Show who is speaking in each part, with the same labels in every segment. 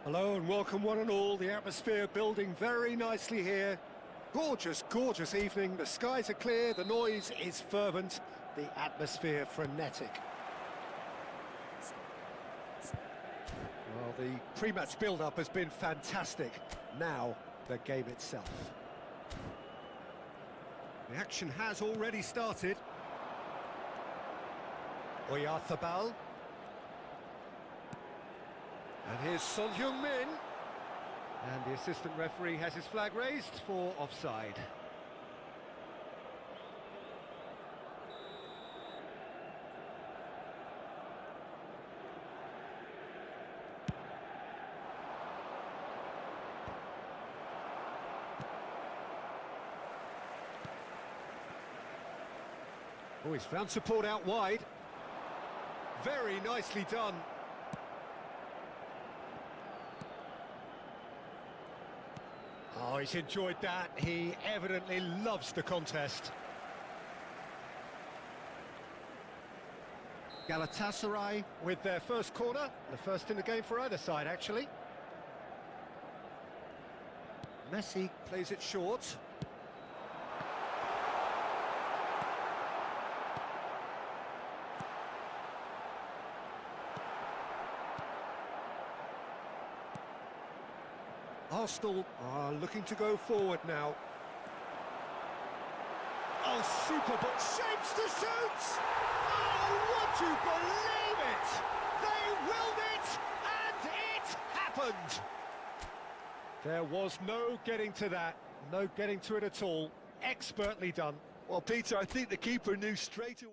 Speaker 1: Hello and welcome one and all. The atmosphere building very nicely here. Gorgeous, gorgeous evening. The skies are clear, the noise is fervent, the atmosphere frenetic. Well, the pre-match build-up has been fantastic. Now, the game itself. The action has already started. Efootball. And here's Son Heung-min. And the assistant referee has his flag raised for offside. Oh, he's found support out wide. Very nicely done. Oh, he's enjoyed that. He evidently loves the contest. Galatasaray with their first corner. The first in the game for either side, actually. Messi plays it short. Arsenal are looking to go forward now. Oh, super ball, shapes to shoot! Oh, would you believe it? They willed it, and it happened! There was no getting to that, no getting to it at all. Expertly done.
Speaker 2: Well, Peter, I think the keeper knew straight away.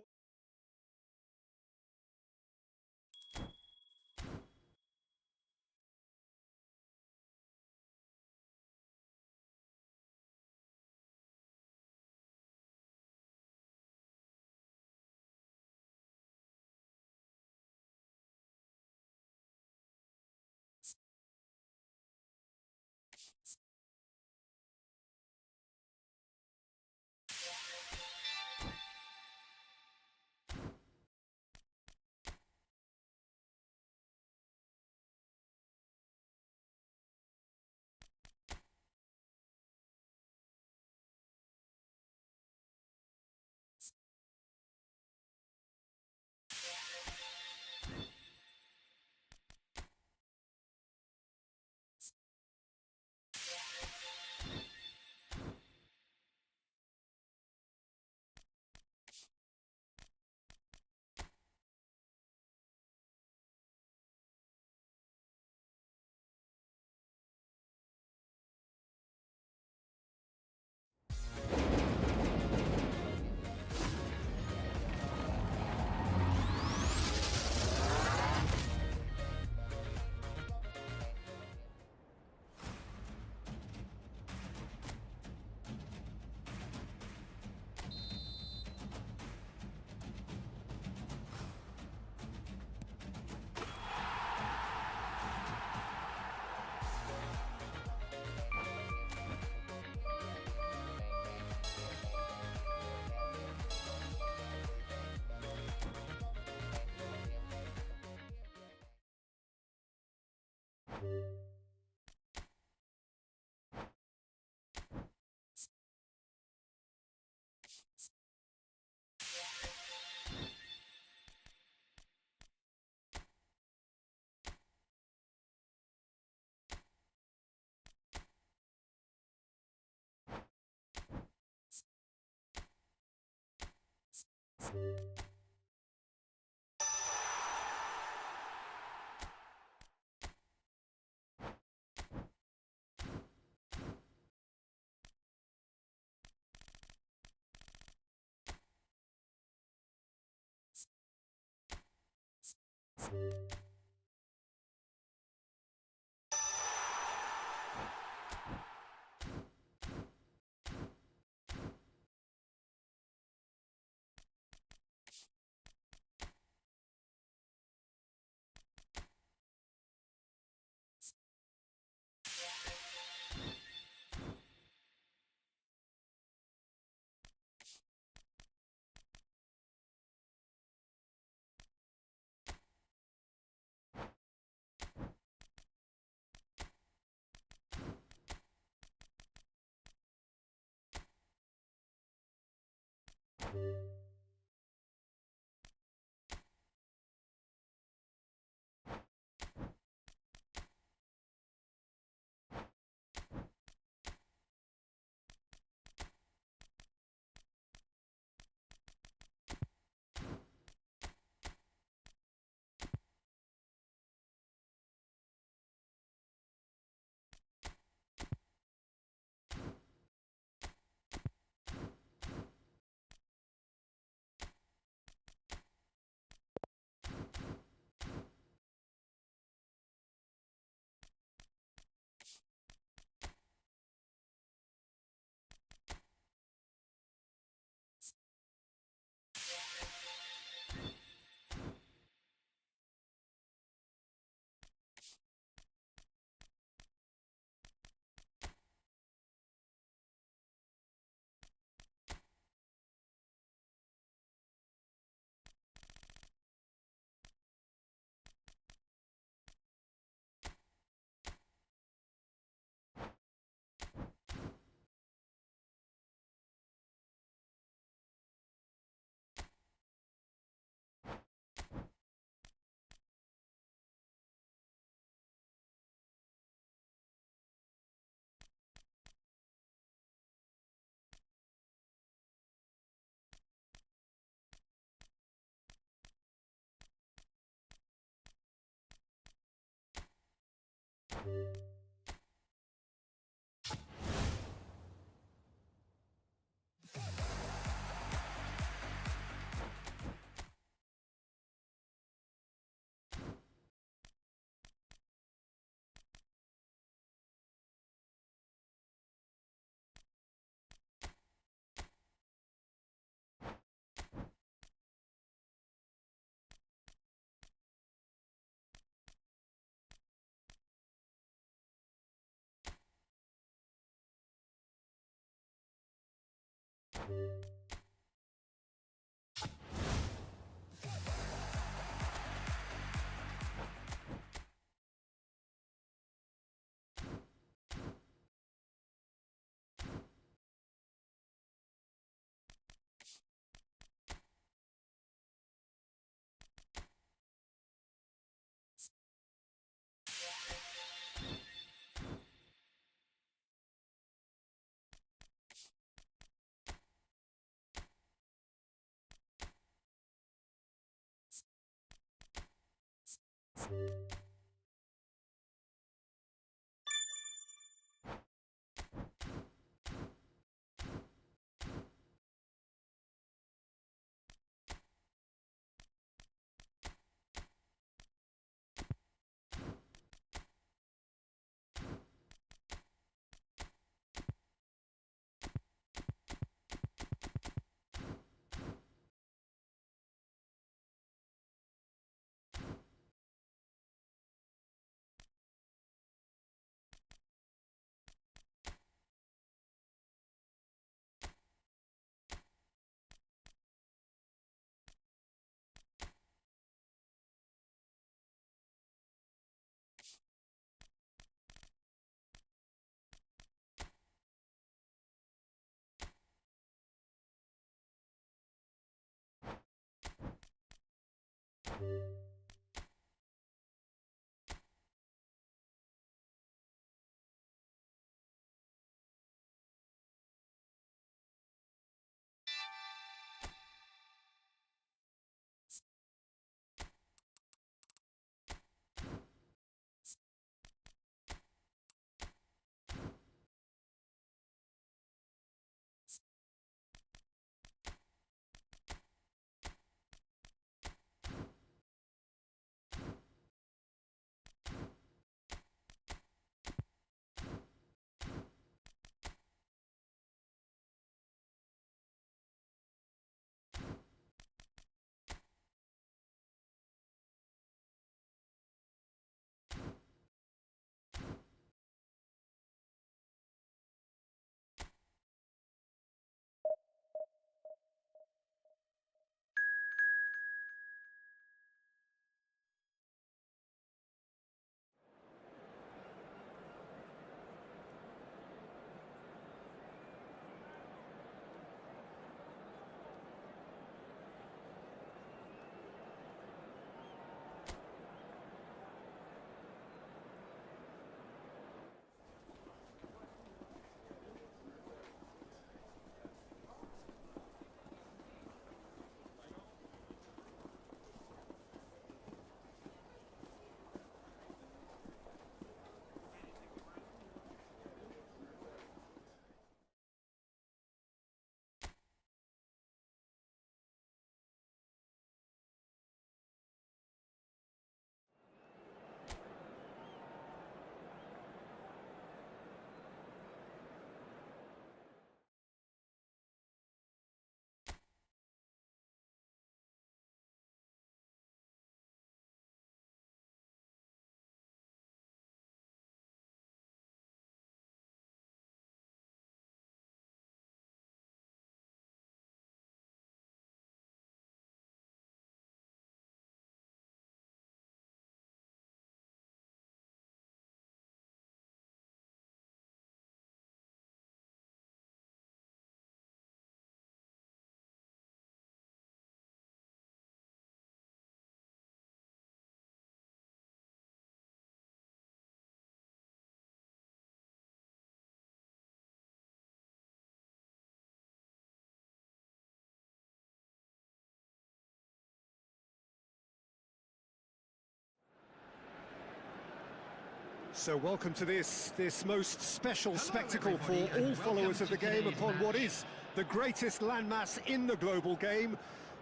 Speaker 1: So welcome to this most special spectacle for all followers of the game upon what is the greatest landmass in the global game.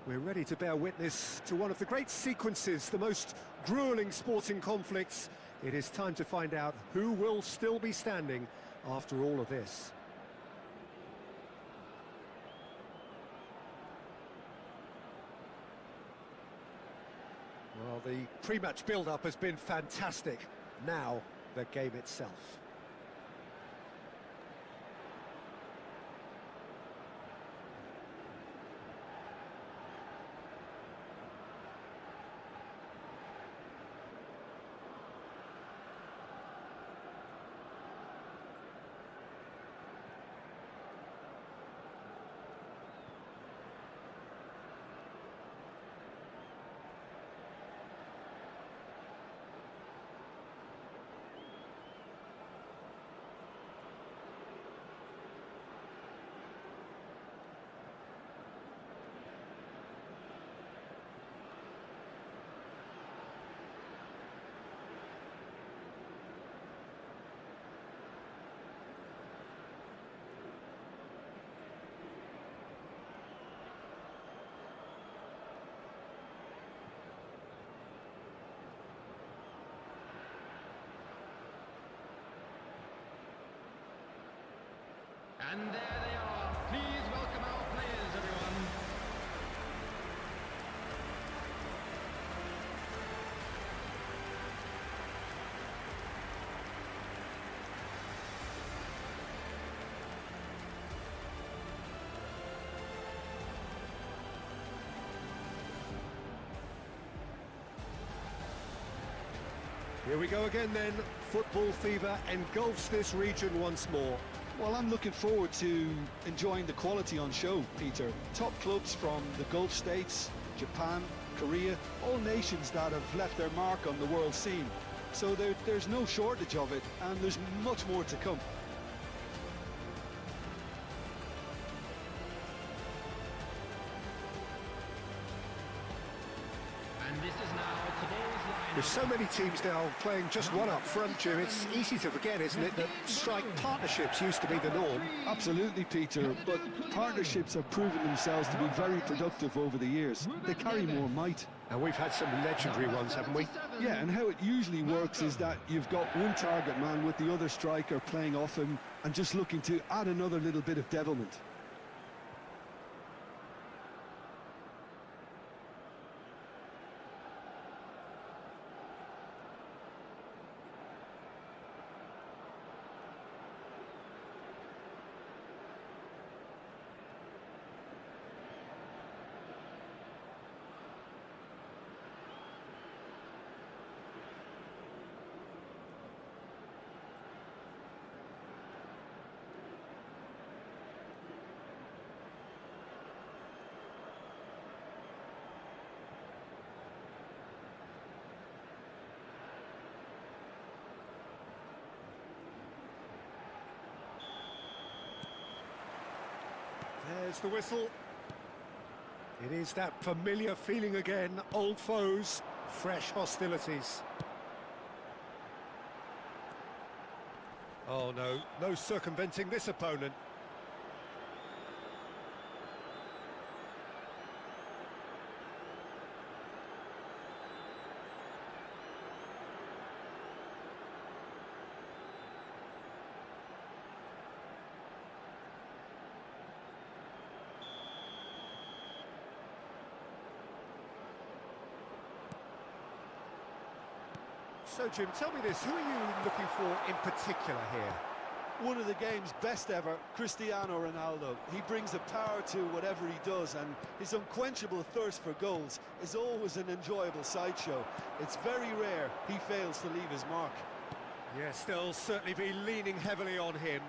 Speaker 1: We're ready to bear witness to one of the great sequences, the most grueling sporting conflicts. It is time to find out who will still be standing after all of this. Well, the pre-match build-up has been fantastic. Now, the game itself.
Speaker 3: And there they are. Please welcome our players, everyone.
Speaker 1: Here we go again then. Football fever engulfs this region once more.
Speaker 2: Well, I'm looking forward to enjoying the quality on show, Peter. Top clubs from the Gulf states, Japan, Korea, all nations that have left their mark on the world scene. So there's no shortage of it, and there's much more to come.
Speaker 3: And this is now today's line.
Speaker 1: With so many teams now playing just one up front, Jim, it's easy to forget, isn't it, that strike partnerships used to be the norm.
Speaker 2: Absolutely, Peter, but partnerships have proven themselves to be very productive over the years. They carry more might.
Speaker 1: And we've had some legendary ones, haven't we?
Speaker 2: Yeah, and how it usually works is that you've got one target man with the other striker playing off him and just looking to add another little bit of devilment.
Speaker 1: There's the whistle. It is that familiar feeling again, old foes, fresh hostilities. Oh no, no circumventing this opponent. So, Jim, tell me this, who are you looking for in particular here?
Speaker 2: One of the game's best ever, Cristiano Ronaldo. He brings the power to whatever he does, and his unquenchable thirst for goals is always an enjoyable sideshow. It's very rare he fails to leave his mark.
Speaker 1: Yes, they'll certainly be leaning heavily on him.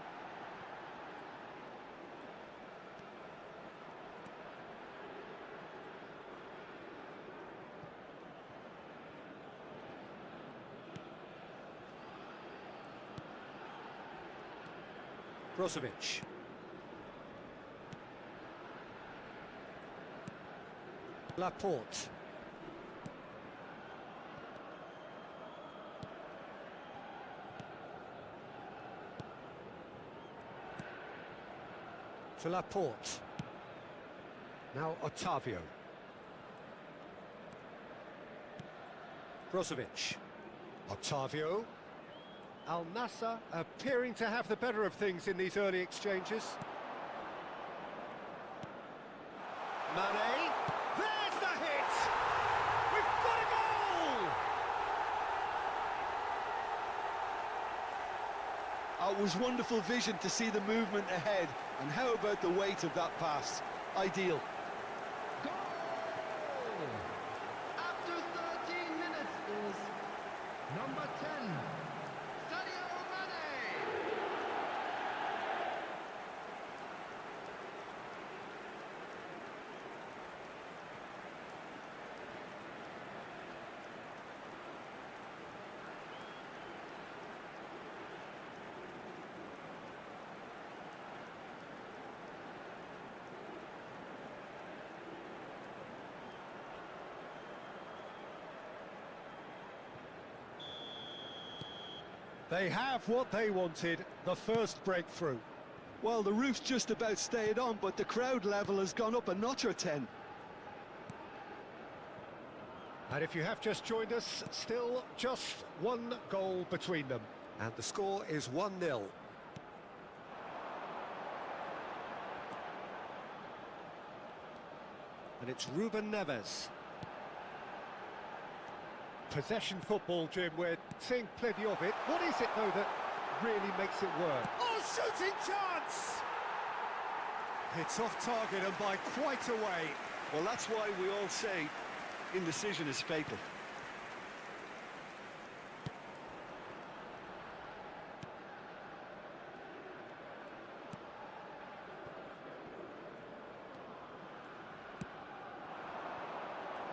Speaker 1: Brozovic. Laporte. To Laporte. Now Otavio. Brozovic. Otavio. Al Nassr appearing to have the better of things in these early exchanges. Mane. There's the hit! We've got a goal!
Speaker 2: It was wonderful vision to see the movement ahead. And how about the weight of that pass? Ideal.
Speaker 3: Goal! After 13 minutes is number 10, Sadio Mane.
Speaker 1: They have what they wanted, the first breakthrough.
Speaker 2: Well, the roof's just about stayed on, but the crowd level has gone up a notch or 10.
Speaker 1: And if you have just joined us, still just one goal between them. And the score is 1-0. And it's Ruben Neves. Possession football, Jim, we're seeing plenty of it. What is it, though, that really makes it work? Oh, shooting chance! It's off target and by quite a way.
Speaker 2: Well, that's why we all say indecision is fatal.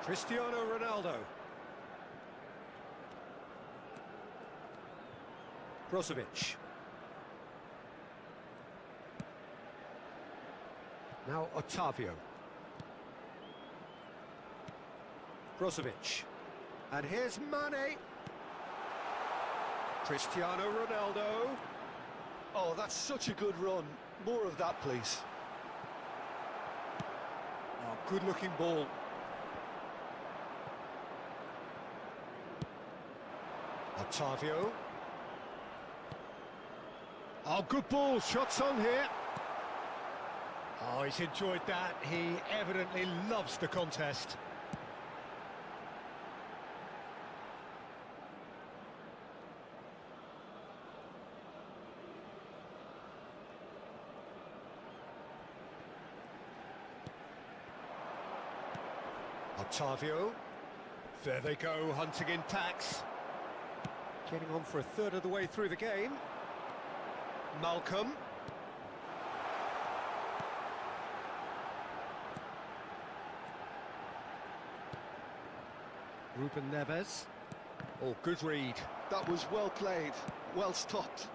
Speaker 1: Cristiano Ronaldo. Brozovic. Now Otavio. Brozovic. And here's Mane. Cristiano Ronaldo.
Speaker 2: Oh, that's such a good run. More of that, please.
Speaker 1: Oh, good-looking ball. Otavio. Oh, good ball, shots on here. Oh, he's enjoyed that. He evidently loves the contest. Otavio. There they go, hunting in packs. Getting on for a third of the way through the game. Malcolm. Ruben Neves. Oh, good read.
Speaker 2: That was well played, well stopped.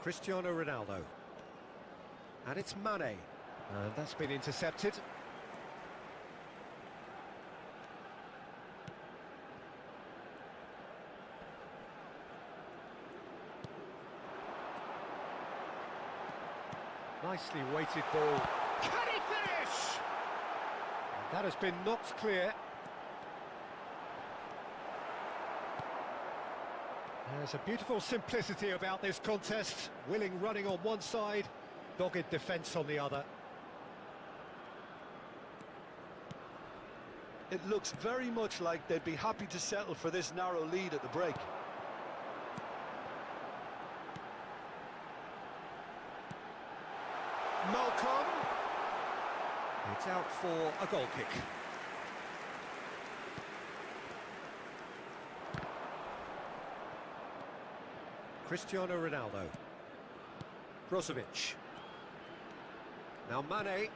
Speaker 1: Cristiano Ronaldo. And it's Mane. And that's been intercepted. Nicely weighted ball. Can he finish? And that has been knocked clear. There's a beautiful simplicity about this contest. Willing running on one side, dogged defence on the other.
Speaker 2: It looks very much like they'd be happy to settle for this narrow lead at the break.
Speaker 1: Malcolm. It's out for a goal kick. Cristiano Ronaldo. Brozovic. Now Mane.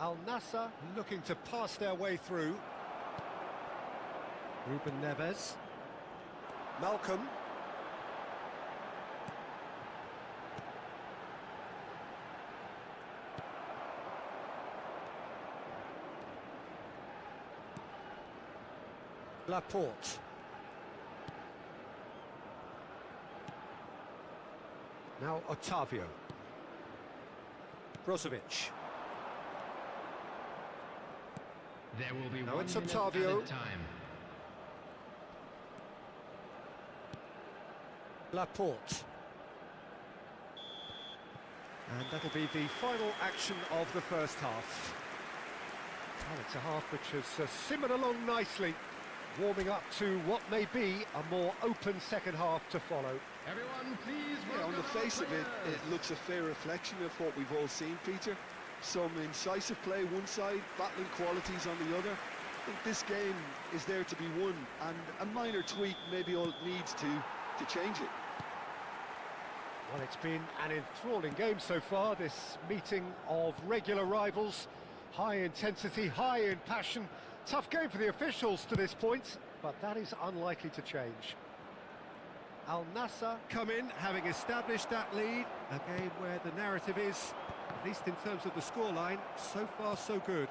Speaker 1: Al Nassr looking to pass their way through. Ruben Neves. Malcolm. Laporte. Now Otavio. Brozovic.
Speaker 3: There will be
Speaker 1: Now
Speaker 3: 1
Speaker 1: it's
Speaker 3: minute
Speaker 1: Octavio.
Speaker 3: added time.
Speaker 1: Laporte. And that'll be the final action of the first half. Well, it's a half which has simmered along nicely, warming up to what may be a more open second half to follow.
Speaker 3: Everyone, please
Speaker 2: Yeah, on
Speaker 3: welcome
Speaker 2: the
Speaker 3: our
Speaker 2: face of it,
Speaker 3: players.
Speaker 2: it looks a fair reflection of what we've all seen, Peter. Some incisive play one side, battling qualities on the other. I think this game is there to be won, and a minor tweak maybe all it needs to change it.
Speaker 1: Well, it's been an enthralling game so far, this meeting of regular rivals. High intensity, high in passion. Tough game for the officials to this point, but that is unlikely to change. Al Nassr come in, having established that lead. A game where the narrative is, at least in terms of the scoreline, so far so good.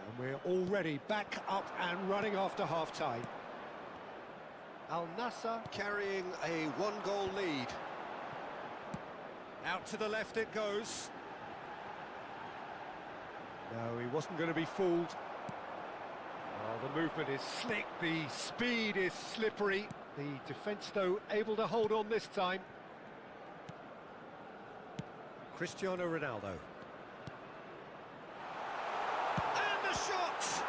Speaker 1: And we're already back up and running after half-time. Al Nassr carrying a one-goal lead. Out to the left it goes. No, he wasn't going to be fooled. Oh, the movement is slick, the speed is slippery. The defence, though, able to hold on this time. Cristiano Ronaldo. And the shot!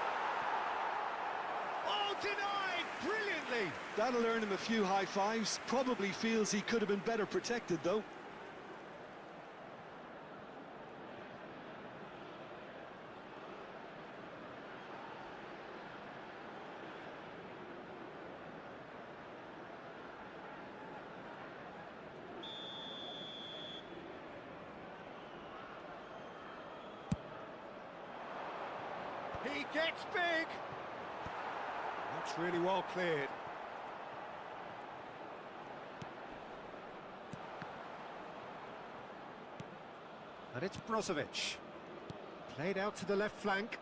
Speaker 1: Oh, denied brilliantly!
Speaker 2: That'll earn him a few high fives. Probably feels he could have been better protected, though.
Speaker 1: He gets big! That's really well cleared. And it's Brozovic. Played out to the left flank.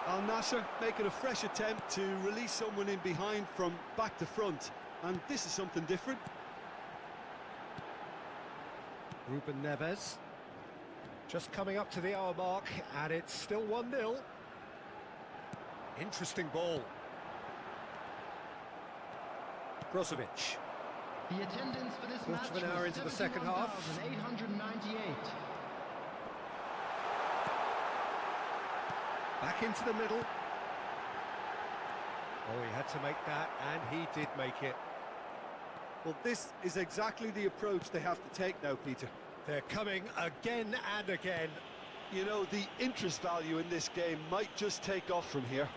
Speaker 2: Al Nassr making a fresh attempt to release someone in behind from back to front. And this is something different.
Speaker 1: Ruben Neves. Just coming up to the hour mark, and it's still 1-0. Interesting ball. Brozovic.
Speaker 3: The attendance for this
Speaker 1: Quarter
Speaker 3: match
Speaker 1: of an hour
Speaker 3: was
Speaker 1: into the second half.
Speaker 3: 71,898.
Speaker 1: Back into the middle. Oh, he had to make that, and he did make it.
Speaker 2: Well, this is exactly the approach they have to take now, Peter.
Speaker 1: They're coming again and again.
Speaker 2: You know, the interest value in this game might just take off from here.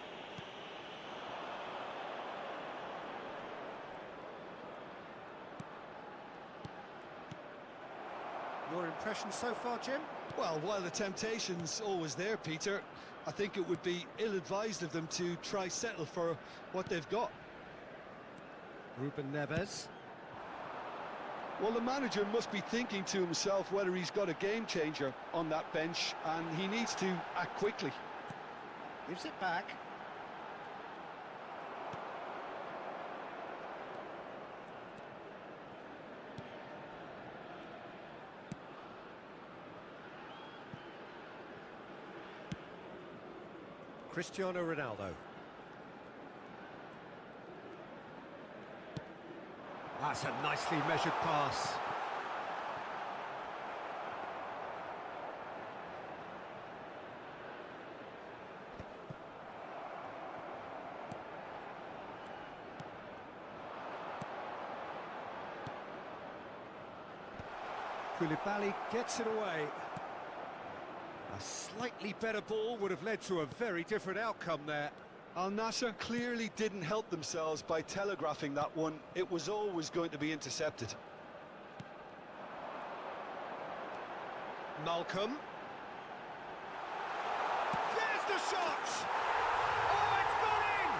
Speaker 1: Your impression so far, Jim?
Speaker 2: Well, while the temptation's always there, Peter, I think it would be ill-advised of them to try settle for what they've got.
Speaker 1: Ruben Neves.
Speaker 2: Well, the manager must be thinking to himself whether he's got a game-changer on that bench, and he needs to act quickly.
Speaker 1: Gives it back. Cristiano Ronaldo. That's a nicely measured pass. Koulibaly gets it away. A slightly better ball would have led to a very different outcome there.
Speaker 2: Al Nassr clearly didn't help themselves by telegraphing that one. It was always going to be intercepted.
Speaker 1: Malcolm. There's the shot! Oh, it's gone in!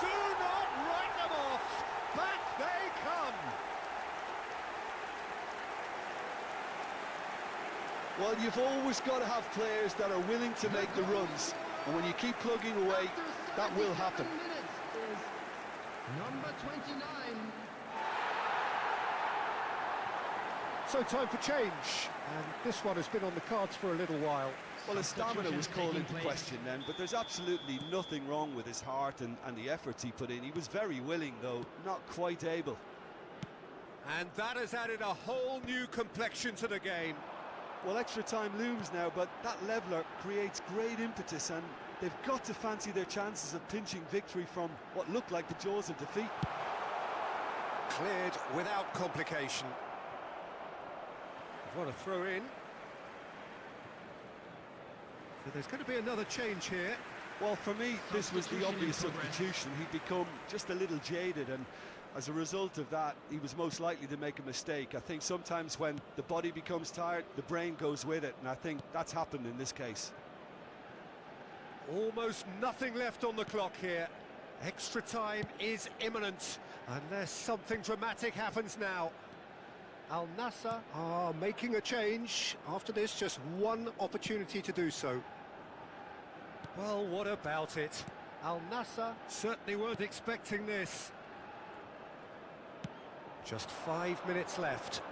Speaker 1: Do not write them off! Back they come!
Speaker 2: Well, you've always got to have players that are willing to make the runs. And when you keep plugging away, that will happen.
Speaker 3: Number 29.
Speaker 1: So time for change, and this one has been on the cards for a little while.
Speaker 2: Well, his stamina was called
Speaker 3: Taking
Speaker 2: into
Speaker 3: place.
Speaker 2: question then, but there's absolutely nothing wrong with his heart and the efforts he put in. He was very willing, though not quite able.
Speaker 1: And that has added a whole new complexion to the game.
Speaker 2: Well, extra time looms now, but that leveller creates great impetus, and they've got to fancy their chances of pinching victory from what looked like the jaws of defeat.
Speaker 1: Cleared without complication. What a throw in. So there's going to be another change here.
Speaker 2: Well, for me, this was the
Speaker 3: Substitution in
Speaker 2: obvious
Speaker 3: progress.
Speaker 2: substitution. He'd become just a little jaded, and as a result of that, he was most likely to make a mistake. I think sometimes when the body becomes tired, the brain goes with it, and I think that's happened in this case.
Speaker 1: Almost nothing left on the clock here. Extra time is imminent, unless something dramatic happens now. Al Nassr are making a change. After this, just one opportunity to do so. Well, what about it? Al Nassr certainly weren't expecting this. Just 5 minutes left.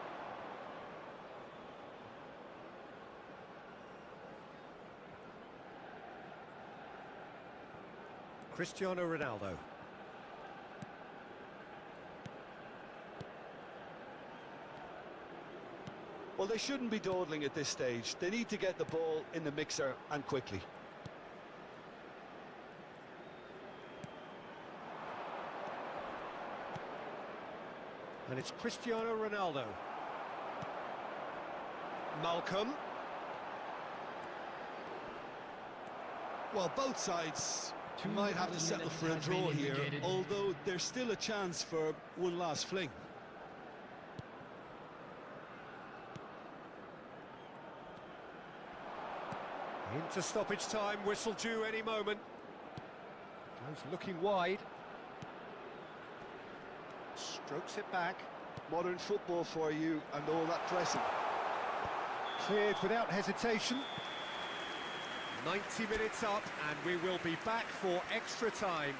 Speaker 1: Cristiano Ronaldo.
Speaker 2: Well, they shouldn't be dawdling at this stage. They need to get the ball in the mixer, and quickly.
Speaker 1: And it's Cristiano Ronaldo. Malcolm.
Speaker 2: Well, both sides
Speaker 3: Two
Speaker 2: might have to settle
Speaker 3: minutes
Speaker 2: for a
Speaker 3: has been
Speaker 2: draw here,
Speaker 3: indicated.
Speaker 2: although there's still a chance for one last fling.
Speaker 1: Into stoppage time, whistle due any moment. Goes looking wide. Strokes it back.
Speaker 2: Modern football for you, and all that pressing.
Speaker 1: Cleared without hesitation. 90 minutes up, and we will be back for extra time.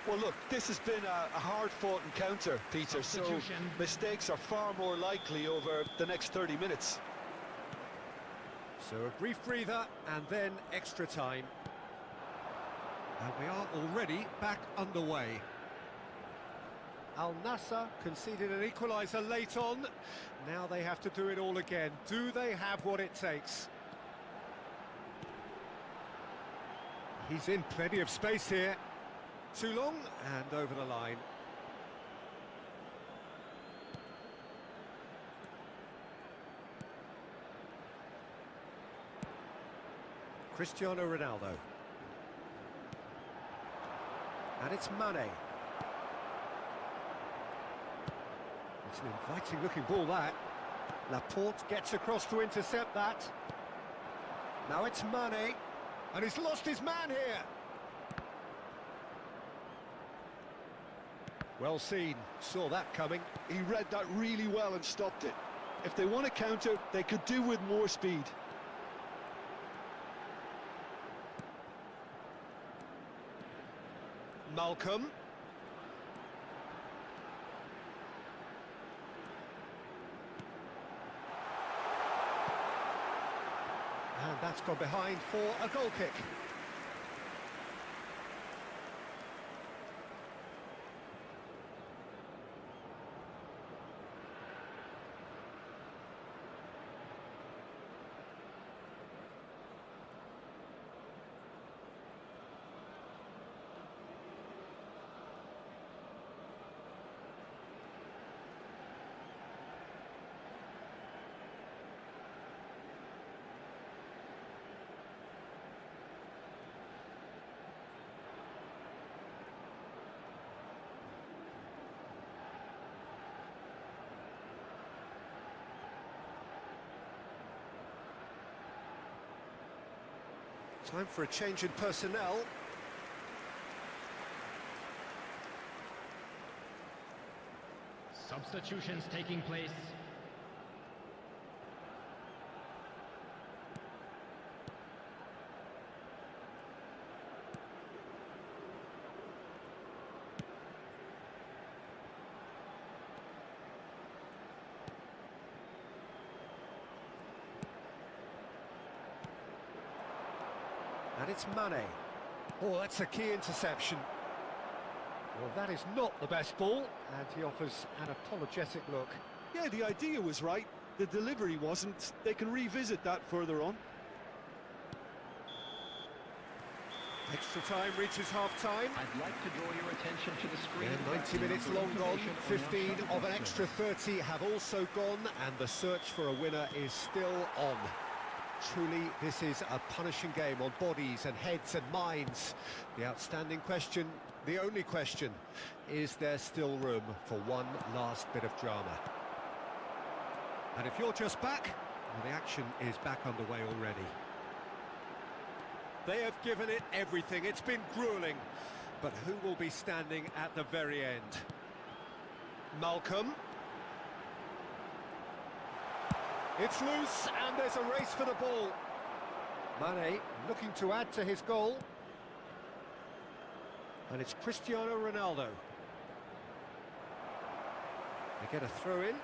Speaker 2: Well, look, this has been a hard-fought encounter, Peter, so
Speaker 3: Substitution.
Speaker 2: mistakes are far more likely over the next 30 minutes.
Speaker 1: So a brief breather, and then extra time. And we are already back underway. Al Nassr conceded an equaliser late on. Now they have to do it all again. Do they have what it takes? He's in plenty of space here. Too long, and over the line. Cristiano Ronaldo. And it's Mane. It's an inviting looking ball, that. Laporte gets across to intercept that. Now it's Mane, and he's lost his man here. Well seen, saw that coming.
Speaker 2: He read that really well and stopped it. If they want to counter, they could do with more speed.
Speaker 1: Malcolm. And that's gone behind for a goal kick. Time for a change in personnel.
Speaker 3: Substitutions taking place.
Speaker 1: And it's Mane. Oh, that's a key interception. Well, that is not the best ball, and he offers an apologetic look.
Speaker 2: Yeah, the idea was right. The delivery wasn't. They can revisit that further on.
Speaker 1: Extra time reaches half-time.
Speaker 3: I'd like to draw your attention to the screen.
Speaker 1: Yeah, 90 minutes long gone, 15 of an extra 30 have also gone, and the search for a winner is still on. Truly, this is a punishing game on bodies and heads and minds. The outstanding question, the only question, is there still room for one last bit of drama? And if you're just back, well, the action is back underway already. They have given it everything. It's been gruelling. But who will be standing at the very end? Malcolm. It's loose, and there's a race for the ball. Mane looking to add to his goal. And it's Cristiano Ronaldo. They get a throw in.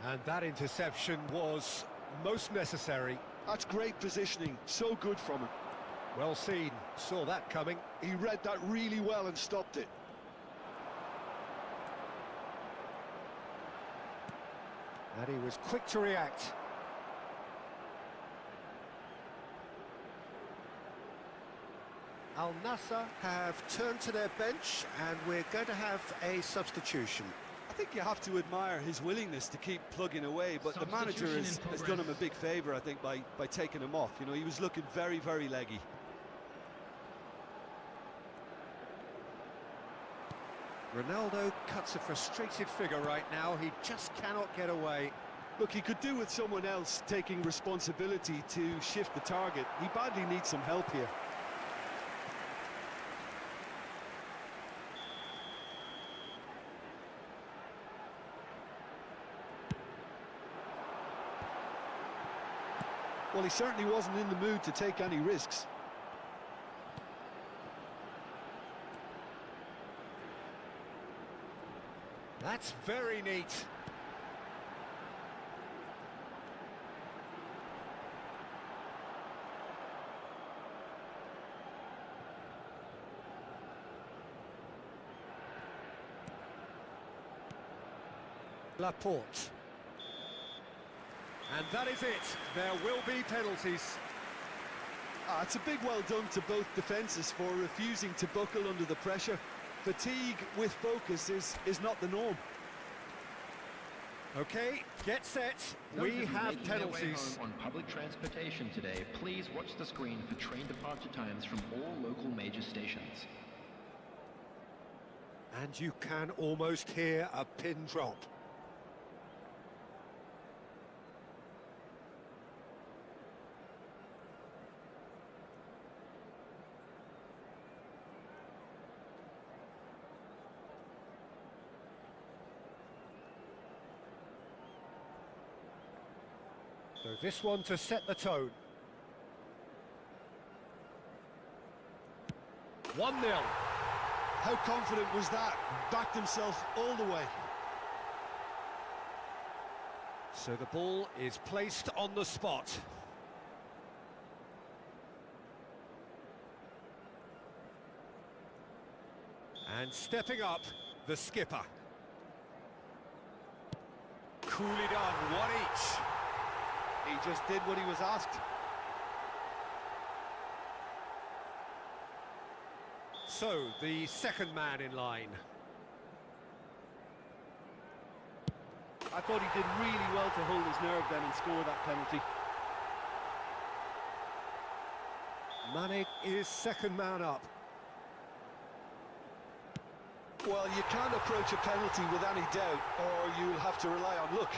Speaker 1: And that interception was most necessary.
Speaker 2: That's great positioning, so good from him.
Speaker 1: Well seen, saw that coming.
Speaker 2: He read that really well and stopped it.
Speaker 1: And he was quick to react. Al Nassr have turned to their bench, and we're going to have a substitution.
Speaker 2: I think you have to admire his willingness to keep plugging away, but the manager has done him a big favour, I think, by taking him off. You know, he was looking very, very leggy.
Speaker 1: Ronaldo cuts a frustrated figure right now. He just cannot get away.
Speaker 2: Look, he could do with someone else taking responsibility to shift the target. He badly needs some help here. Well, he certainly wasn't in the mood to take any risks.
Speaker 1: That's very neat. Laporte. And that is it. There will be penalties.
Speaker 2: It's a big well done to both defences for refusing to buckle under the pressure. Fatigue with focus is not the norm.
Speaker 1: Okay, get set. We have penalties.
Speaker 3: On public transportation today, please watch the screen for train departure times from all local major stations.
Speaker 1: And you can almost hear a pin drop. So this one to set the tone. 1-0.
Speaker 2: How confident was that? Backed himself all the way.
Speaker 1: So the ball is placed on the spot. And stepping up, the skipper. Coolly done, one each.
Speaker 2: He just did what he was asked.
Speaker 1: So, the second man in line.
Speaker 2: I thought he did really well to hold his nerve then and score that penalty.
Speaker 1: Mane is second man up.
Speaker 2: Well, you can't approach a penalty with any doubt, or you'll have to rely on luck.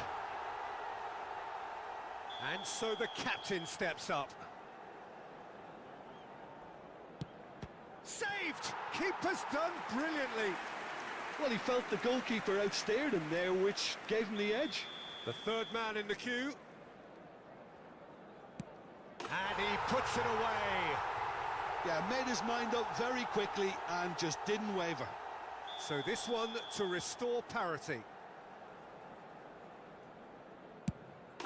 Speaker 1: And so the captain steps up. Saved! Keeper's done brilliantly.
Speaker 2: Well, he felt the goalkeeper outstared him there, which gave him the edge.
Speaker 1: The third man in the queue. And he puts it away.
Speaker 2: Yeah, made his mind up very quickly and just didn't waver.
Speaker 1: So this one to restore parity.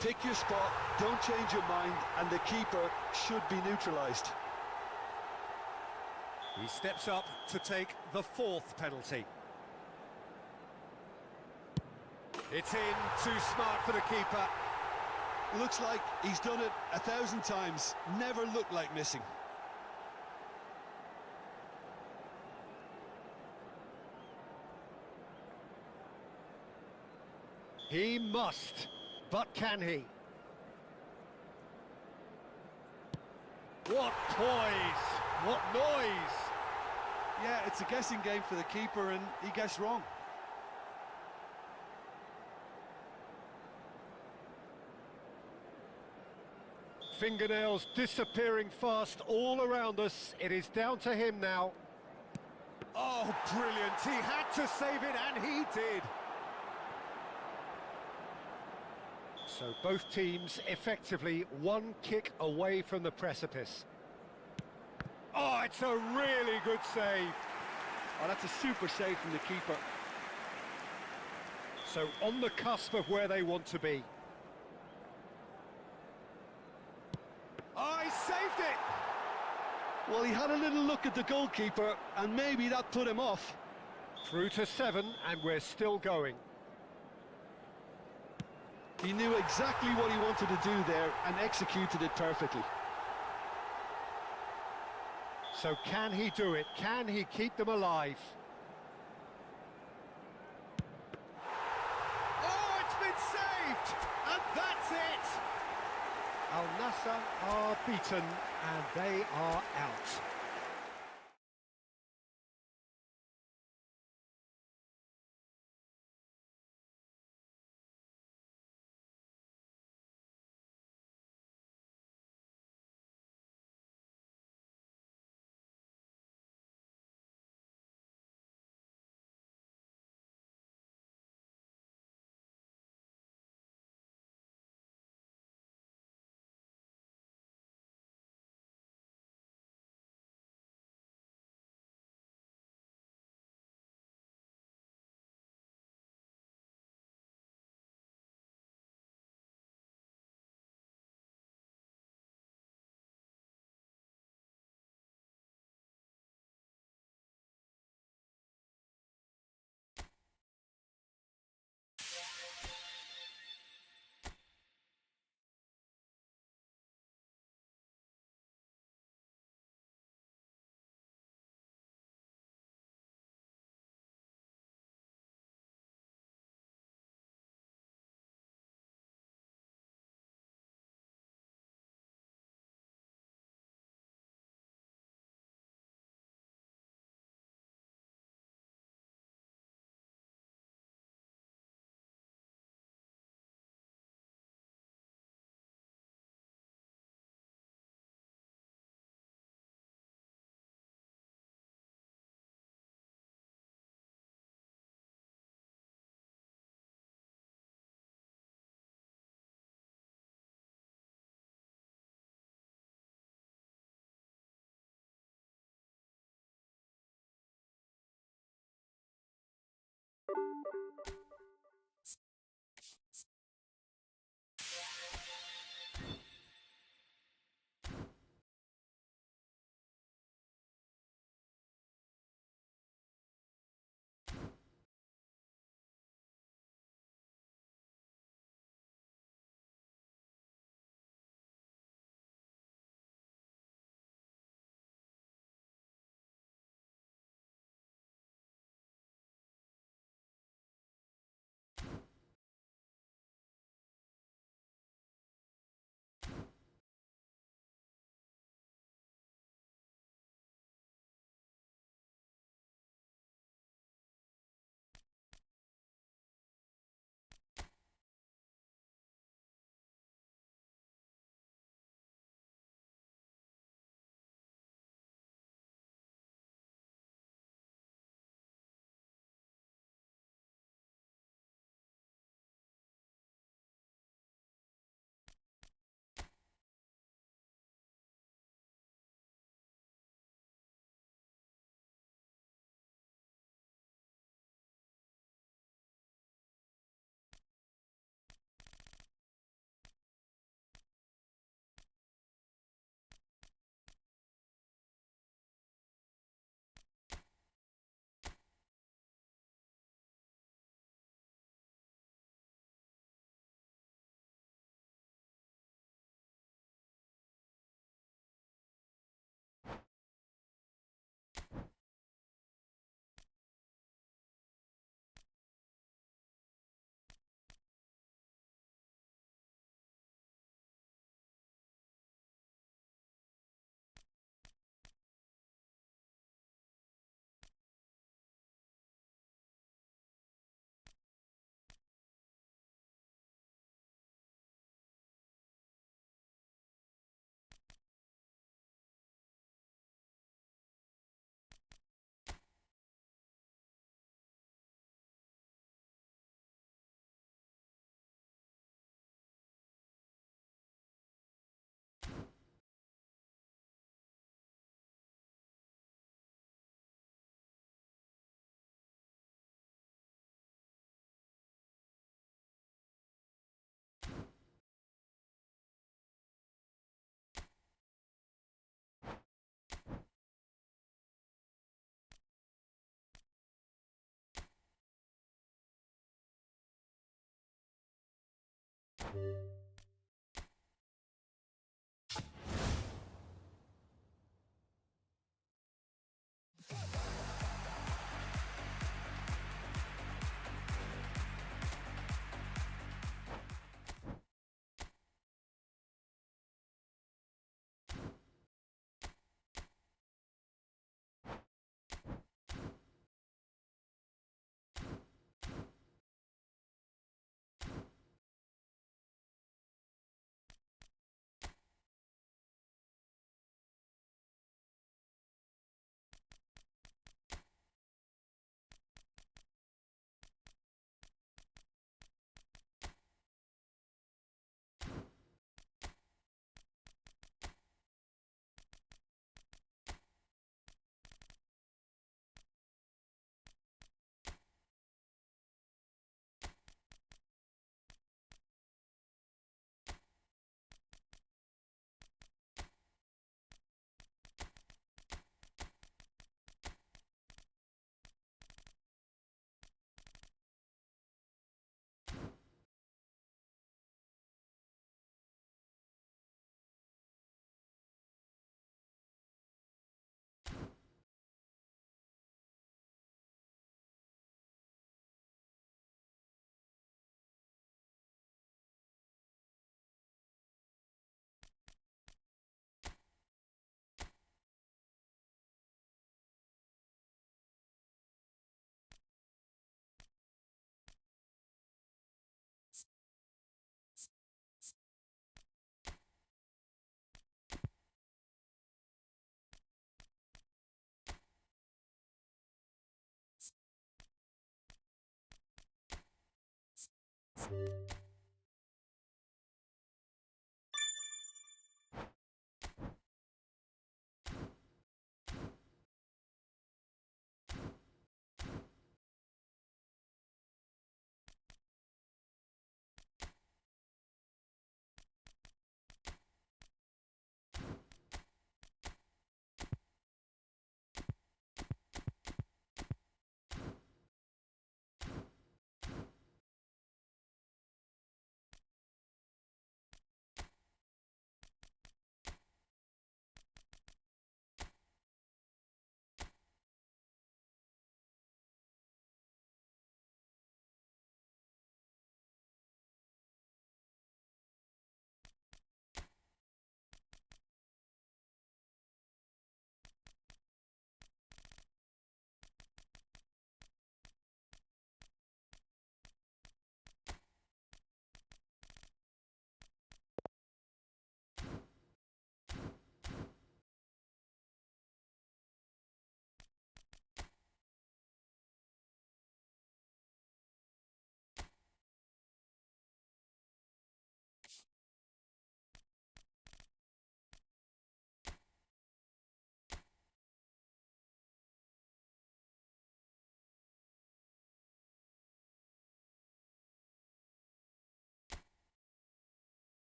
Speaker 2: Pick your spot, don't change your mind, and the keeper should be neutralised.
Speaker 1: He steps up to take the fourth penalty. It's in, too smart for the keeper.
Speaker 2: Looks like he's done it 1,000 times, never looked like missing.
Speaker 1: He must, but can he? What poise! What noise!
Speaker 2: Yeah, it's a guessing game for the keeper, and he guessed wrong.
Speaker 1: Fingernails disappearing fast all around us. It is down to him now. Oh, brilliant! He had to save it, and he did. So both teams effectively one kick away from the precipice. Oh, it's a really good save.
Speaker 2: Oh, that's a super save from the keeper.
Speaker 1: So on the cusp of where they want to be. Oh, he saved it!
Speaker 2: Well, he had a little look at the goalkeeper, and maybe that put him off.
Speaker 1: Through to 7, and we're still going.
Speaker 2: He knew exactly what he wanted to do there and executed it perfectly.
Speaker 1: So can he do it? Can he keep them alive? Oh, it's been saved! And that's it! Al Nassr are beaten, and they are out.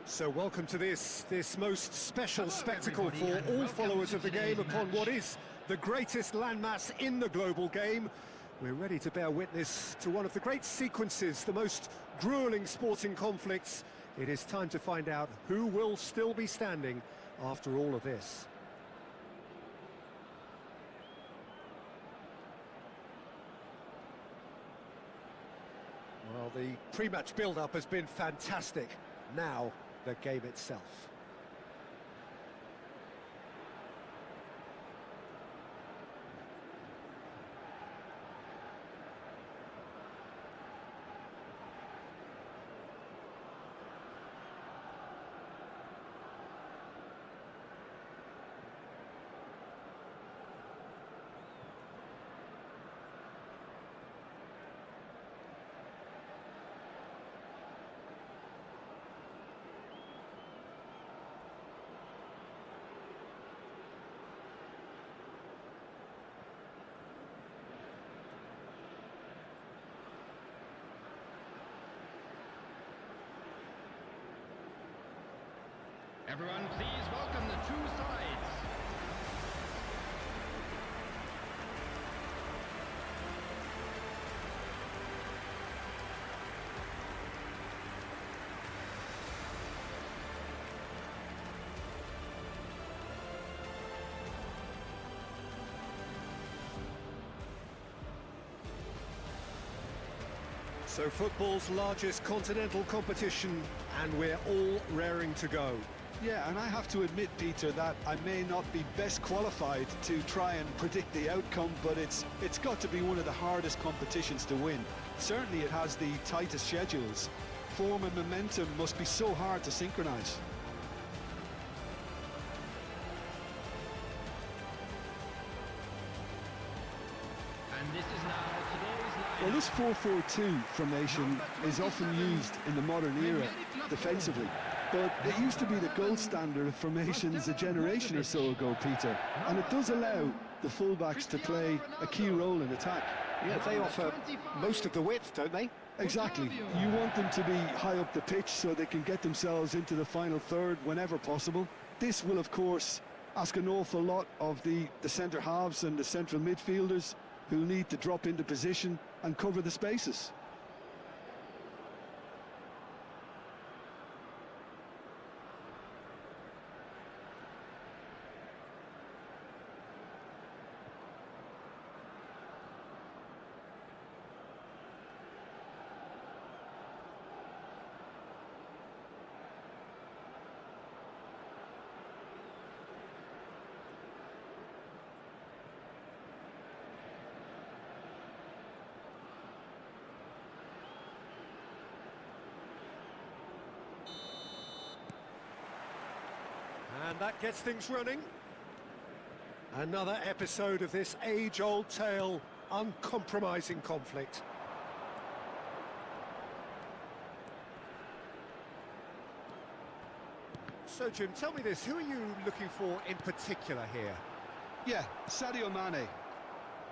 Speaker 1: So welcome to this most special spectacle for all followers of the game upon what is the greatest landmass in the global game. We're ready to bear witness to one of the great sequences, the most grueling sporting conflicts. It is time to find out who will still be standing after all of this. Well, the pre-match build-up has been fantastic. Now, the game itself.
Speaker 3: Everyone, please welcome the two sides.
Speaker 1: So football's largest continental competition, and we're all raring to go.
Speaker 2: Yeah, and I have to admit, Peter, that I may not be best qualified to try and predict the outcome, but it's got to be one of the hardest competitions to win. Certainly it has the tightest schedules. Form and momentum must be so hard to synchronise.
Speaker 3: And this is now today's line.
Speaker 2: Well, this 4-4-2 formation is often used in the modern era defensively. But it used to be the gold standard of formations a generation or so ago, Peter. And it does allow the fullbacks to play a key role in attack.
Speaker 1: Yeah, they offer most of the width, don't they?
Speaker 2: Exactly. You want them to be high up the pitch so they can get themselves into the final third whenever possible. This will, of course, ask an awful lot of the centre halves and the central midfielders who need to drop into position and cover the spaces.
Speaker 1: And that gets things running. Another episode of this age-old tale, uncompromising conflict. So, Jim, tell me this, who are you looking for in particular here?
Speaker 2: Yeah, Sadio Mane.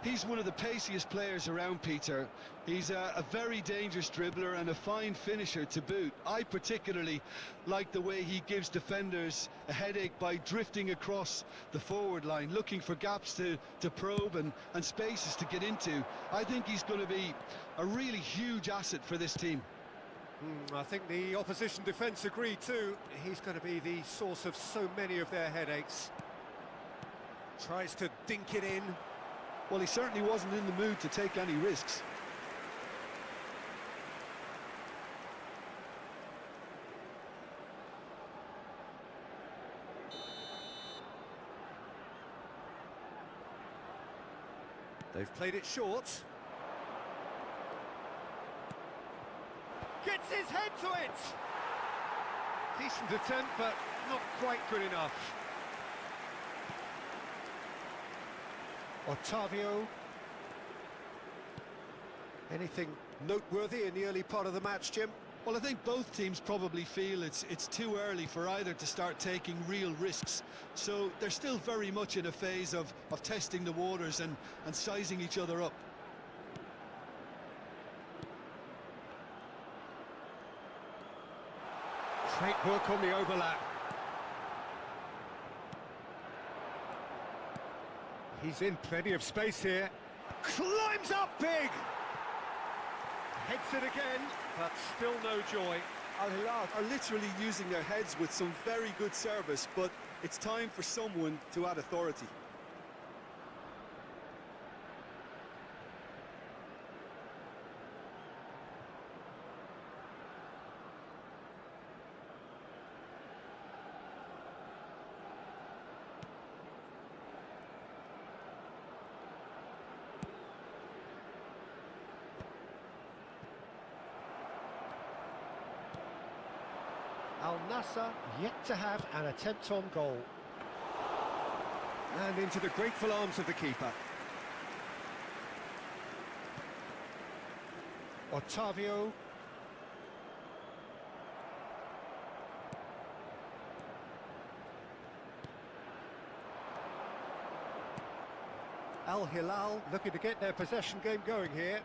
Speaker 2: He's one of the paciest players around, Peter. He's a very dangerous dribbler and a fine finisher to boot. I particularly like the way he gives defenders a headache by drifting across the forward line, looking for gaps to probe and spaces to get into. I think he's going to be a really huge asset for this team.
Speaker 1: I think the opposition defence agree too. He's going to be the source of so many of their headaches. Tries to dink it in.
Speaker 2: Well, he certainly wasn't in the mood to take any risks.
Speaker 1: They've played it short. Gets his head to it! Decent attempt, but not quite good enough. Otavio. Anything noteworthy in the early part of the match, Jim?
Speaker 2: Well, I think both teams probably feel it's too early for either to start taking real risks. So they're still very much in a phase of testing the waters and sizing each other up.
Speaker 1: Great work on the overlap. He's in plenty of space here. Climbs up big! Heads it again, but still no joy.
Speaker 2: Al Hilal are literally using their heads with some very good service, but it's time for someone to add authority.
Speaker 1: Al Nassr yet to have an attempt on goal. And into the grateful arms of the keeper. Otavio. Al Hilal looking to get their possession game going here.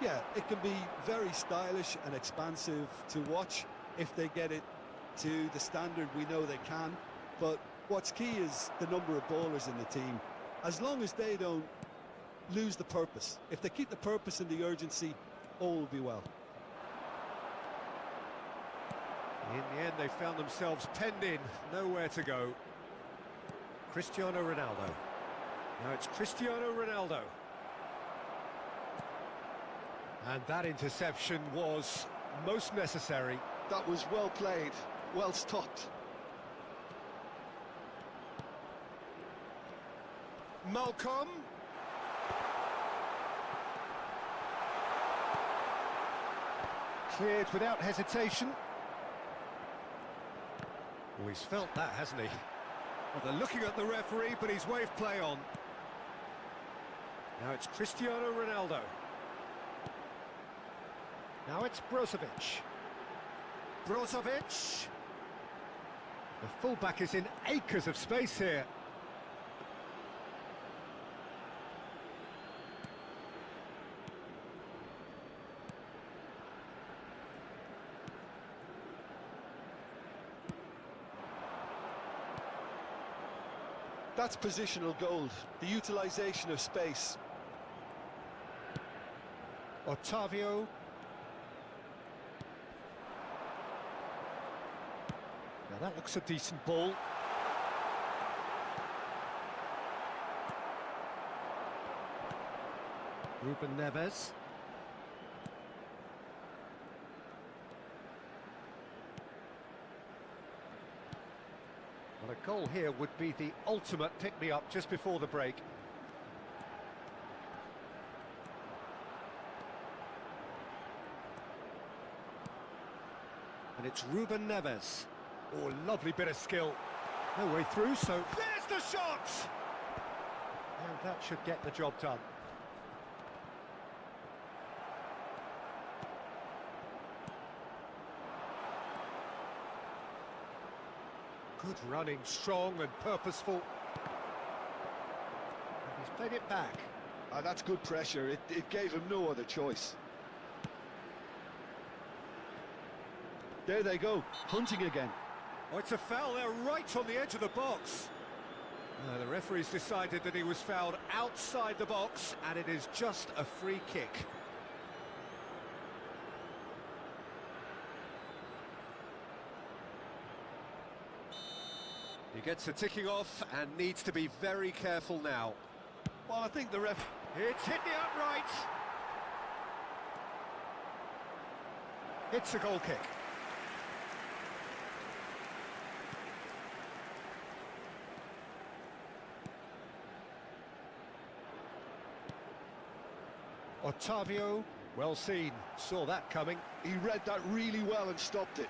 Speaker 2: Yeah, it can be very stylish and expansive to watch if they get it to the standard we know they can, but what's key is the number of ballers in the team. As long as they don't lose the purpose, if they keep the purpose and the urgency, all will be well.
Speaker 1: In the end, they found themselves penned in, nowhere to go. Cristiano Ronaldo. Now it's Cristiano Ronaldo. And that interception was most necessary.
Speaker 2: That was well played, well stopped.
Speaker 1: Malcolm. Cleared without hesitation. Oh, he's felt that, hasn't he? Well, they're looking at the referee, but he's waved play on. Now it's Cristiano Ronaldo. Now it's Brozovic. Brozovic. The fullback is in acres of space here.
Speaker 2: That's positional gold, the utilisation of space.
Speaker 1: Otavio. Now that looks a decent ball. Ruben Neves. Well, a goal here would be the ultimate pick-me-up just before the break. And it's Ruben Neves. Oh, lovely bit of skill. No way through, so there's the shot! And that should get the job done. Good running, strong and purposeful. And he's played it back.
Speaker 2: That's good pressure, it gave him no other choice. There they go, hunting again.
Speaker 1: Oh, it's a foul there, right on the edge of the box. The referee's decided that he was fouled outside the box, and it is just a free kick. He gets the ticking off and needs to be very careful now.
Speaker 2: Well, I think the ref...
Speaker 1: It's hit the upright. It's a goal kick. Otavio, well seen, saw that coming.
Speaker 2: He read that really well and stopped it.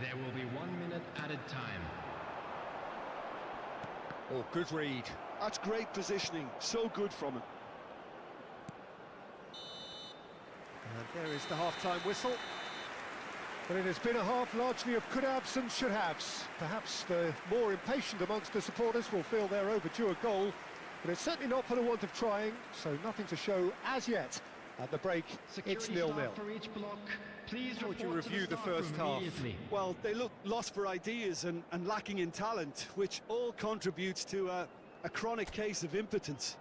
Speaker 3: There will be 1 minute added time.
Speaker 1: Oh, good read.
Speaker 2: That's great positioning, so good from him.
Speaker 1: And there is the half-time whistle. But it has been a half largely of could-haves and should-haves. Perhaps the more impatient amongst the supporters will feel they're overdue a goal, but it's certainly not for the want of trying, so nothing to show as yet.
Speaker 4: At the break, it's
Speaker 3: Security
Speaker 4: 0-0.
Speaker 3: staff for each block. Please
Speaker 4: How would you
Speaker 3: report to
Speaker 4: review the
Speaker 3: staff
Speaker 4: first
Speaker 3: room
Speaker 4: half?
Speaker 3: immediately.
Speaker 2: Well, they look lost for ideas and lacking in talent, which all contributes to a chronic case of impotence.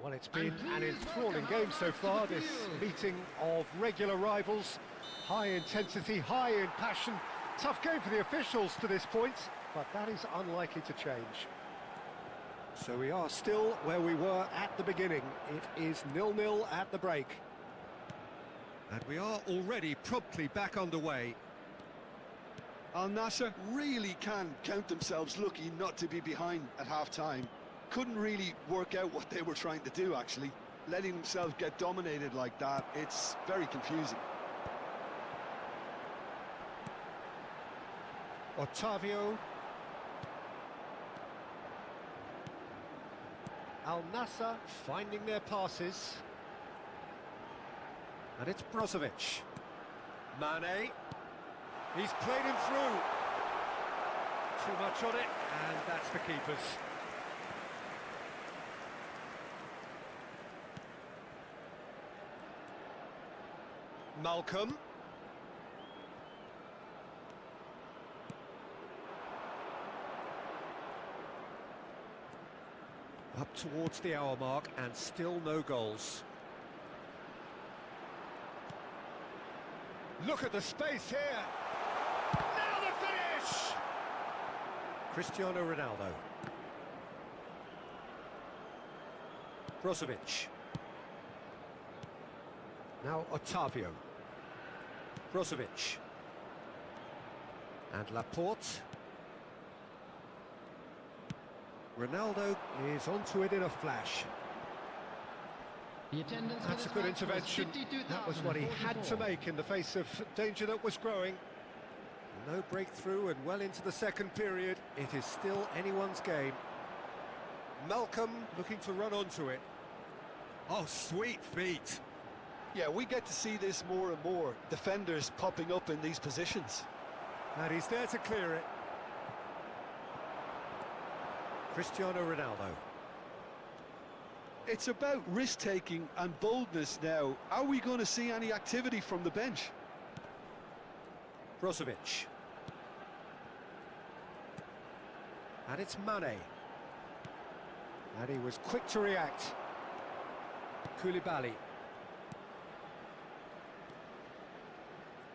Speaker 4: Well, it's been an enthralling game so far, this meeting of regular rivals. High intensity, high in passion. Tough game for the officials to this point, but that is unlikely to change. So we are still where we were at the beginning. It is 0-0 at the break.
Speaker 5: And we are already promptly back underway.
Speaker 2: Al Nassr really can count themselves lucky not to be behind at half-time. Couldn't really work out what they were trying to do, actually. Letting themselves get dominated like that, it's very confusing.
Speaker 4: Otavio. Al Nassr finding their passes. And it's Brozovic. Mane. He's played him through. Too much on it, and that's the keeper's. Malcolm. Up towards the hour mark and still no goals. Look at the space here. Now the finish! Cristiano Ronaldo. Brozovic. Now Otavio. Brozovic. And Laporte. Ronaldo is onto it in a flash.
Speaker 3: The attendance for
Speaker 4: That's a
Speaker 3: this
Speaker 4: good
Speaker 3: match was
Speaker 4: intervention. That was what he had to
Speaker 3: 52,044.
Speaker 4: make in the face of danger that was growing. No breakthrough and well into the second period. It is still anyone's game. Malcolm looking to run onto it.
Speaker 5: Oh, sweet feet.
Speaker 2: Yeah, we get to see this more and more. Defenders popping up in these positions.
Speaker 4: And he's there to clear it. Cristiano Ronaldo.
Speaker 2: It's about risk-taking and boldness now. Are we going to see any activity from the bench?
Speaker 4: Brozovic. And it's Mane. And he was quick to react. Koulibaly.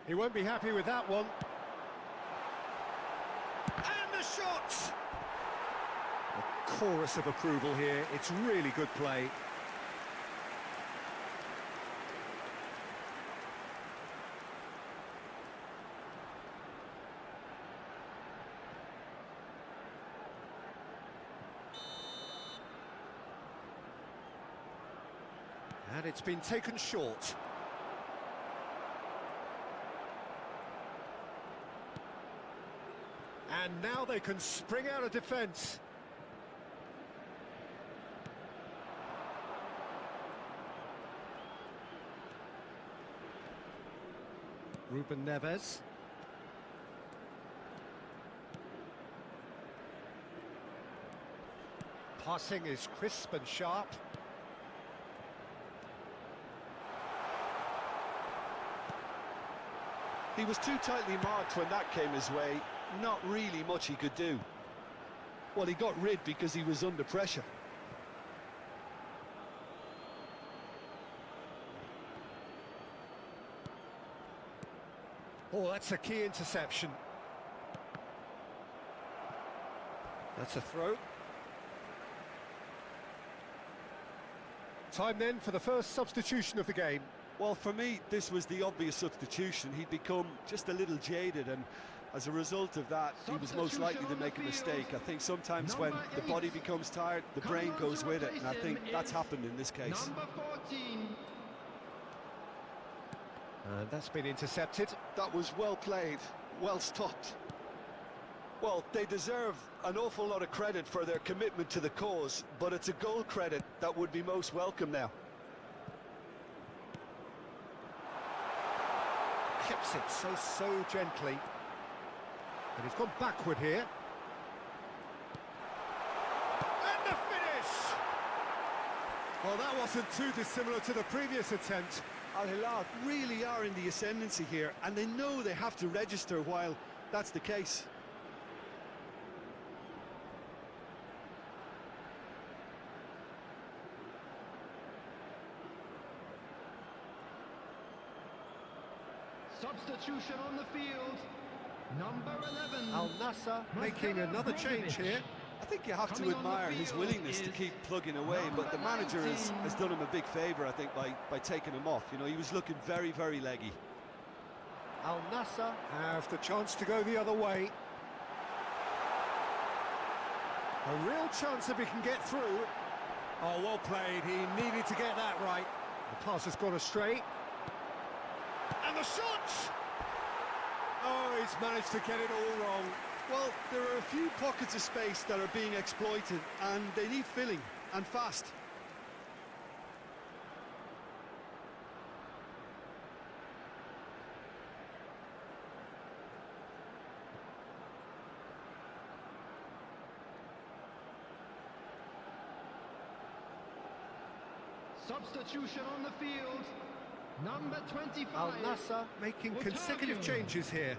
Speaker 4: He won't be happy with that one. And the shot! A chorus of approval here. It's really good play. And it's been taken short. And now they can spring out of defence. Ruben Neves. Passing is crisp and sharp.
Speaker 2: He was too tightly marked when that came his way. Not really much he could do. Well, he got rid because he was under pressure.
Speaker 4: Oh, that's a key interception. That's a throw. Time then for the first substitution of the game.
Speaker 2: Well, for me, this was the obvious substitution. He'd become just a little jaded, and as a result of that, he was most likely to make a mistake. I think sometimes when the body becomes tired, the brain goes with it, and I think that's happened in this case.
Speaker 3: Number 14.
Speaker 4: And that's been intercepted.
Speaker 2: That was well played, well stopped. Well, they deserve an awful lot of credit for their commitment to the cause, but it's a goal credit that would be most welcome now.
Speaker 4: Keeps it so gently. And he's gone backward here. And the finish! Well, that wasn't too dissimilar to the previous attempt.
Speaker 2: Al Hilal really are in the ascendancy here, and they know they have to register while that's the case.
Speaker 3: Substitution on the field. Number 11.
Speaker 4: Al Nassr making another change here.
Speaker 2: I think you have to
Speaker 3: Coming on the
Speaker 2: admire his
Speaker 3: field
Speaker 2: willingness to
Speaker 3: is
Speaker 2: keep plugging away, but the manager has done him a big favour, I think, by taking him off. You know, he was looking very, very leggy.
Speaker 4: Al Nassr have the chance to go the other way. A real chance if he can get through. Oh, well played. He needed to get that right. The pass has gone astray. And the shot! Oh, he's managed to get it all wrong.
Speaker 2: Well, there are a few pockets of space that are being exploited, and they need filling, and fast.
Speaker 3: Substitution on the field. Number 25.
Speaker 4: Al Nassr making consecutive changes here.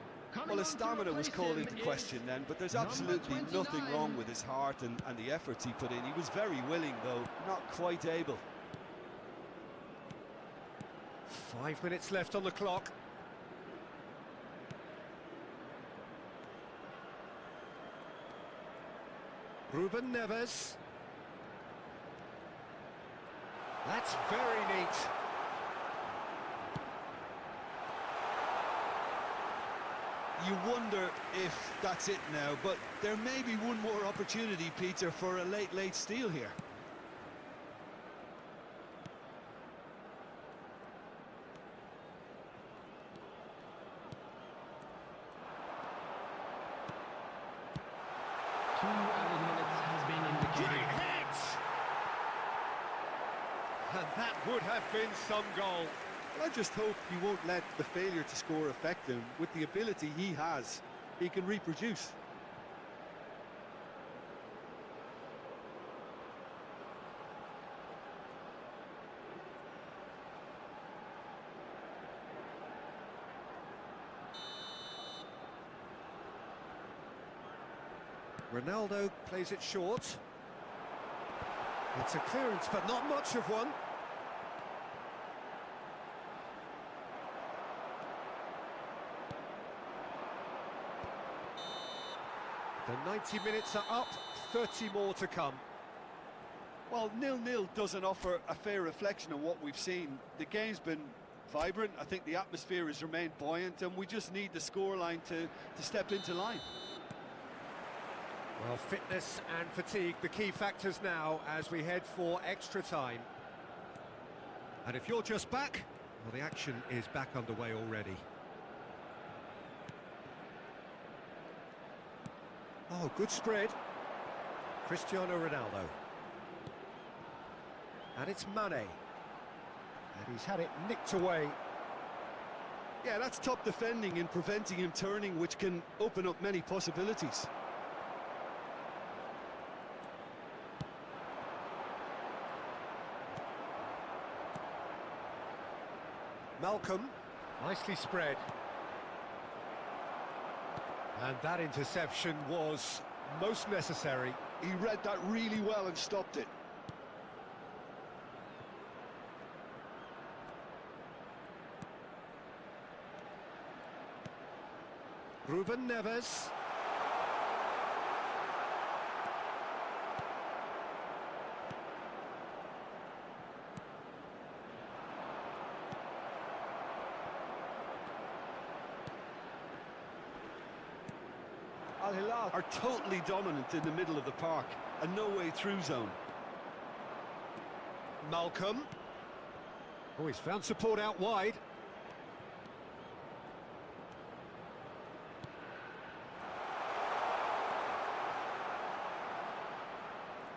Speaker 2: Well, his stamina was called into question then, but there's absolutely nothing wrong with his heart and the efforts he put in. He was very willing, though, not quite able.
Speaker 4: 5 minutes left on the clock. Ruben Neves. That's very neat.
Speaker 2: You wonder if that's it now, but there may be one more opportunity, Peter, for a late steal here.
Speaker 3: Two added minutes has been indicated.
Speaker 4: Great hit! And that would have been some goal.
Speaker 2: I just hope he won't let the failure to score affect him. With the ability he has, he can reproduce.
Speaker 4: Ronaldo plays it short. It's a clearance, but not much of one. The 90 minutes are up, 30 more to come.
Speaker 2: Well, 0-0 doesn't offer a fair reflection of what we've seen. The game's been vibrant. I think the atmosphere has remained buoyant, and we just need the scoreline to step into line.
Speaker 4: Well, fitness and fatigue, the key factors now as we head for extra time.
Speaker 5: And if you're just back, well, the action is back underway already.
Speaker 4: Oh, good spread. Cristiano Ronaldo. And it's Mane. And he's had it nicked away.
Speaker 2: Yeah, that's top defending and preventing him turning, which can open up many possibilities.
Speaker 4: Malcolm, nicely spread. And that interception was most necessary.
Speaker 2: He read that really well and stopped it.
Speaker 4: Ruben Neves.
Speaker 2: Al Hilal are totally dominant in the middle of the park, a no-way through zone.
Speaker 4: Malcolm. Oh, he's found support out wide.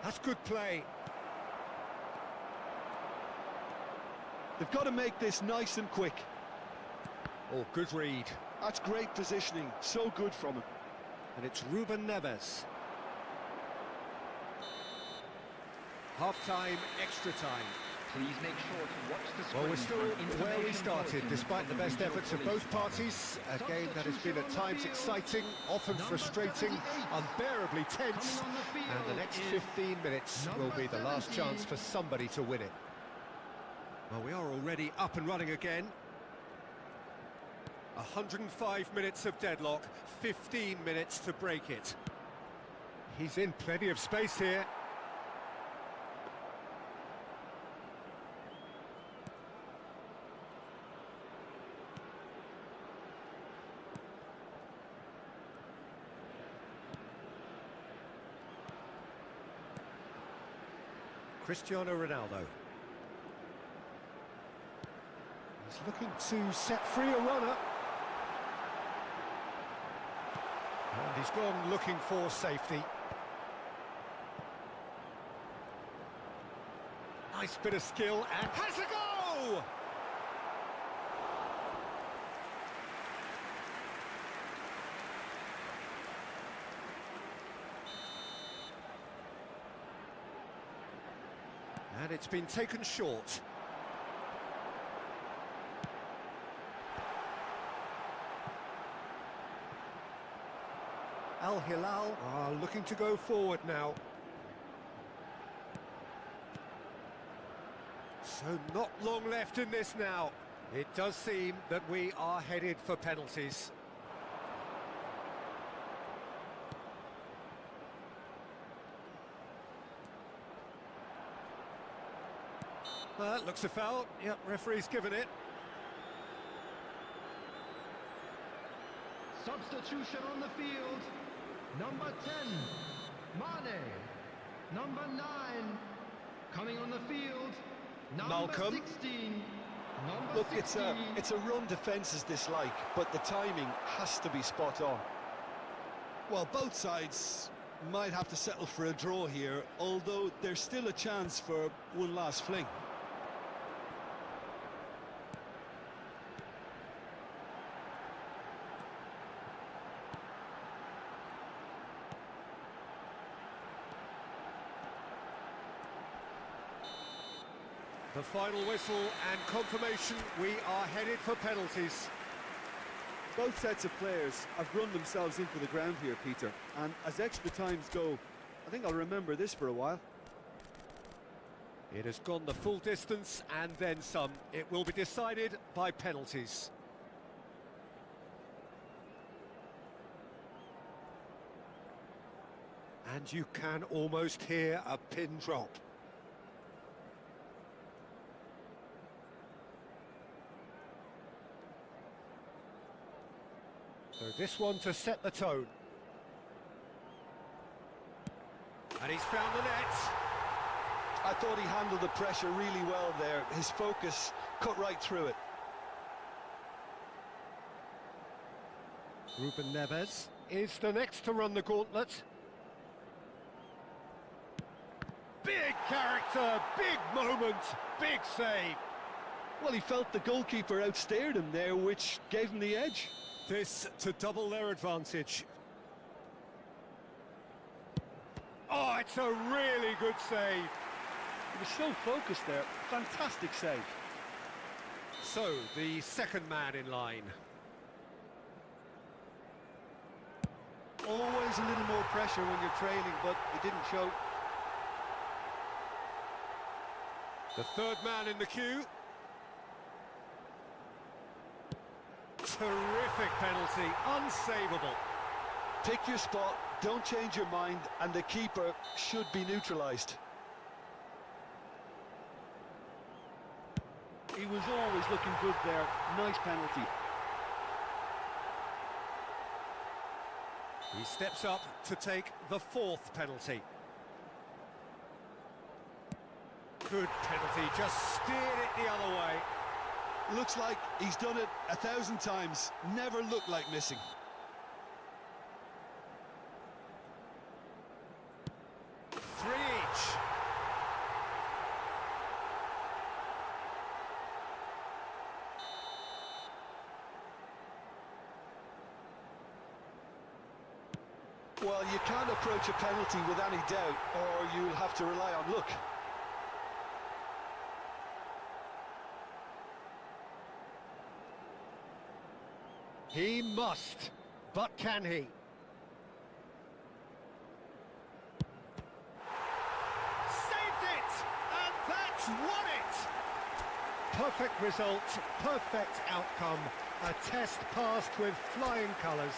Speaker 4: That's good play.
Speaker 2: They've got to make this nice and quick.
Speaker 4: Oh, good read.
Speaker 2: That's great positioning, so good from him.
Speaker 4: And it's Ruben Neves.
Speaker 5: Half-time, extra time.
Speaker 3: Please make sure to watch the screen.
Speaker 4: Well, we're still
Speaker 3: for
Speaker 4: where we
Speaker 3: information
Speaker 4: started,
Speaker 3: bulletins
Speaker 4: despite the
Speaker 3: from
Speaker 4: best
Speaker 3: regional
Speaker 4: efforts of
Speaker 3: police
Speaker 4: both parties. A game that has been at times exciting, often
Speaker 3: Number
Speaker 4: frustrating,
Speaker 3: 78.
Speaker 4: unbearably tense.
Speaker 3: Coming on the field
Speaker 4: And the next
Speaker 3: is
Speaker 4: 15 minutes will be the last
Speaker 3: 17.
Speaker 4: chance for somebody to win it.
Speaker 5: Well, we are already up and running again. 105 minutes of deadlock, 15 minutes to break it.
Speaker 4: He's in plenty of space here.
Speaker 5: Cristiano Ronaldo.
Speaker 4: He's looking to set free a runner. And he's gone looking for safety. Nice bit of skill and has a go!
Speaker 5: And it's been taken short.
Speaker 4: Al Hilal are looking to go forward now.
Speaker 5: So not long left in this now.
Speaker 4: It does seem that we are headed for penalties.
Speaker 5: That looks a foul. Yep, referee's given it.
Speaker 3: Substitution on the field. Number 10, Mane. Number 9, coming on the field. Number
Speaker 5: Malcolm.
Speaker 3: 16. Number
Speaker 2: Look,
Speaker 3: 16.
Speaker 2: it's a run defences dislike, but the timing has to be spot on. Well, both sides might have to settle for a draw here, although there's still a chance for one last fling.
Speaker 5: The final whistle and confirmation, we are headed for penalties.
Speaker 2: Both sets of players have run themselves into the ground here, Peter, and as extra times go, I think I'll remember this for a while.
Speaker 5: It has gone the full distance and then some. It will be decided by penalties.
Speaker 4: And you can almost hear a pin drop. So this one to set the tone.
Speaker 5: And he's found the net.
Speaker 2: I thought he handled the pressure really well there. His focus cut right through it.
Speaker 4: Ruben Neves is the next to run the gauntlet. Big character, big moment, big save.
Speaker 2: Well, he felt the goalkeeper outstared him there, which gave him the edge.
Speaker 5: This to double their advantage.
Speaker 4: Oh, it's a really good save.
Speaker 2: He was so focused there. Fantastic save.
Speaker 5: So, the second man in line.
Speaker 2: Always a little more pressure when you're trailing, but it didn't show.
Speaker 5: The third man in the queue. Terrific penalty, unsavable.
Speaker 2: Pick your spot, don't change your mind, and the keeper should be neutralised. He was always looking good there. Nice penalty.
Speaker 5: He steps up to take the fourth penalty. Good penalty, just steered it the other way.
Speaker 2: Looks like he's done it 1,000 times. Never looked like missing.
Speaker 5: Three each.
Speaker 2: Well, you can't approach a penalty with any doubt, or you'll have to rely on luck.
Speaker 4: He must, but can he?
Speaker 1: Saved it! And that's won it!
Speaker 4: Perfect result, perfect outcome. A test passed with flying colours.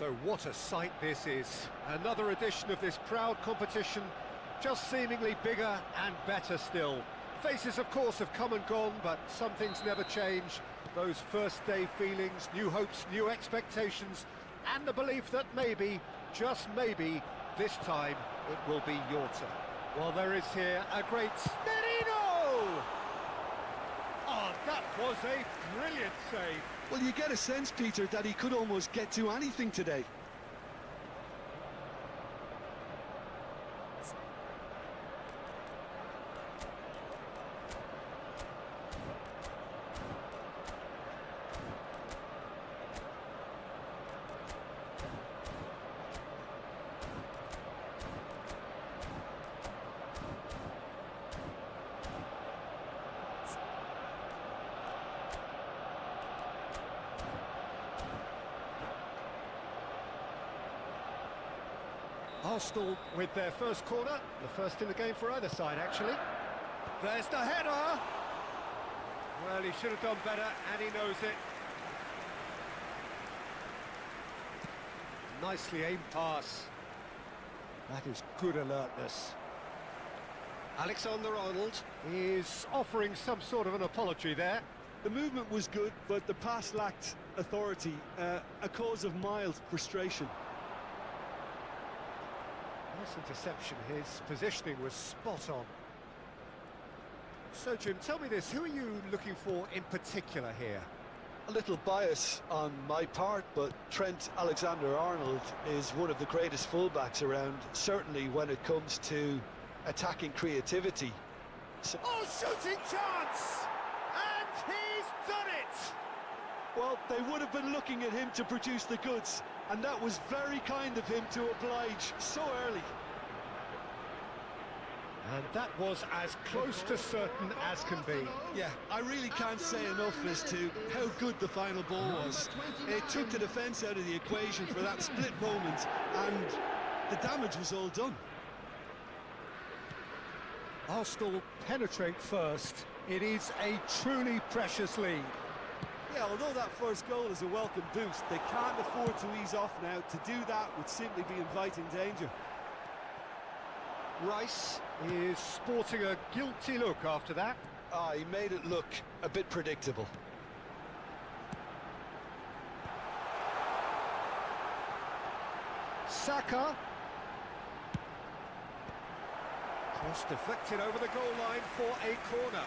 Speaker 4: So what a sight this is. Another edition of this proud competition, just seemingly bigger and better still. Faces, of course, have come and gone, but some things never change. Those first day feelings, new hopes, new expectations, and the belief that maybe, just maybe, this time it will be your turn. Well, there is here a great Merino! Oh, that was a brilliant save.
Speaker 2: Well, you get a sense, Peter, that he could almost get to anything today.
Speaker 4: Arsenal with their first corner, the first in the game for either side, actually. There's the header! Well, he should have done better, and he knows it. Nicely aimed pass. That is good alertness. Alexander-Arnold is offering some sort of an apology there.
Speaker 2: The movement was good, but the pass lacked authority, a cause of mild frustration.
Speaker 4: Nice interception, his positioning was spot on. So, Jim, tell me this, who are you looking for in particular here?
Speaker 2: A little bias on my part, but Trent Alexander-Arnold is one of the greatest fullbacks around, certainly when it comes to attacking creativity.
Speaker 1: Oh, shooting chance! And he's done it!
Speaker 2: Well, they would have been looking at him to produce the goods, and that was very kind of him to oblige so early.
Speaker 4: And that was as close to certain as can be.
Speaker 2: Yeah, I really can't say enough as to how good the final ball was. It took the defence out of the equation for that split moment, and the damage was all done.
Speaker 4: Arsenal penetrate first. It is a truly precious lead.
Speaker 2: Yeah, although that first goal is a welcome boost, they can't afford to ease off now. To do that would simply be inviting danger.
Speaker 4: Rice is sporting a guilty look after that.
Speaker 2: He made it look a bit predictable.
Speaker 4: Saka. Cross deflected over the goal line for a corner.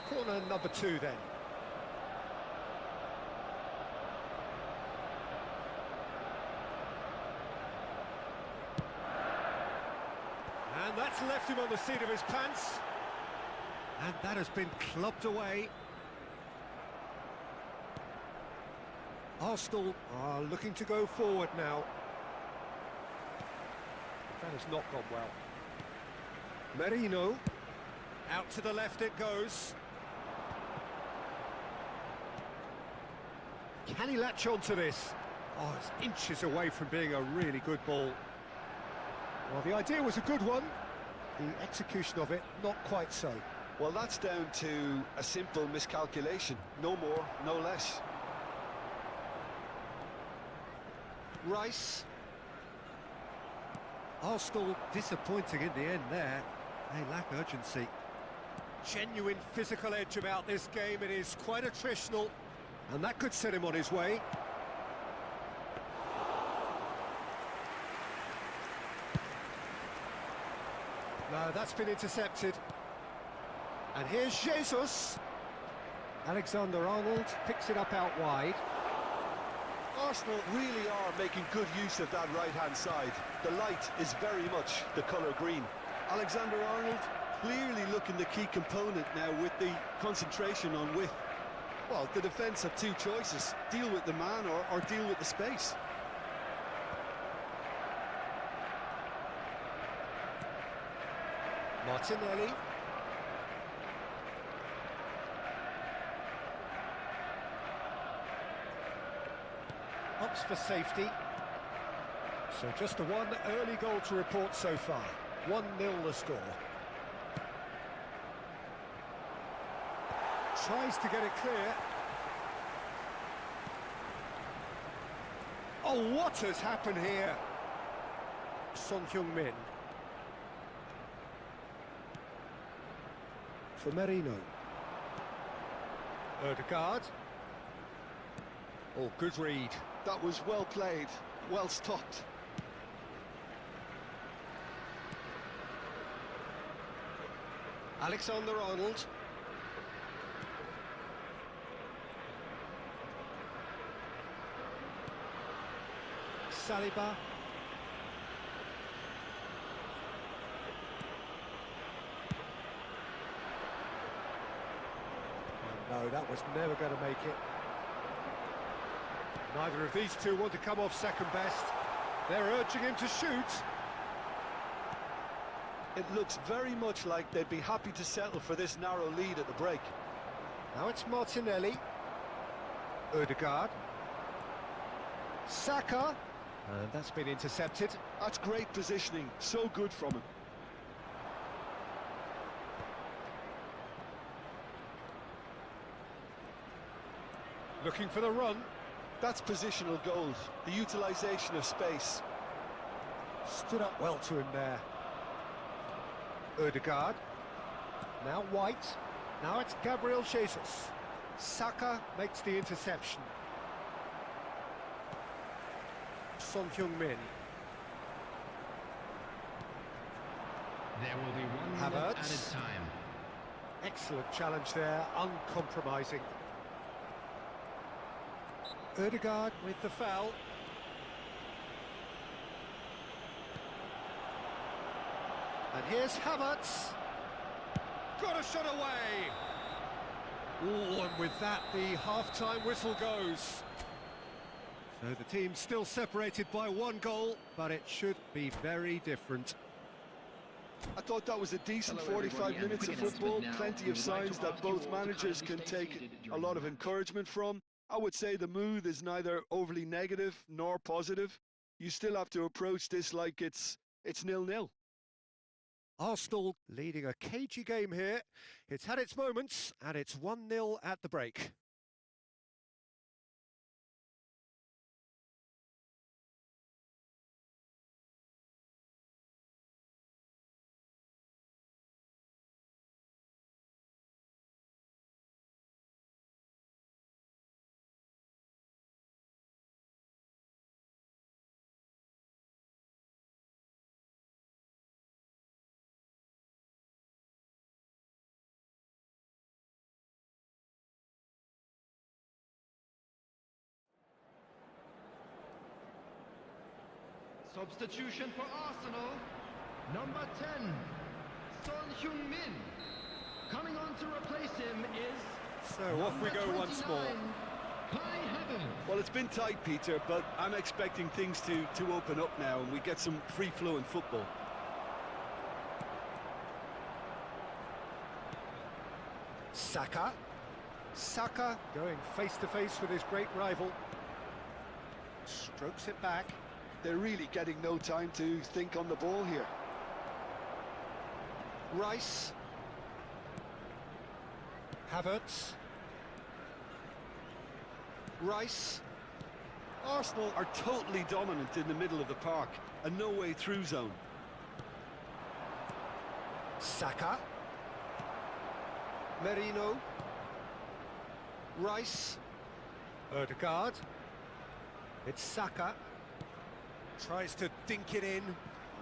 Speaker 4: Corner number 2 then. And that's left him on the seat of his pants. And that has been clubbed away. Arsenal are looking to go forward now. That has not gone well. Merino. Out to the left it goes. Can he latch on to this? Oh, it's inches away from being a really good ball. Well, the idea was a good one. The execution of it, not quite so.
Speaker 2: Well, that's down to a simple miscalculation. No more, no less.
Speaker 4: Rice. Arsenal disappointing in the end there. They lack urgency. Genuine physical edge about this game. It is quite attritional, and that could set him on his way. No, that's been intercepted. And here's Jesus. Alexander-Arnold picks it up out wide.
Speaker 2: Arsenal really are making good use of that right-hand side. The light is very much the colour green. Alexander-Arnold clearly looking the key component now with the concentration on width. Well, the defence have two choices. Deal with the man or deal with the space.
Speaker 4: Martinelli. Opts for safety. So just the one early goal to report so far. 1-0 the score. Tries to get it clear. Oh, what has happened here? Son Heung-min. For Merino. Ødegaard. Oh, good read.
Speaker 2: That was well played, well stopped.
Speaker 4: Alexander-Arnold. Saliba. Oh, no, that was never going to make it. Neither of these two want to come off second best. They're urging him to shoot.
Speaker 2: It looks very much like they'd be happy to settle for this narrow lead at the break.
Speaker 4: Now it's Martinelli. Ødegaard. Saka. And that's been intercepted.
Speaker 2: That's great positioning, so good from him.
Speaker 4: Looking for the run.
Speaker 2: That's positional gold, the utilisation of space.
Speaker 4: Stood up well to him there. Ødegaard. Now White. Now it's Gabriel Jesus. Saka makes the interception. Son Heung-min.
Speaker 3: There will be 1 minute
Speaker 4: Havertz.
Speaker 3: added time.
Speaker 4: Excellent challenge there, uncompromising. Ødegaard with the foul. And here's Havertz. Got a shot away. Oh, and with that, the half-time whistle goes. So the team's still separated by 1 goal, but it should be very different.
Speaker 2: I thought that was a decent
Speaker 3: Hello,
Speaker 2: 45
Speaker 3: everybody, and
Speaker 2: minutes
Speaker 3: a
Speaker 2: of
Speaker 3: quick
Speaker 2: football,
Speaker 3: announcement now.
Speaker 2: plenty
Speaker 3: We
Speaker 2: of
Speaker 3: would like
Speaker 2: signs
Speaker 3: to
Speaker 2: that
Speaker 3: ask you
Speaker 2: both
Speaker 3: all to
Speaker 2: managers
Speaker 3: kindly
Speaker 2: can
Speaker 3: stay
Speaker 2: take
Speaker 3: seated
Speaker 2: a
Speaker 3: during
Speaker 2: lot
Speaker 3: the
Speaker 2: of
Speaker 3: match.
Speaker 2: encouragement from. I would say the mood is neither overly negative nor positive. You still have to approach this like it's 0-0.
Speaker 4: Arsenal leading a cagey game here. It's had its moments, and it's 1-0 at the break.
Speaker 3: Substitution for Arsenal. Number 10, Son Heung-min. Coming on to replace him is...
Speaker 4: So off we go once more.
Speaker 3: Kai Havertz.
Speaker 2: Well, it's been tight, Peter, but I'm expecting things to open up now and we get some free-flowing football.
Speaker 4: Saka. Saka going face-to-face with his great rival. Strokes it back.
Speaker 2: They're really getting no time to think on the ball here.
Speaker 4: Rice. Havertz. Rice.
Speaker 2: Arsenal are totally dominant in the middle of the park, a no-way through zone.
Speaker 4: Saka. Merino. Rice. Ødegaard. It's Saka. Tries to dink it in. Well,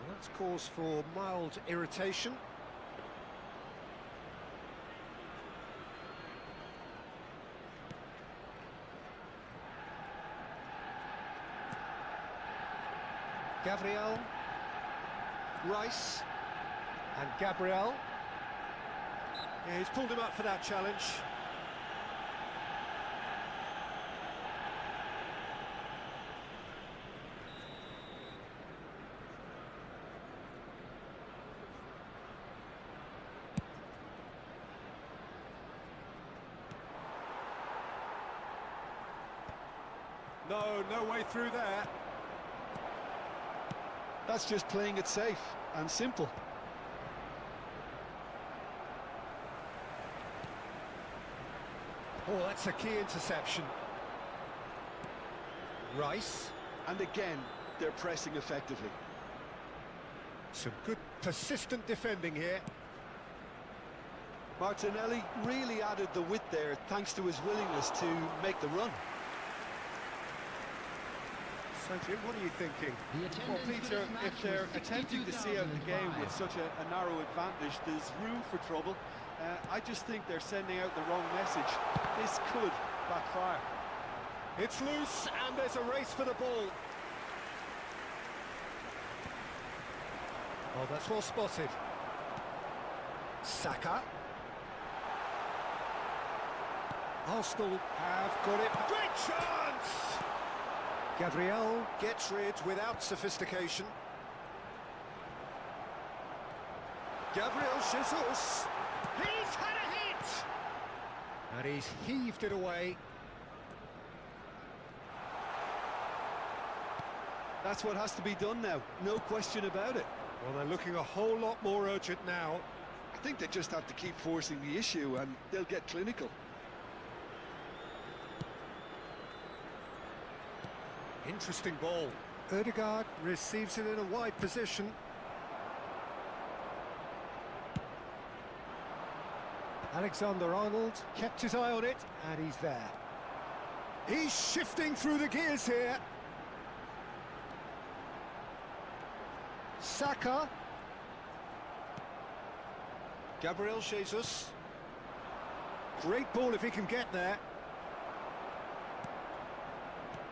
Speaker 4: that's cause for mild irritation. Gabriel. Rice. And Gabriel. Yeah, he's pulled him up for that challenge. No way through there.
Speaker 2: That's just playing it safe and simple.
Speaker 4: Oh, that's a key interception. Rice.
Speaker 2: And again, they're pressing effectively.
Speaker 4: Some good persistent defending here.
Speaker 2: Martinelli really added the width there thanks to his willingness to make the run.
Speaker 4: So Jim, what are you thinking?
Speaker 2: Well, Peter, if they're attempting to see out the game with such a narrow advantage, there's room for trouble. I just think they're sending out the wrong message. This could backfire.
Speaker 4: It's loose and there's a race for the ball. Oh, that's well spotted. Saka. Arsenal have got it. Great chance! Gabriel gets rid without sophistication. Gabriel Jesus.
Speaker 1: He's had a hit!
Speaker 4: And he's heaved it away.
Speaker 2: That's what has to be done now, no question about it.
Speaker 4: Well, they're looking a whole lot more urgent now.
Speaker 2: I think they just have to keep forcing the issue and they'll get clinical.
Speaker 4: Interesting ball. Ødegaard receives it in a wide position. Alexander-Arnold kept his eye on it, and he's there. He's shifting through the gears here. Saka. Gabriel Jesus. Great ball if he can get there.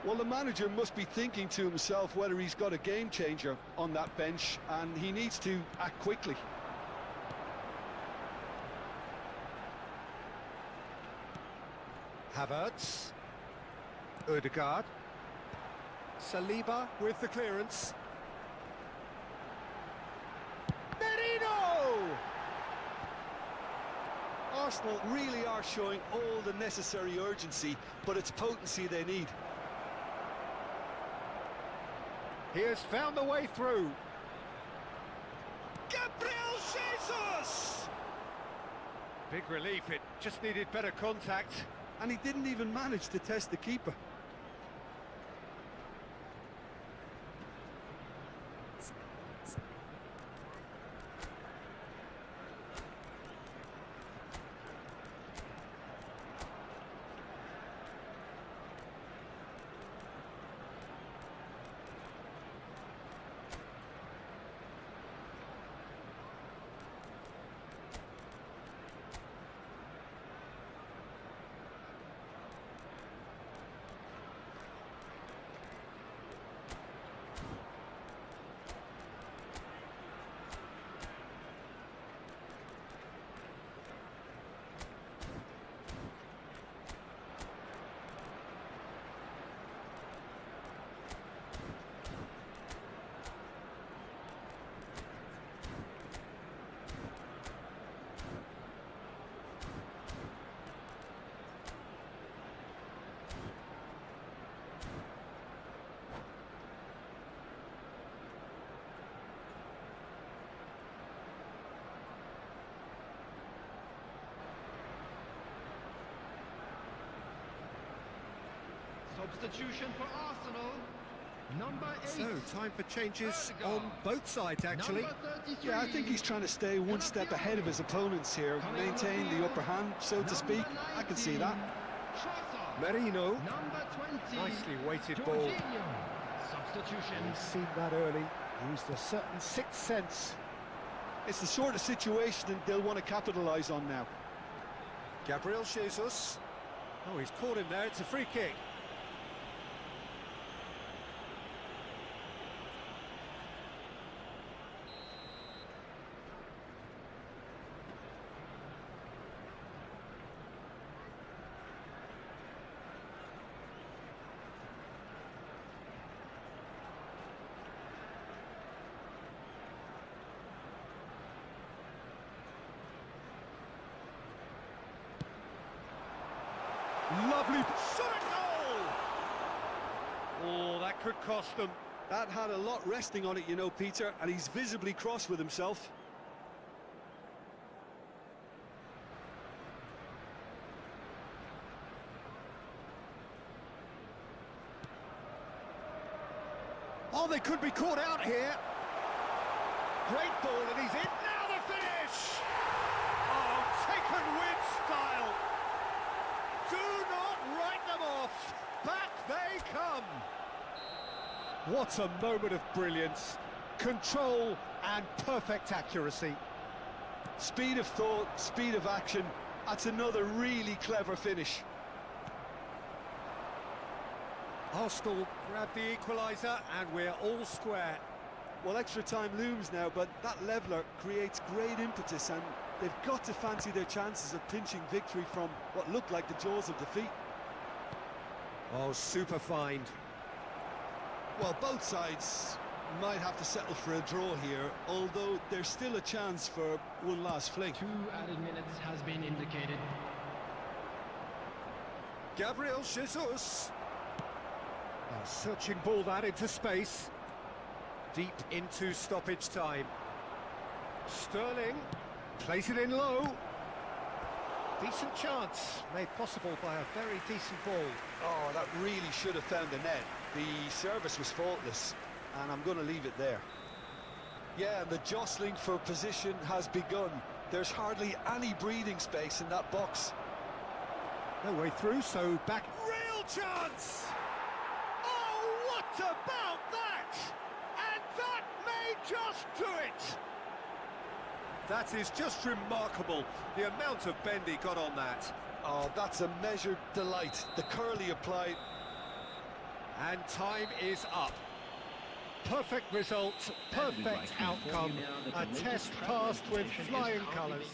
Speaker 2: Well, the manager must be thinking to himself whether he's got a game changer on that bench, and he needs to act quickly.
Speaker 4: Havertz. Ødegaard. Saliba with the clearance. Merino!
Speaker 2: Arsenal really are showing all the necessary urgency, but it's potency they need.
Speaker 4: He has found the way through.
Speaker 2: Gabriel Jesus!
Speaker 4: Big relief, it just needed better contact.
Speaker 2: And he didn't even manage to test the keeper.
Speaker 3: Substitution for Arsenal. Number 8.
Speaker 4: So, time for changes on both sides, actually.
Speaker 3: Number 33.
Speaker 2: Yeah, I think he's trying to stay one step ahead of his opponents here, maintain the upper hand, so to speak. I can see that.
Speaker 4: Merino.
Speaker 3: Number 20.
Speaker 4: Nicely weighted ball.
Speaker 3: Jorginho. Substitution.
Speaker 4: He's seen that early. Used a certain sixth sense.
Speaker 2: It's the sort of situation they'll want to capitalise on now.
Speaker 4: Gabriel Jesus. Oh, he's caught him there. It's a free kick. Lovely shot, goal! Oh, that could cost them.
Speaker 2: That had a lot resting on it, you know, Peter, and he's visibly cross with himself.
Speaker 5: Oh, they could be caught out here.
Speaker 1: Great ball, and he's in. Now the finish! Oh, taken with style. Do not write them off. Back they come.
Speaker 4: What a moment of brilliance, control and perfect accuracy.
Speaker 2: Speed of thought, speed of action. That's another really clever finish.
Speaker 5: Arsenal grab the equaliser, and we're all square.
Speaker 2: Well, extra time looms now, but that leveller creates great impetus, and they've got to fancy their chances of pinching victory from what looked like the jaws of defeat.
Speaker 5: Oh, super find.
Speaker 2: Well, both sides might have to settle for a draw here, although there's still a chance for one last fling.
Speaker 3: 2 added minutes has been indicated.
Speaker 5: Gabriel Jesus.
Speaker 4: A searching ball that into space.
Speaker 5: Deep into stoppage time.
Speaker 4: Sterling plays it in low. Decent chance, made possible by a very decent ball.
Speaker 2: Oh, that really should have found the net. The service was faultless, and I'm going to leave it there. Yeah, and the jostling for position has begun. There's hardly any breathing space in that box.
Speaker 4: No way through, so back.
Speaker 1: Real chance! Oh, what about that? And that may just do it.
Speaker 5: That is just remarkable, the amount of bend he got on that.
Speaker 2: Oh, that's a measured delight. The curl he applied.
Speaker 5: And time is up.
Speaker 4: Perfect result, perfect outcome. A test passed with flying colours.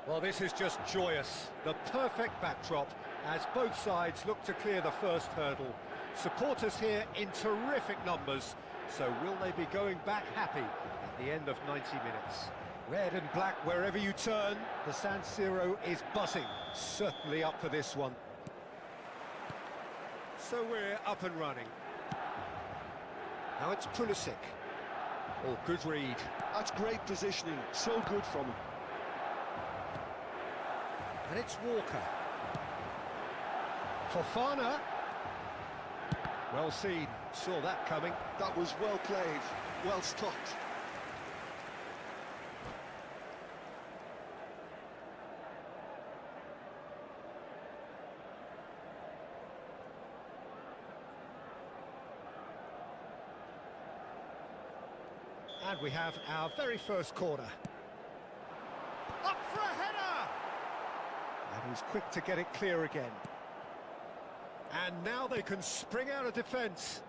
Speaker 4: Well, this is just joyous. The perfect backdrop as both sides look to clear the first hurdle. Supporters here in terrific numbers. So will they be going back happy at the end of 90 minutes? Red and black wherever you turn. The San Siro is buzzing. Certainly up for this one. So we're up and running. Now it's Pulisic. Oh, good read.
Speaker 2: That's great positioning, so good from him.
Speaker 4: And it's Walker. Fofana. Well seen, saw that coming.
Speaker 2: That was well played, well stopped.
Speaker 4: And we have our very first corner.
Speaker 1: Up for a header!
Speaker 4: And he's quick to get it clear again. And now they can spring out of defence.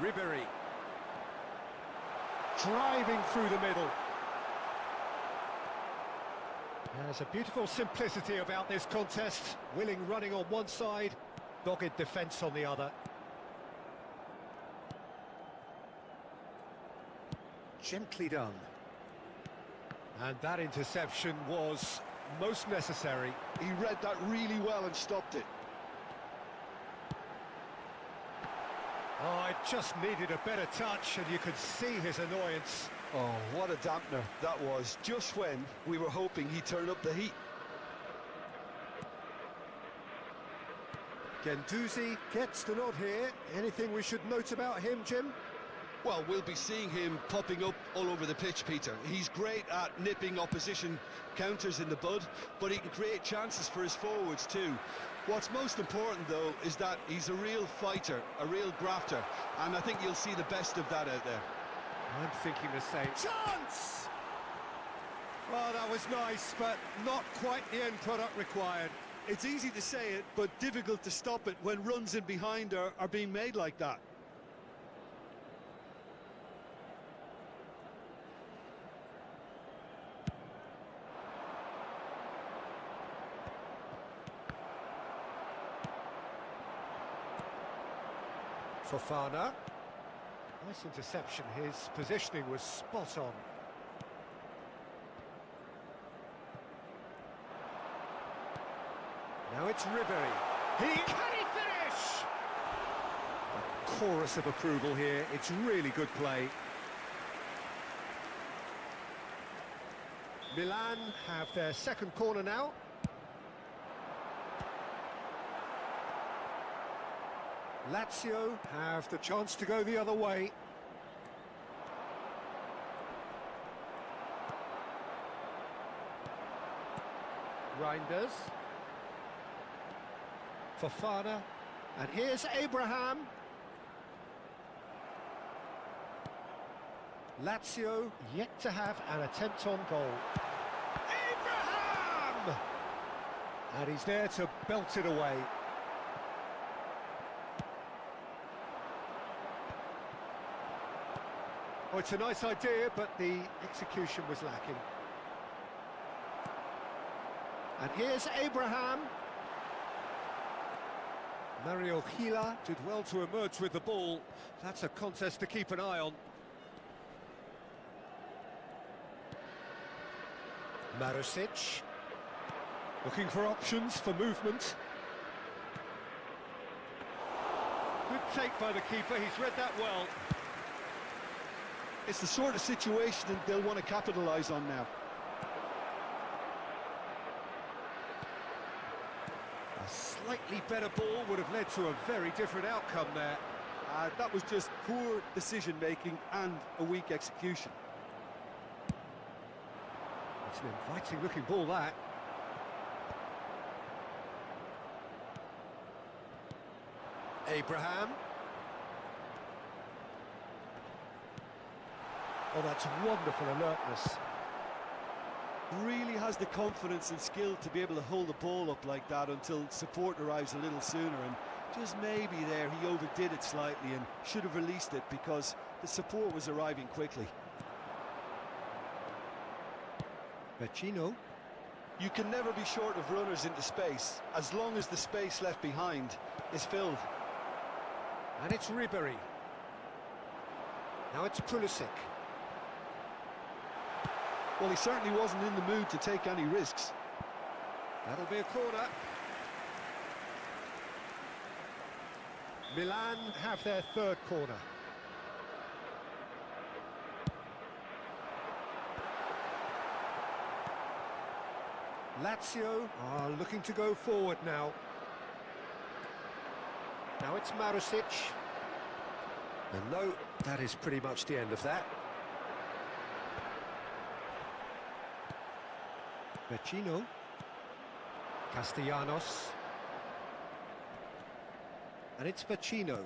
Speaker 4: Ribéry. Driving through the middle. There's a beautiful simplicity about this contest. Willing running on one side, dogged defence on the other. Gently done. And that interception was most necessary.
Speaker 2: He read that really well and stopped it.
Speaker 4: Oh, it just needed a better touch, and you could see his annoyance.
Speaker 2: Oh, what a dampener that was, just when we were hoping he'd turn up the heat.
Speaker 4: Guendouzi gets the nod here. Anything we should note about him, Jim?
Speaker 2: Well, we'll be seeing him popping up all over the pitch, Peter. He's great at nipping opposition counters in the bud, but he can create chances for his forwards too. What's most important, though, is that he's a real fighter, a real grafter, and I think you'll see the best of that out there.
Speaker 4: I'm thinking the same.
Speaker 1: Chance!
Speaker 5: Well, that was nice, but not quite the end product required.
Speaker 2: It's easy to say it, but difficult to stop it when runs in behind are being made like that.
Speaker 4: Fofana. Nice interception. His positioning was spot on. Now it's Ribéry. Can he finish? A chorus of approval here. It's really good play. Milan have their second corner now. Lazio have the chance to go the other way. Reinders. Fofana. And here's Abraham. Lazio yet to have an attempt on goal. Abraham! And he's there to belt it away. Oh, it's a nice idea, but the execution was lacking. And here's Abraham. Mario Gila did well to emerge with the ball. That's a contest to keep an eye on. Marusic. Looking for options for movement. Good take by the keeper, he's read that well.
Speaker 2: It's the sort of situation that they'll want to capitalise on now.
Speaker 4: A slightly better ball would have led to a very different outcome there.
Speaker 2: That was just poor decision-making and a weak execution.
Speaker 4: It's an inviting-looking ball, that. Abraham. Oh, that's wonderful alertness.
Speaker 2: Really has the confidence and skill to be able to hold the ball up like that until support arrives a little sooner, and just maybe there he overdid it slightly and should have released it because the support was arriving quickly.
Speaker 5: Vecino.
Speaker 2: You can never be short of runners into space, as long as the space left behind is filled.
Speaker 4: And it's Ribery. Now it's Pulisic.
Speaker 2: Well, he certainly wasn't in the mood to take any risks.
Speaker 4: That'll be a corner. Milan have their third corner. Lazio are looking to go forward now. Now it's Marusic. And no, that is pretty much the end of that.
Speaker 5: Vecino.
Speaker 4: Castellanos.
Speaker 5: And it's Vecino.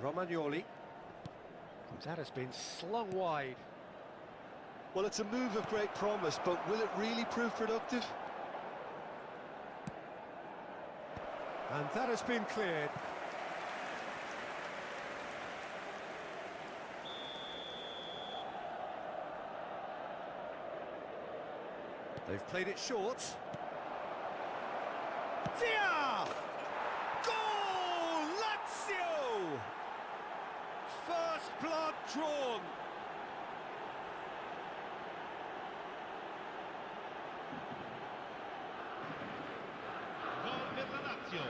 Speaker 4: Romagnoli. That has been slung wide.
Speaker 2: Well, it's a move of great promise, but will it really prove productive?
Speaker 4: And that has been cleared.
Speaker 5: They've played it short.
Speaker 1: Dia! Goal! Lazio! First blood drawn.
Speaker 3: Gol per la Lazio.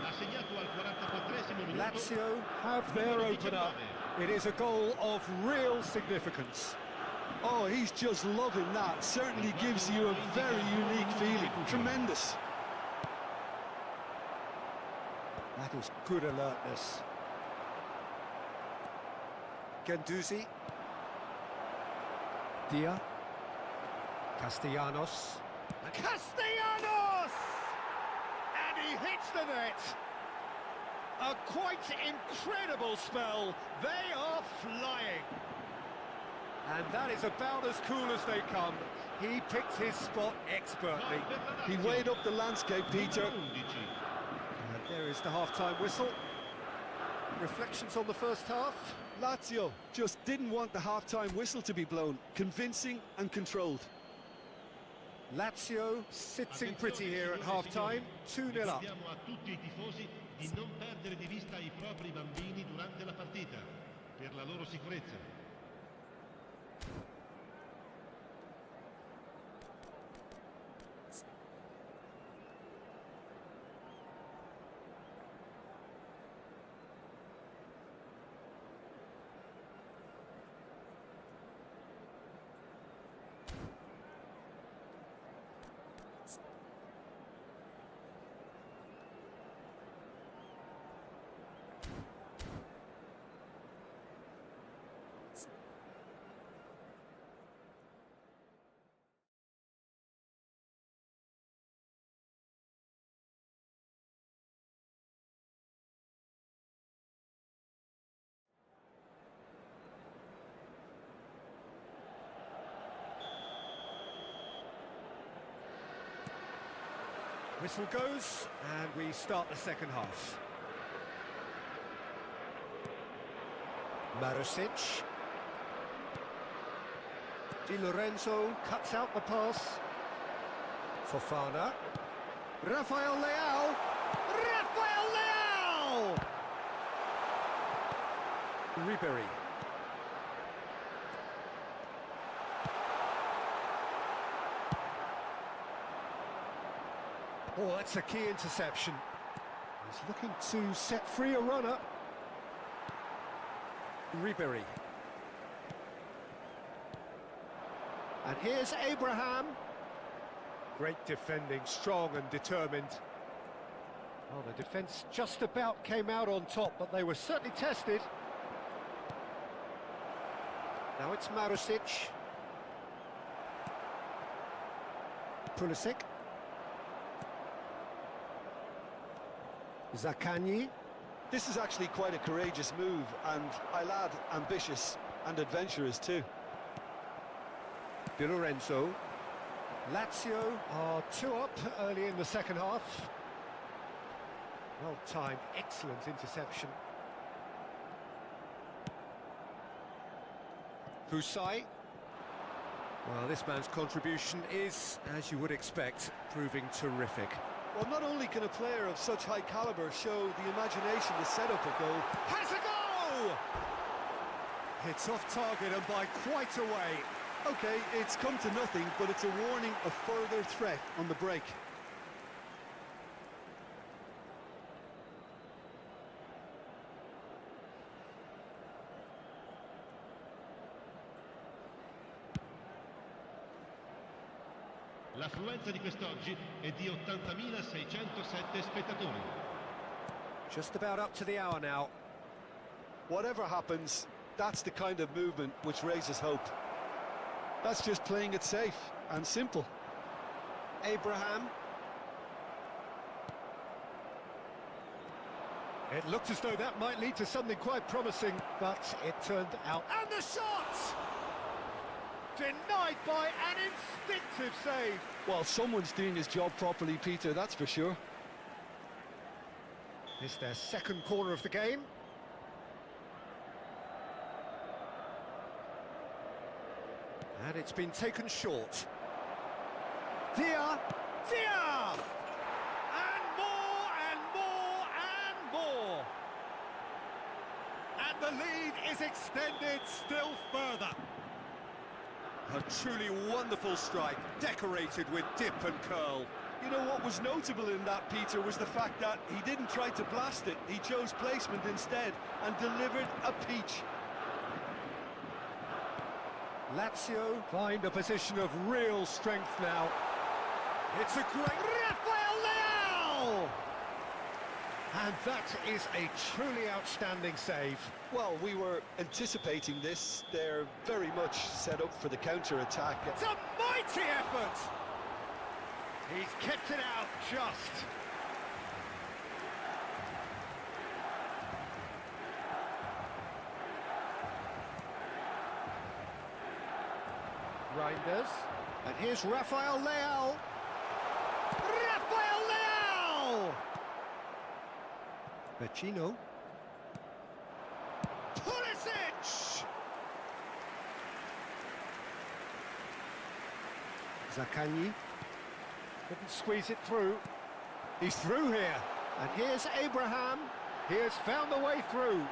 Speaker 3: Ha segnato al 44esimo minuto.
Speaker 4: Lazio have their opener. It is a goal of real significance.
Speaker 2: Oh, he's just loving that. Certainly gives you a very unique feeling. Tremendous.
Speaker 4: That is good alertness. Guendouzi. Dia. Castellanos.
Speaker 1: Castellanos! And he hits the net. A quite incredible spell. They are flying.
Speaker 4: And that is about as cool as they come. He picked his spot expertly.
Speaker 2: He weighed up the landscape, Peter.
Speaker 4: And there is the half-time whistle. Reflections on the first half?
Speaker 2: Lazio just didn't want the half-time whistle to be blown. Convincing and controlled.
Speaker 4: Lazio sitting pretty here at half-time, 2-0 up.
Speaker 3: Chiediamo a tutti i tifosi di non perdere di vista i propri bambini durante la partita, per la loro sicurezza.
Speaker 4: Whistle goes, and we start the second half. Marusic. Di Lorenzo cuts out the pass. Fofana. Rafael Leao. Rafael Leao! Ribery. Oh, that's a key interception. He's looking to set free a runner. Ribery. And here's Abraham. Great defending, strong and determined. Well, the defence just about came out on top, but they were certainly tested. Now it's Marusic. Pulisic. Zaccagni.
Speaker 2: This is actually quite a courageous move, and I'll add ambitious and adventurous too.
Speaker 4: Di Lorenzo. Lazio are 2 up early in the second half. Well timed, excellent interception. Husai.
Speaker 5: Well, this man's contribution is, as you would expect, proving terrific.
Speaker 2: Well, not only can a player of such high calibre show the imagination to set up a goal,
Speaker 1: Has a goal!
Speaker 5: It's off target and by quite a way.
Speaker 2: OK, it's come to nothing, but it's a warning of further threat on the break.
Speaker 3: L'affluenza di quest'oggi è di 80.607 spettatori.
Speaker 5: Just about up to the hour now.
Speaker 2: Whatever happens, that's the kind of movement which raises hope. That's just playing it safe and simple.
Speaker 5: Abraham.
Speaker 4: It looked as though that might lead to something quite promising, but it turned out...
Speaker 1: And the shot!
Speaker 4: Denied by an instinctive save.
Speaker 2: Well, someone's doing his job properly, Peter, that's for sure.
Speaker 4: It's their second corner of the game.
Speaker 5: And it's been taken short.
Speaker 4: Dia!
Speaker 1: Dia! And more and more and more!
Speaker 5: And the lead is extended still further. A truly wonderful strike, decorated with dip and curl.
Speaker 2: You know what was notable in that, Peter, was the fact that he didn't try to blast it. He chose placement instead and delivered a peach.
Speaker 4: Lazio find a position of real strength now.
Speaker 5: It's a great...
Speaker 4: Rafael Leao! And that is a truly outstanding save.
Speaker 2: Well, we were anticipating this. They're very much set up for the counter-attack.
Speaker 1: It's a mighty effort!
Speaker 4: He's kept it out just. Reinders. And here's Rafael Leao. Rafael Leao!
Speaker 5: Vecino.
Speaker 1: Pulisic!
Speaker 5: Zaccagni.
Speaker 4: Couldn't squeeze it through. He's through here. And here's Abraham. He has found the way through.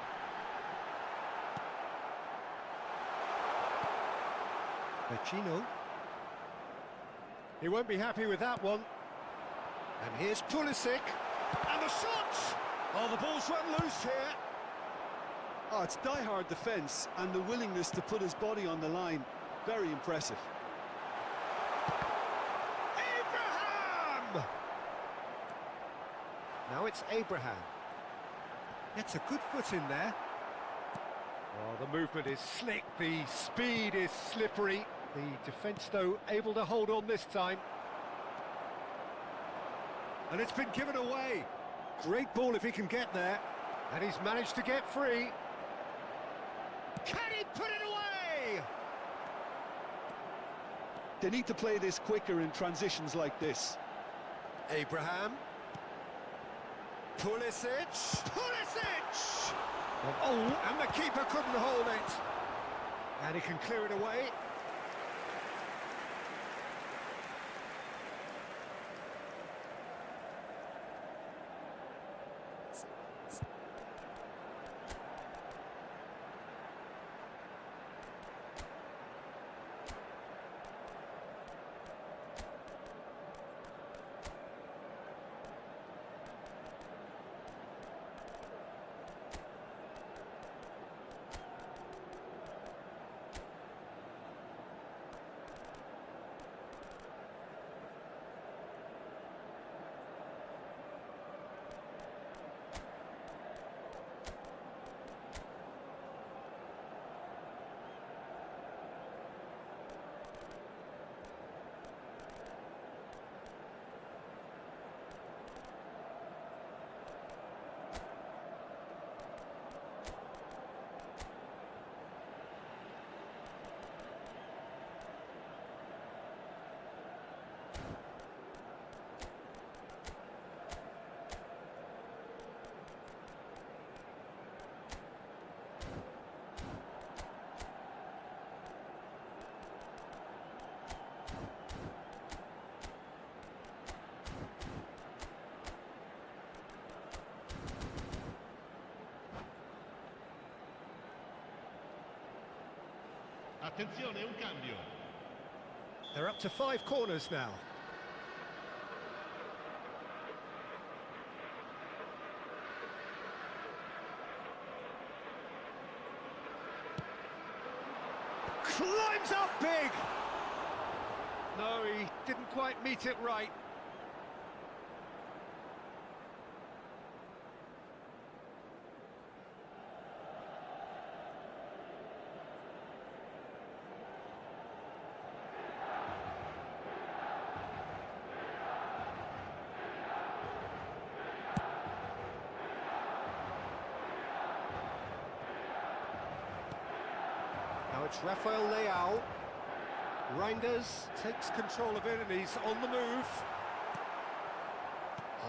Speaker 5: Vecino.
Speaker 4: He won't be happy with that one.
Speaker 5: And here's Pulisic.
Speaker 1: And the shot! Oh, the ball's run loose here.
Speaker 2: Oh, it's die-hard defence and the willingness to put his body on the line. Very impressive.
Speaker 1: Abraham!
Speaker 4: Now it's Abraham.
Speaker 5: Gets a good foot in there.
Speaker 4: Oh, the movement is slick, the speed is slippery. The defence, though, able to hold on this time.
Speaker 5: And it's been given away. Great ball if he can get there.
Speaker 4: And he's managed to get free.
Speaker 1: Can he put it away?
Speaker 2: They need to play this quicker in transitions like this.
Speaker 5: Abraham. Pulisic.
Speaker 1: Pulisic!
Speaker 4: Oh, and the keeper couldn't hold it. And he can clear it away.
Speaker 3: Attenzione, un cambio.
Speaker 4: They're up to 5 corners now.
Speaker 1: Climbs up big!
Speaker 4: No, he didn't quite meet it right. Now it's Rafael Leao. Reinders takes control of it and he's on the move.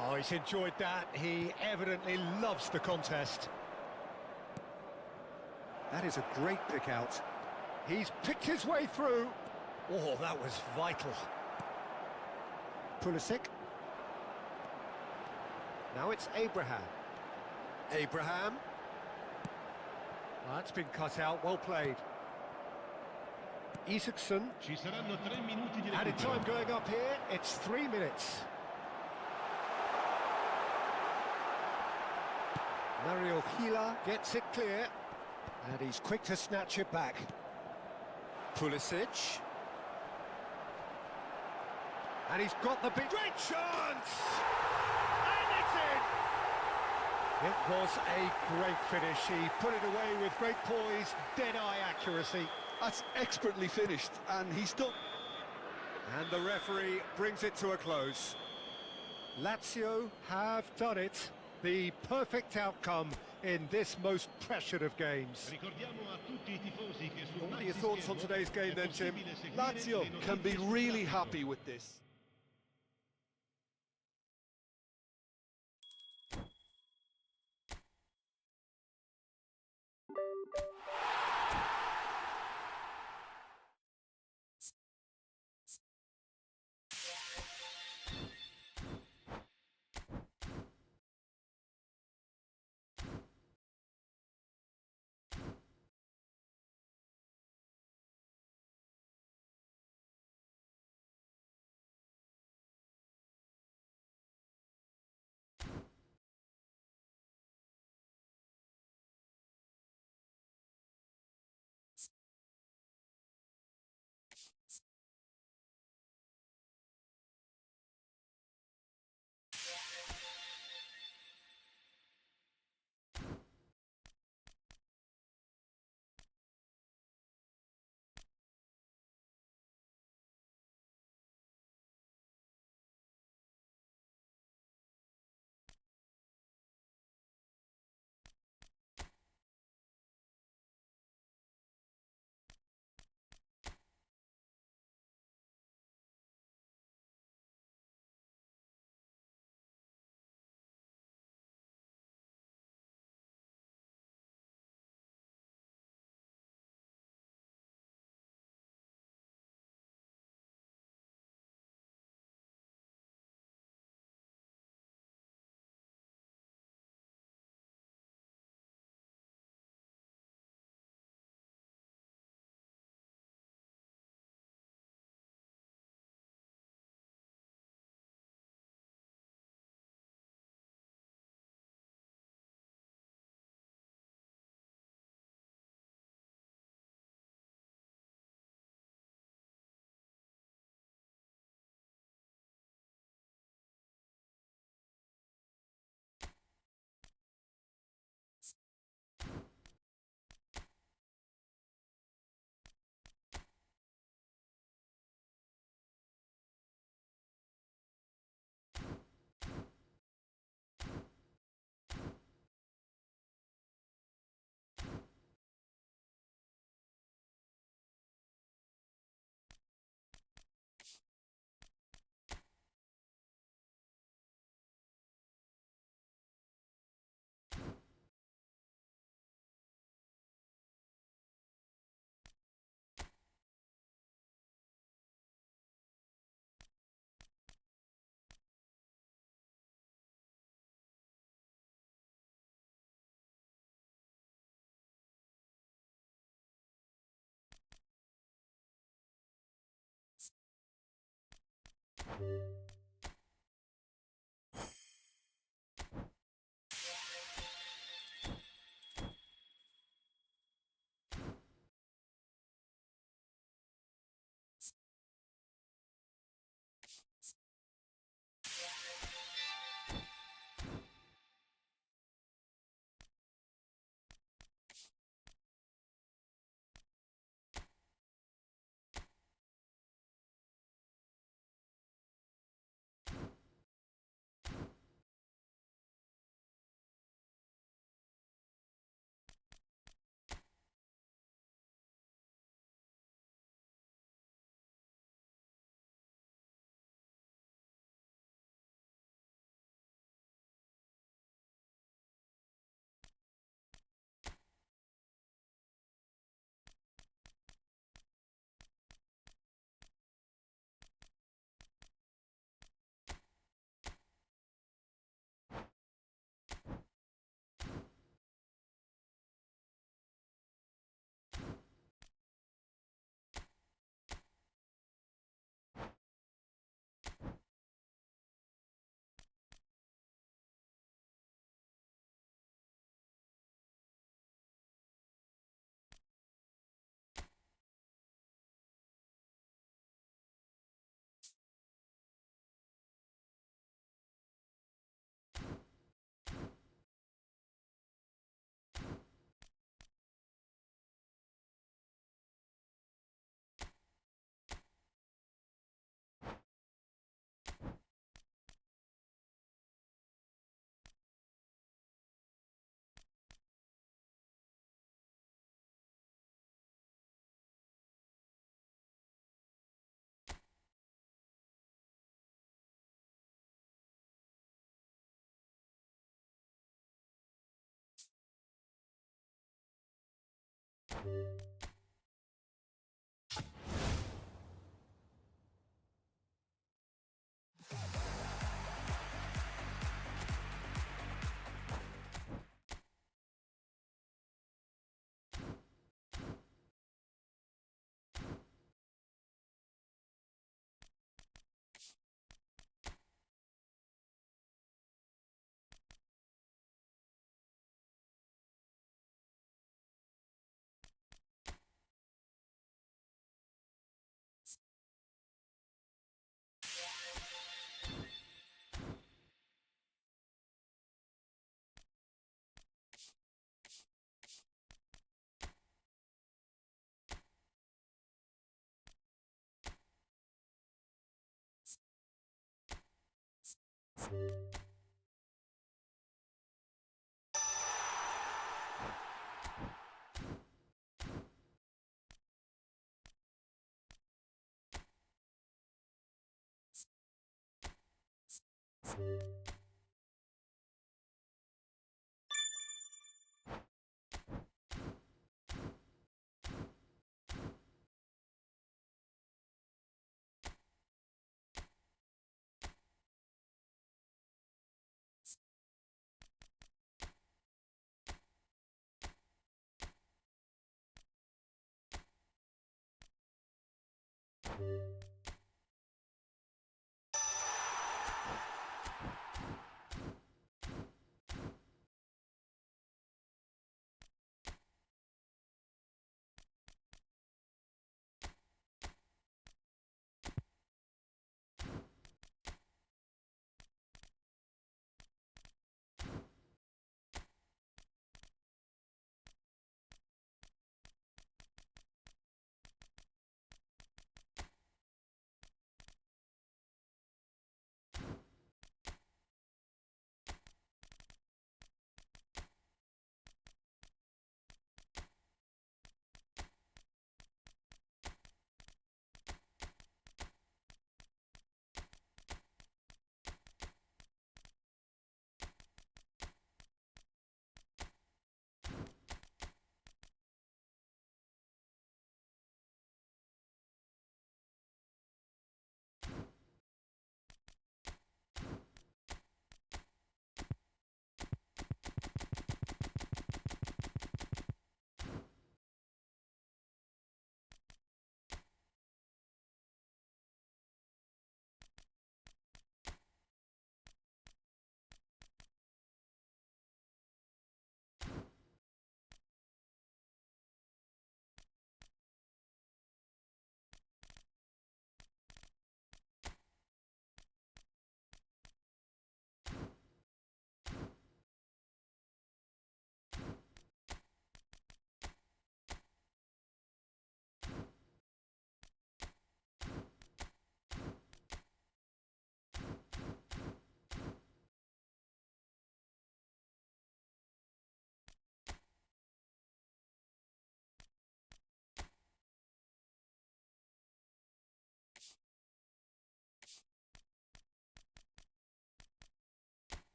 Speaker 4: Oh, he's enjoyed that. He evidently loves the contest.
Speaker 2: That is a great pick out.
Speaker 4: He's picked his way through. Oh, that was vital.
Speaker 2: Pulisic.
Speaker 4: Now it's Abraham. Abraham. That's been cut out, well played. Isaacson.
Speaker 3: Ci saranno 3 minuti di
Speaker 4: Added
Speaker 3: recupero.
Speaker 4: time going up here, it's 3 minutes. Mario Gila gets it clear, and he's quick to snatch it back. Pulisic. And he's got the big...
Speaker 1: Great chance! And it's in!
Speaker 4: It was a great finish. He put it away with great poise, dead-eye accuracy.
Speaker 2: That's expertly finished, and he's done.
Speaker 4: And the referee brings it to a close. Lazio have done it. The perfect outcome in this most pressured of games.
Speaker 3: Ricordiamo a tutti i tifosi che sul
Speaker 4: What are your thoughts on today's game then, Jim?
Speaker 2: Lazio can be really happy with this.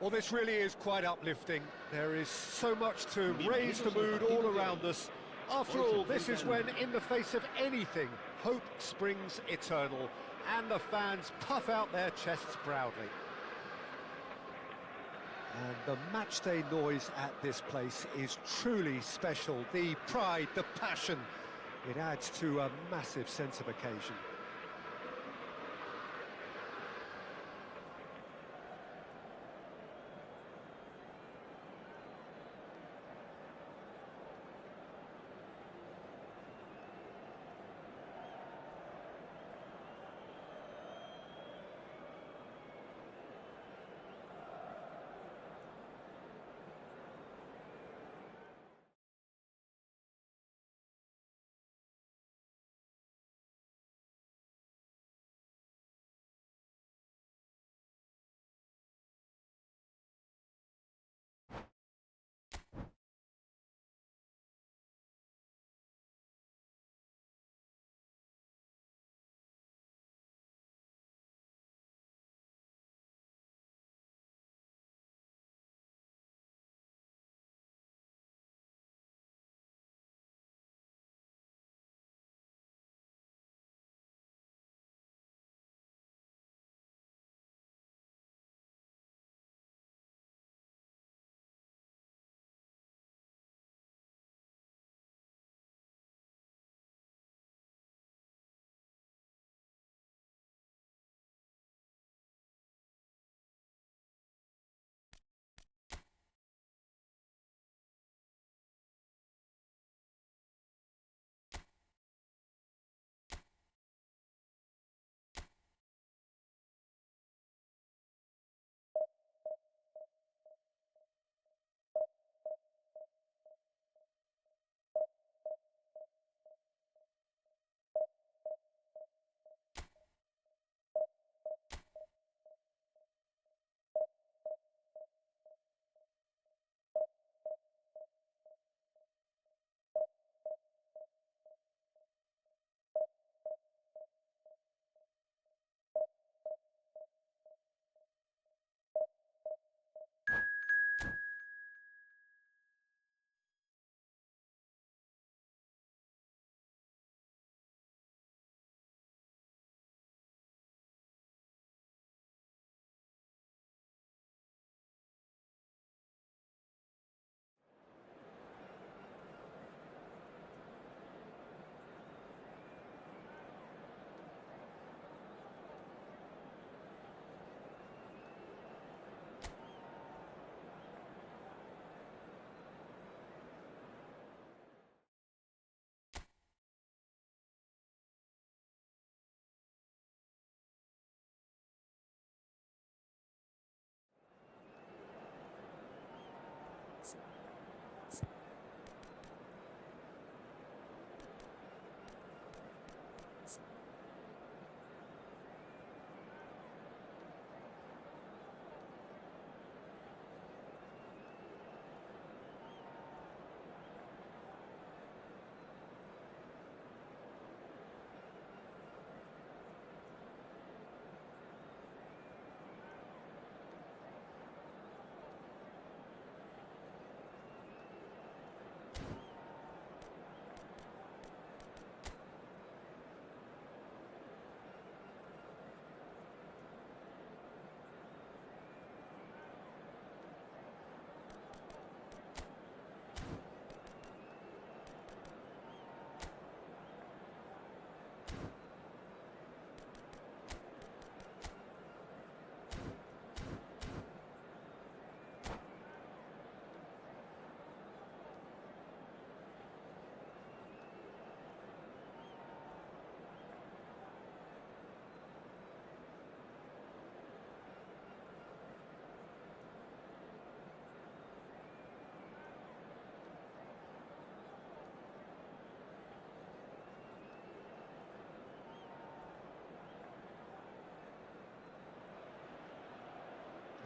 Speaker 4: Well, this really is quite uplifting. There is so much to raise the mood all around us. After all, this is when, in the face of anything, hope springs eternal, and the fans puff out their chests proudly. And the matchday noise at this place is truly special. The pride, the passion, it adds to a massive sense of occasion.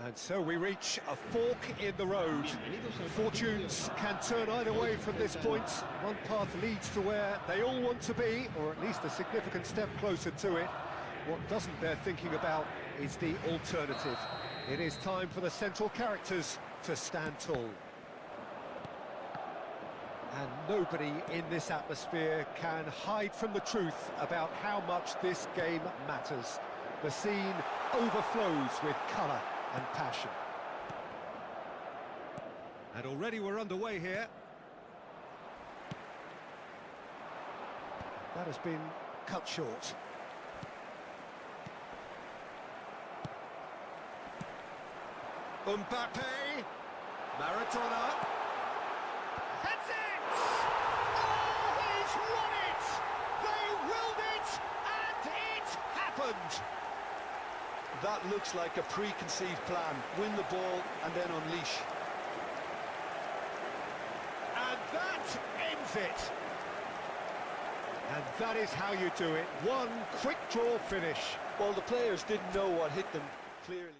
Speaker 4: And so we reach a fork in the road. Fortunes can turn either way from this point. One path leads to where they all want to be, or at least a significant step closer to it. What doesn't bear thinking about is the alternative. It is time for the central characters to stand tall. And nobody in this atmosphere can hide from the truth about how much this game matters. The scene overflows with colour and passion.
Speaker 5: And already we're underway here.
Speaker 4: That has been cut short.
Speaker 5: Mbappe, Maradona,
Speaker 1: Heads it! Oh, he's won it! They willed it, and it happened!
Speaker 2: That looks like a preconceived plan. Win the ball and then unleash.
Speaker 1: And that ends it!
Speaker 4: And that is how you do it. One quick draw finish.
Speaker 2: Well, the players didn't know what hit them, clearly.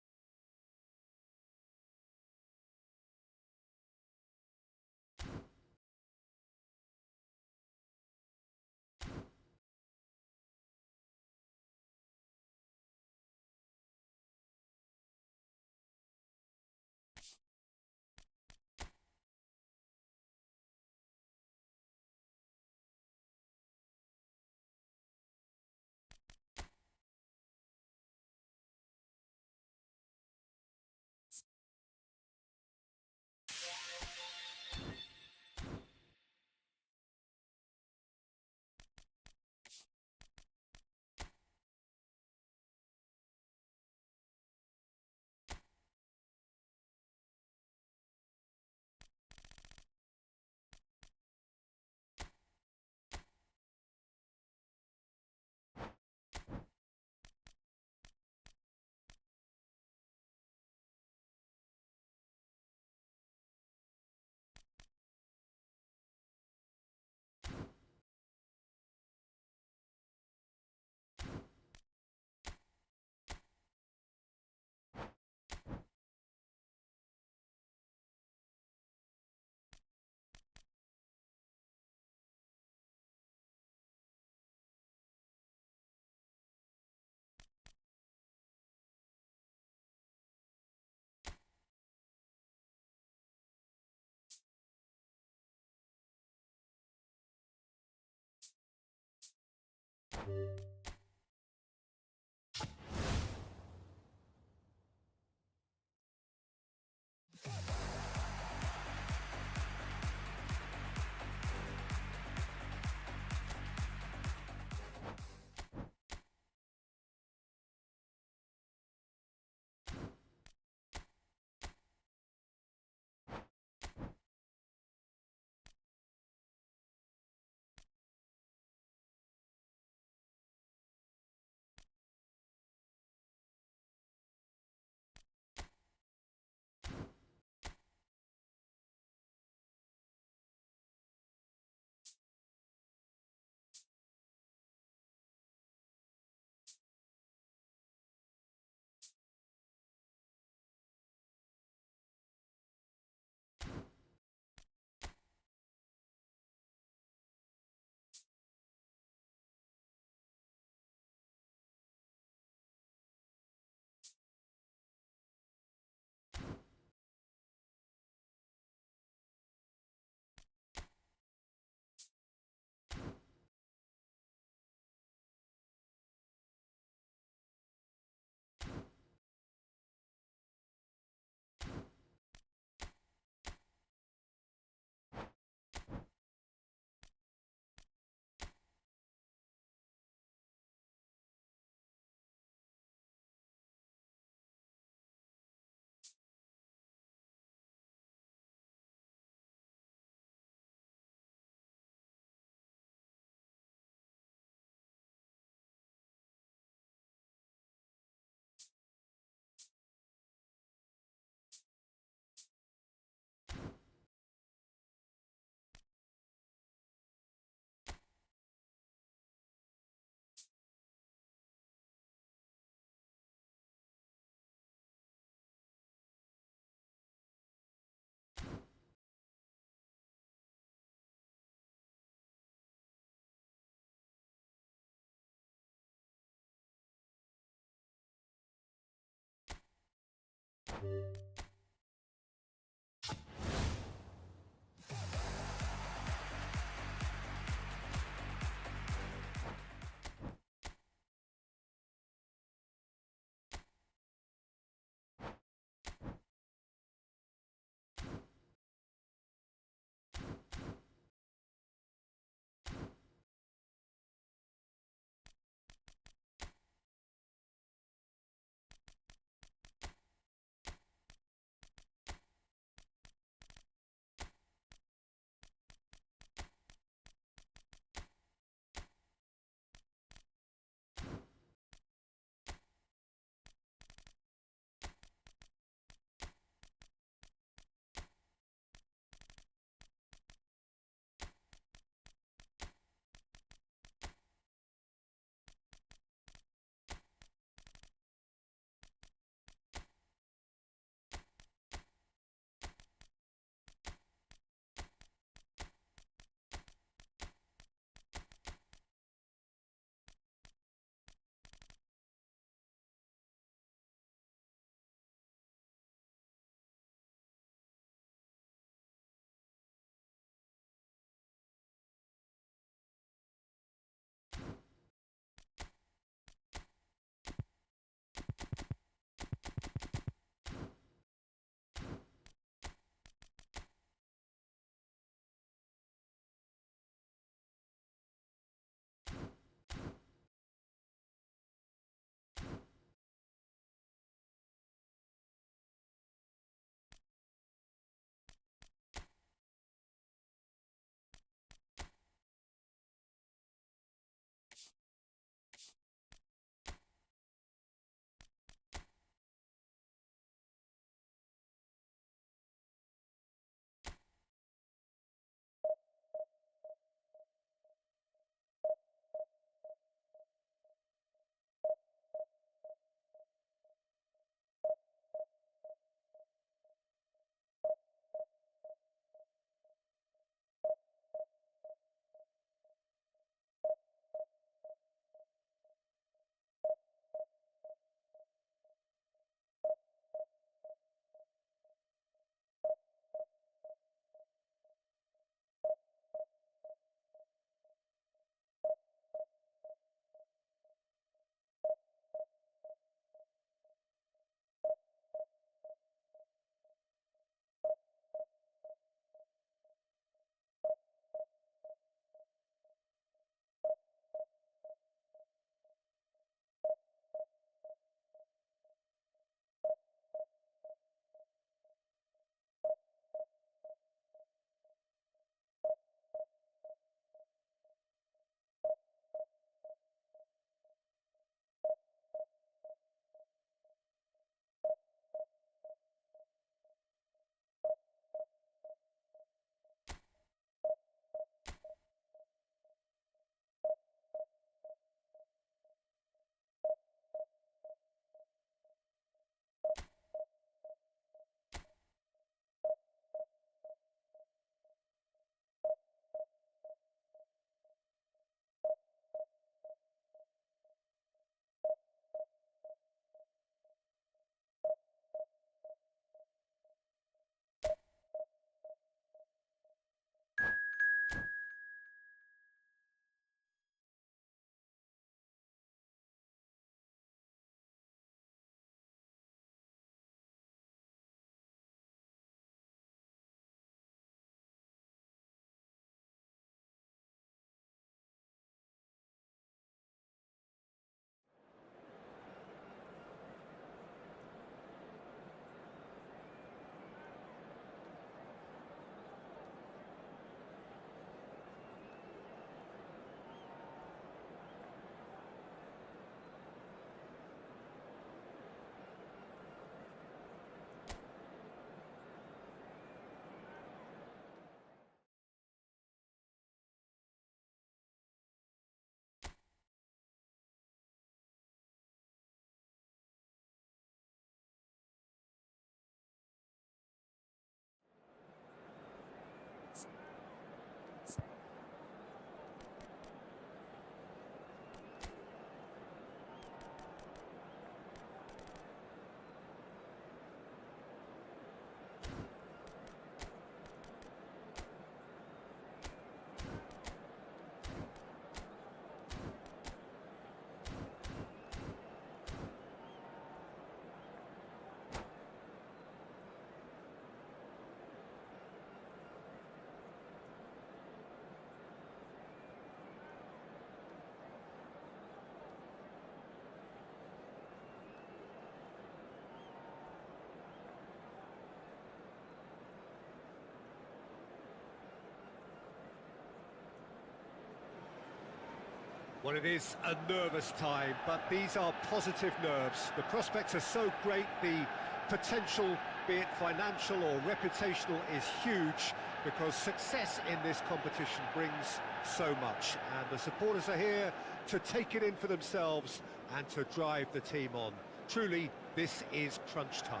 Speaker 4: Well, it is a nervous time, but these are positive nerves. The prospects are so great, the potential, be it financial or reputational, is huge, because success in this competition brings so much, and the supporters are here to take it in for themselves and to drive the team on. Truly, this is crunch time.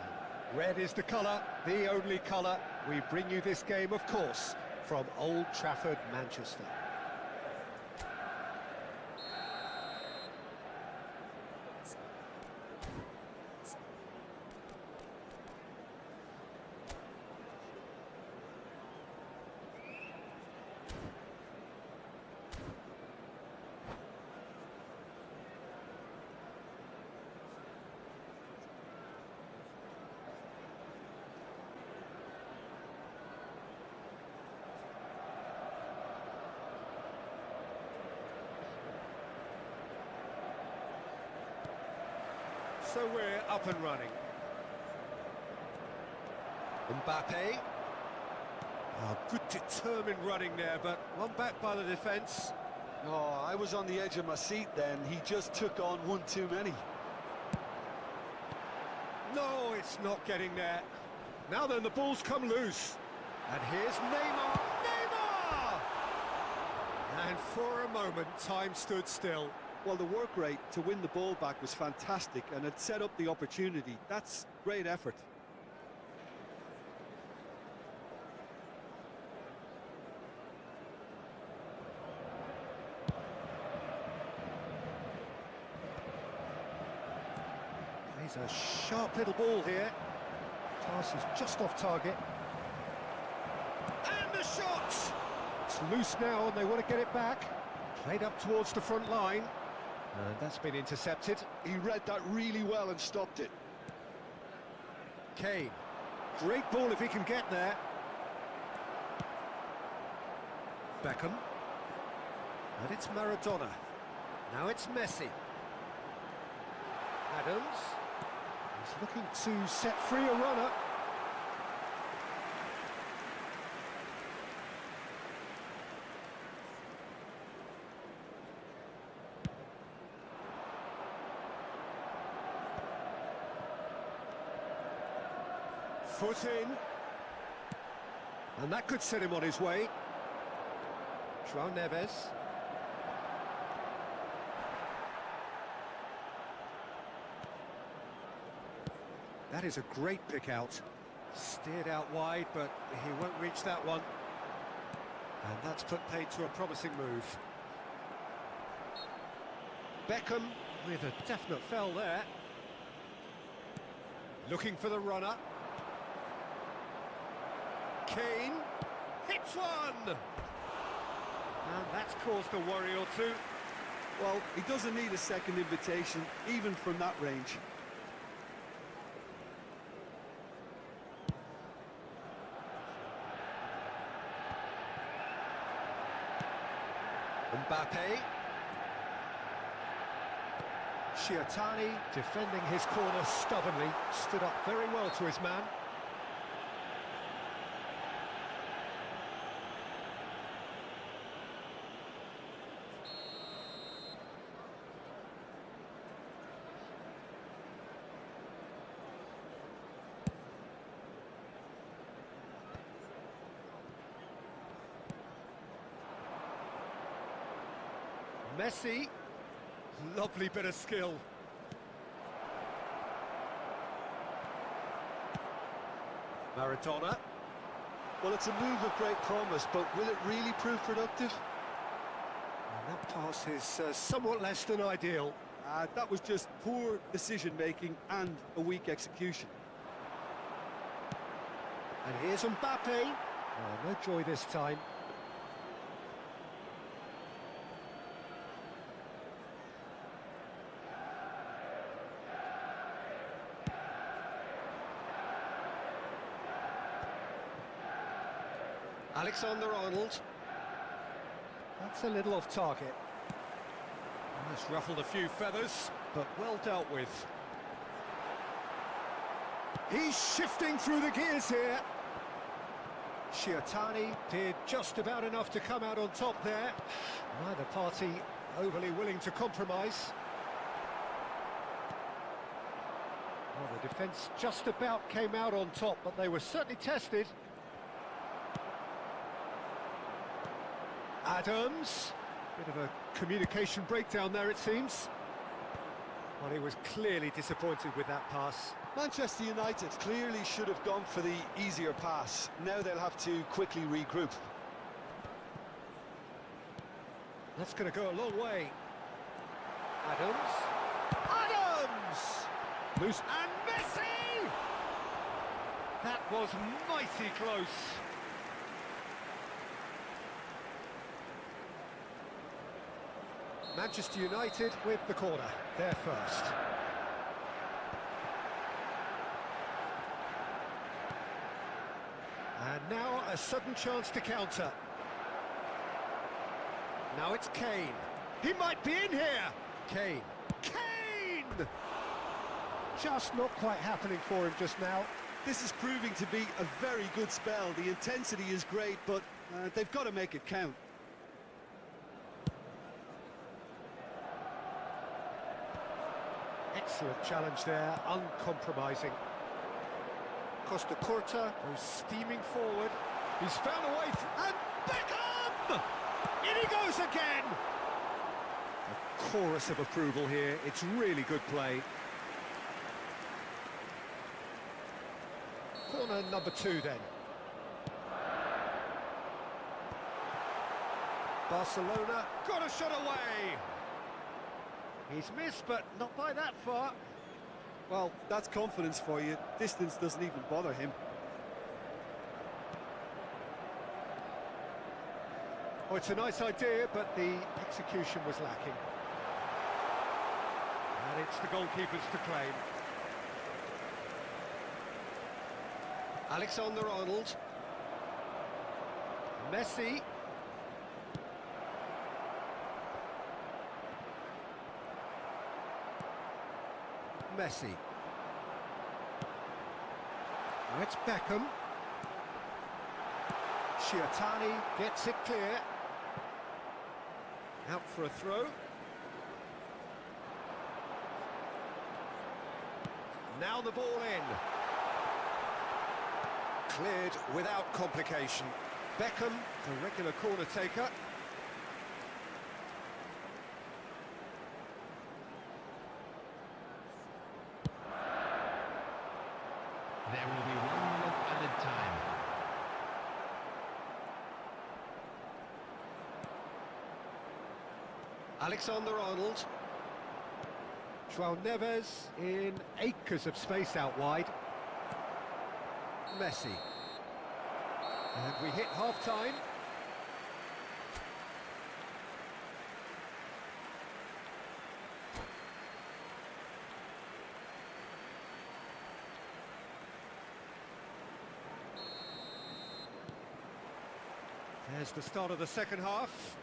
Speaker 4: Red is the colour, the only colour. We bring you this game, of course, from Old Trafford, Manchester.
Speaker 5: So we're up and running. Mbappe. Oh, good determined running there, but one back by the defence.
Speaker 2: Oh, I was on the edge of my seat then. He just took on one too many.
Speaker 5: No, it's not getting there. Now then, the ball's come loose. And here's Neymar. Neymar! And for a moment, time stood still.
Speaker 2: Well, the work rate to win the ball back was fantastic, and it set up the opportunity. That's great effort.
Speaker 4: He's a sharp little ball here. Pass is just off target.
Speaker 5: And the shot!
Speaker 4: It's loose now, and they want to get it back. Played up towards the front line. And that's been intercepted.
Speaker 2: He read that really well and stopped it.
Speaker 4: Kane. Great ball if he can get there. Beckham. And it's Maradona. Now it's Messi. Adams. He's looking to set free a runner.
Speaker 5: Foot in.
Speaker 4: And that could set him on his way. João Neves. That is a great pick out.
Speaker 5: Steered out wide, but he won't reach that one.
Speaker 4: And that's put paid to a promising move. Beckham with a definite fell there. Looking for the runner.
Speaker 5: Kane hits one!
Speaker 4: And that's caused a worry or two.
Speaker 2: Well, he doesn't need a second invitation, even from that range.
Speaker 4: Mbappe. Shiatani defending his corner stubbornly, stood up very well to his man. Messi.
Speaker 5: Lovely bit of skill.
Speaker 4: Maradona.
Speaker 2: Well, it's a move of great promise, but will it really prove productive?
Speaker 4: And that pass is somewhat less than ideal.
Speaker 2: That was just poor decision-making and a weak execution.
Speaker 4: And here's Mbappe. Oh, no joy this time. Alexander-Arnold. That's a little off target.
Speaker 5: That's ruffled a few feathers, but well dealt with.
Speaker 4: He's shifting through the gears here. Shiatani did just about enough to come out on top there. Neither party overly willing to compromise. Well, the defence just about came out on top, but they were certainly tested. Adams. Bit of a communication breakdown there, it seems. Well, he was clearly disappointed with that pass.
Speaker 2: Manchester United clearly should have gone for the easier pass. Now they'll have to quickly regroup.
Speaker 4: That's going to go a long way. Adams.
Speaker 1: Adams!
Speaker 4: Loose.
Speaker 1: And Messi!
Speaker 4: That was mighty close. Manchester United with the corner. They're first. And now a sudden chance to counter. Now it's Kane. He might be in here. Kane. Kane! Just not quite happening for him just now.
Speaker 2: This is proving to be a very good spell. The intensity is great, but they've got to make it count.
Speaker 4: Excellent challenge there, uncompromising. Costa Curta goes steaming forward.
Speaker 1: He's found a way, and Beckham! In he goes again!
Speaker 4: A chorus of approval here, it's really good play. Corner number 2 then. Barcelona
Speaker 1: Got a shot away!
Speaker 4: He's missed, but not by that far.
Speaker 2: Well, that's confidence for you. Distance doesn't even bother him.
Speaker 4: Oh, it's a nice idea, but the execution was lacking. And it's the goalkeepers to claim. Alexander-Arnold. Messi. Messi. Now it's Beckham. Shiatani gets it clear. Out for a throw. Now the ball in. Cleared without complication. Beckham, the regular corner taker.
Speaker 3: There will be 1 minute added time.
Speaker 4: Alexander-Arnold. João Neves in acres of space out wide. Messi. And we hit half-time. There's the start of the second half.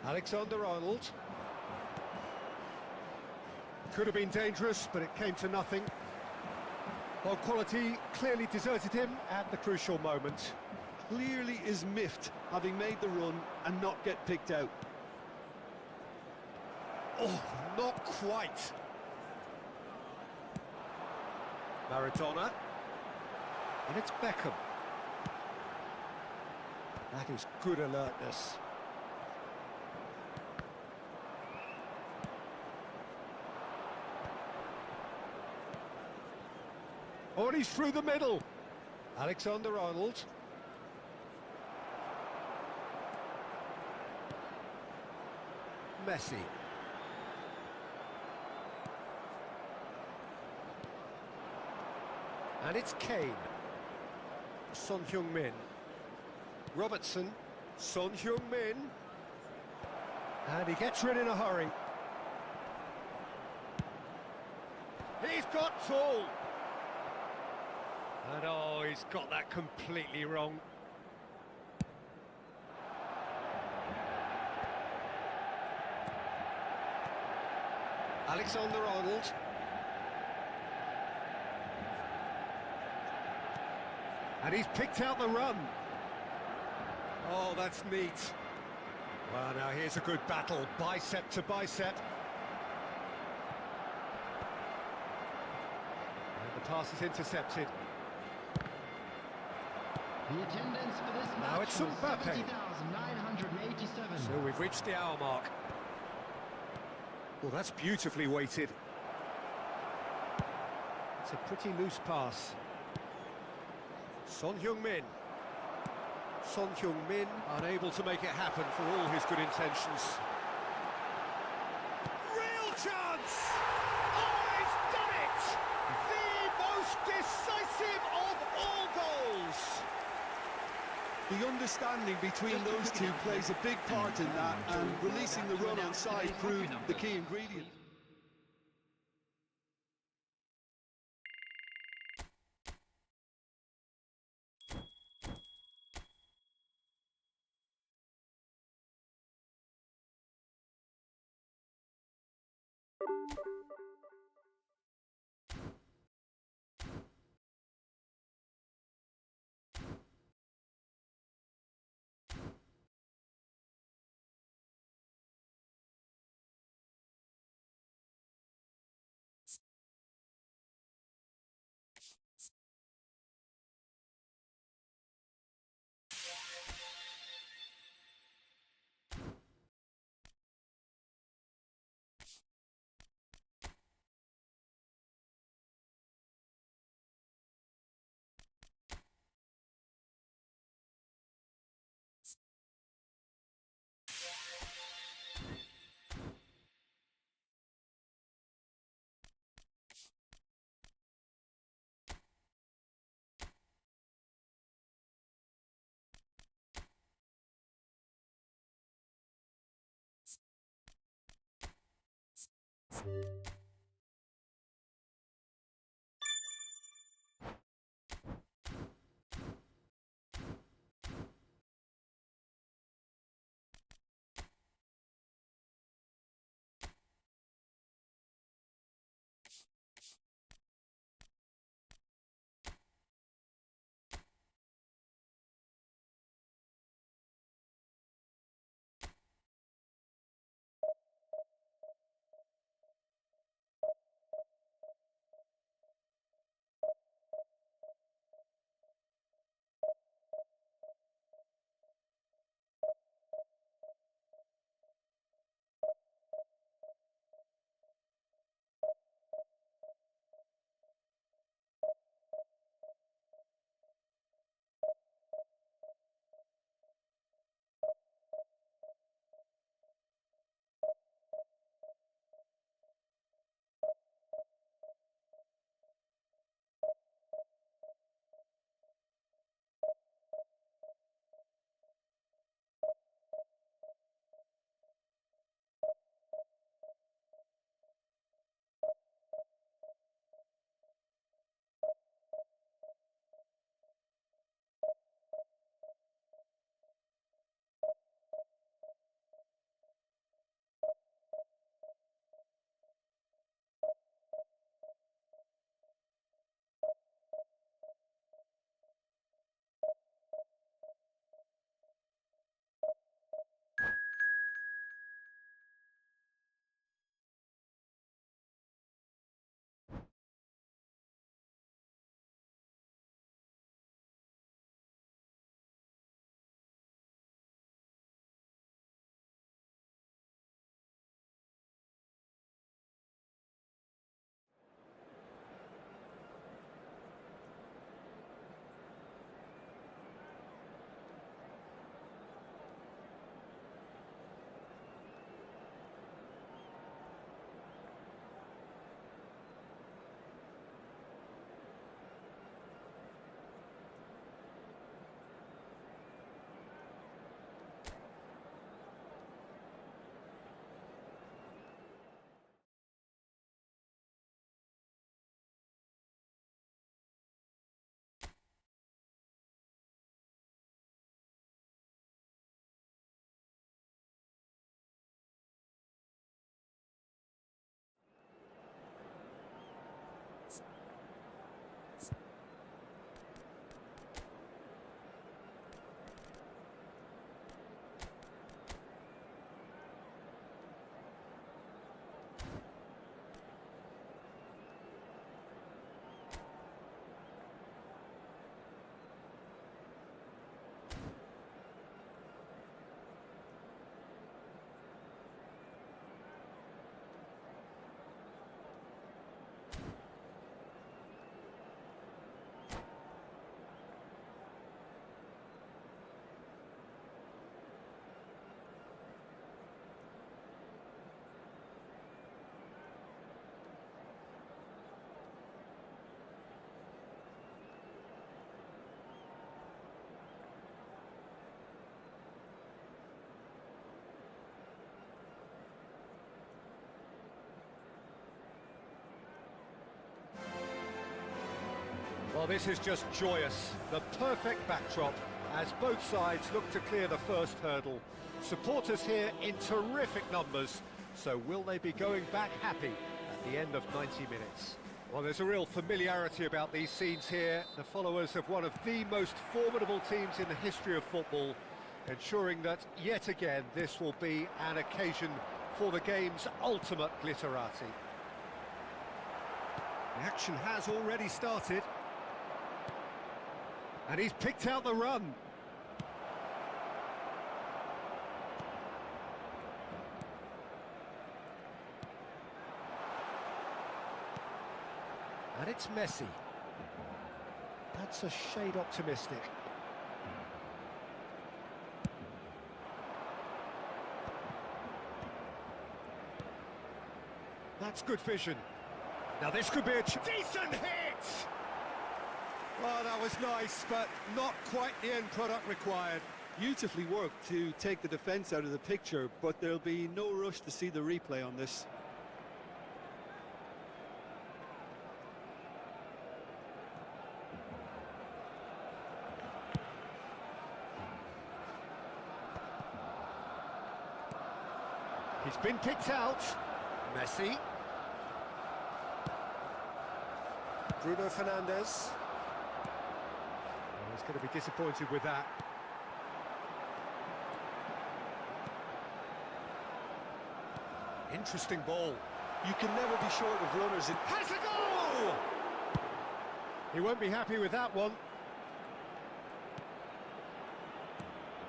Speaker 4: Alexander-Arnold. Could have been dangerous, but it came to nothing. Well, quality clearly deserted him at the crucial moment.
Speaker 2: Clearly is miffed, having made the run and not get picked out.
Speaker 4: Oh, not quite. Maradona. And it's Beckham. That is good alertness. Oh, and he's through the middle. Alexander-Arnold. Messi. And it's Kane. Son Heung-min. Robertson. Son Heung-min. And he gets rid in a hurry. He's got tall. And oh, he's got that completely wrong. Alexander-Arnold. And he's picked out the run.
Speaker 5: Oh, that's neat. Well, now here's a good battle, bicep to bicep. And the pass is intercepted.
Speaker 3: The attendance for this
Speaker 5: Now
Speaker 3: match
Speaker 5: it's
Speaker 3: was
Speaker 5: Mbappe.
Speaker 3: 70,987.
Speaker 5: So we've reached the hour mark. Well, that's beautifully weighted. It's a pretty loose pass. Son Heung-min. Son Heung-min unable to make it happen for all his good intentions. Real chance!
Speaker 1: Oh, he's done it! The most decisive of all goals!
Speaker 2: The understanding between those two plays a big part in that, and releasing the run on side proved the key ingredient.
Speaker 4: Well, this is just joyous. The perfect backdrop as both sides look to clear the first hurdle. Supporters here in terrific numbers. So will they be going back happy at the end of 90 minutes? Well, there's a real familiarity about these scenes here. The followers of one of the most formidable teams in the history of football, ensuring that yet again this will be an occasion for the game's ultimate glitterati.
Speaker 5: The action has already started. And he's picked out the run. And it's Messi. That's a shade optimistic. That's good vision. Now this could be a decent hit! Well, that was nice, but not quite the end product required.
Speaker 2: Beautifully worked to take the defence out of the picture, but there'll be no rush to see the replay on this.
Speaker 5: He's been picked out. Messi. Bruno Fernandes. He's going to be disappointed with that. Interesting ball.
Speaker 2: You can never be short of runners.
Speaker 5: Has a goal! He won't be happy with that one.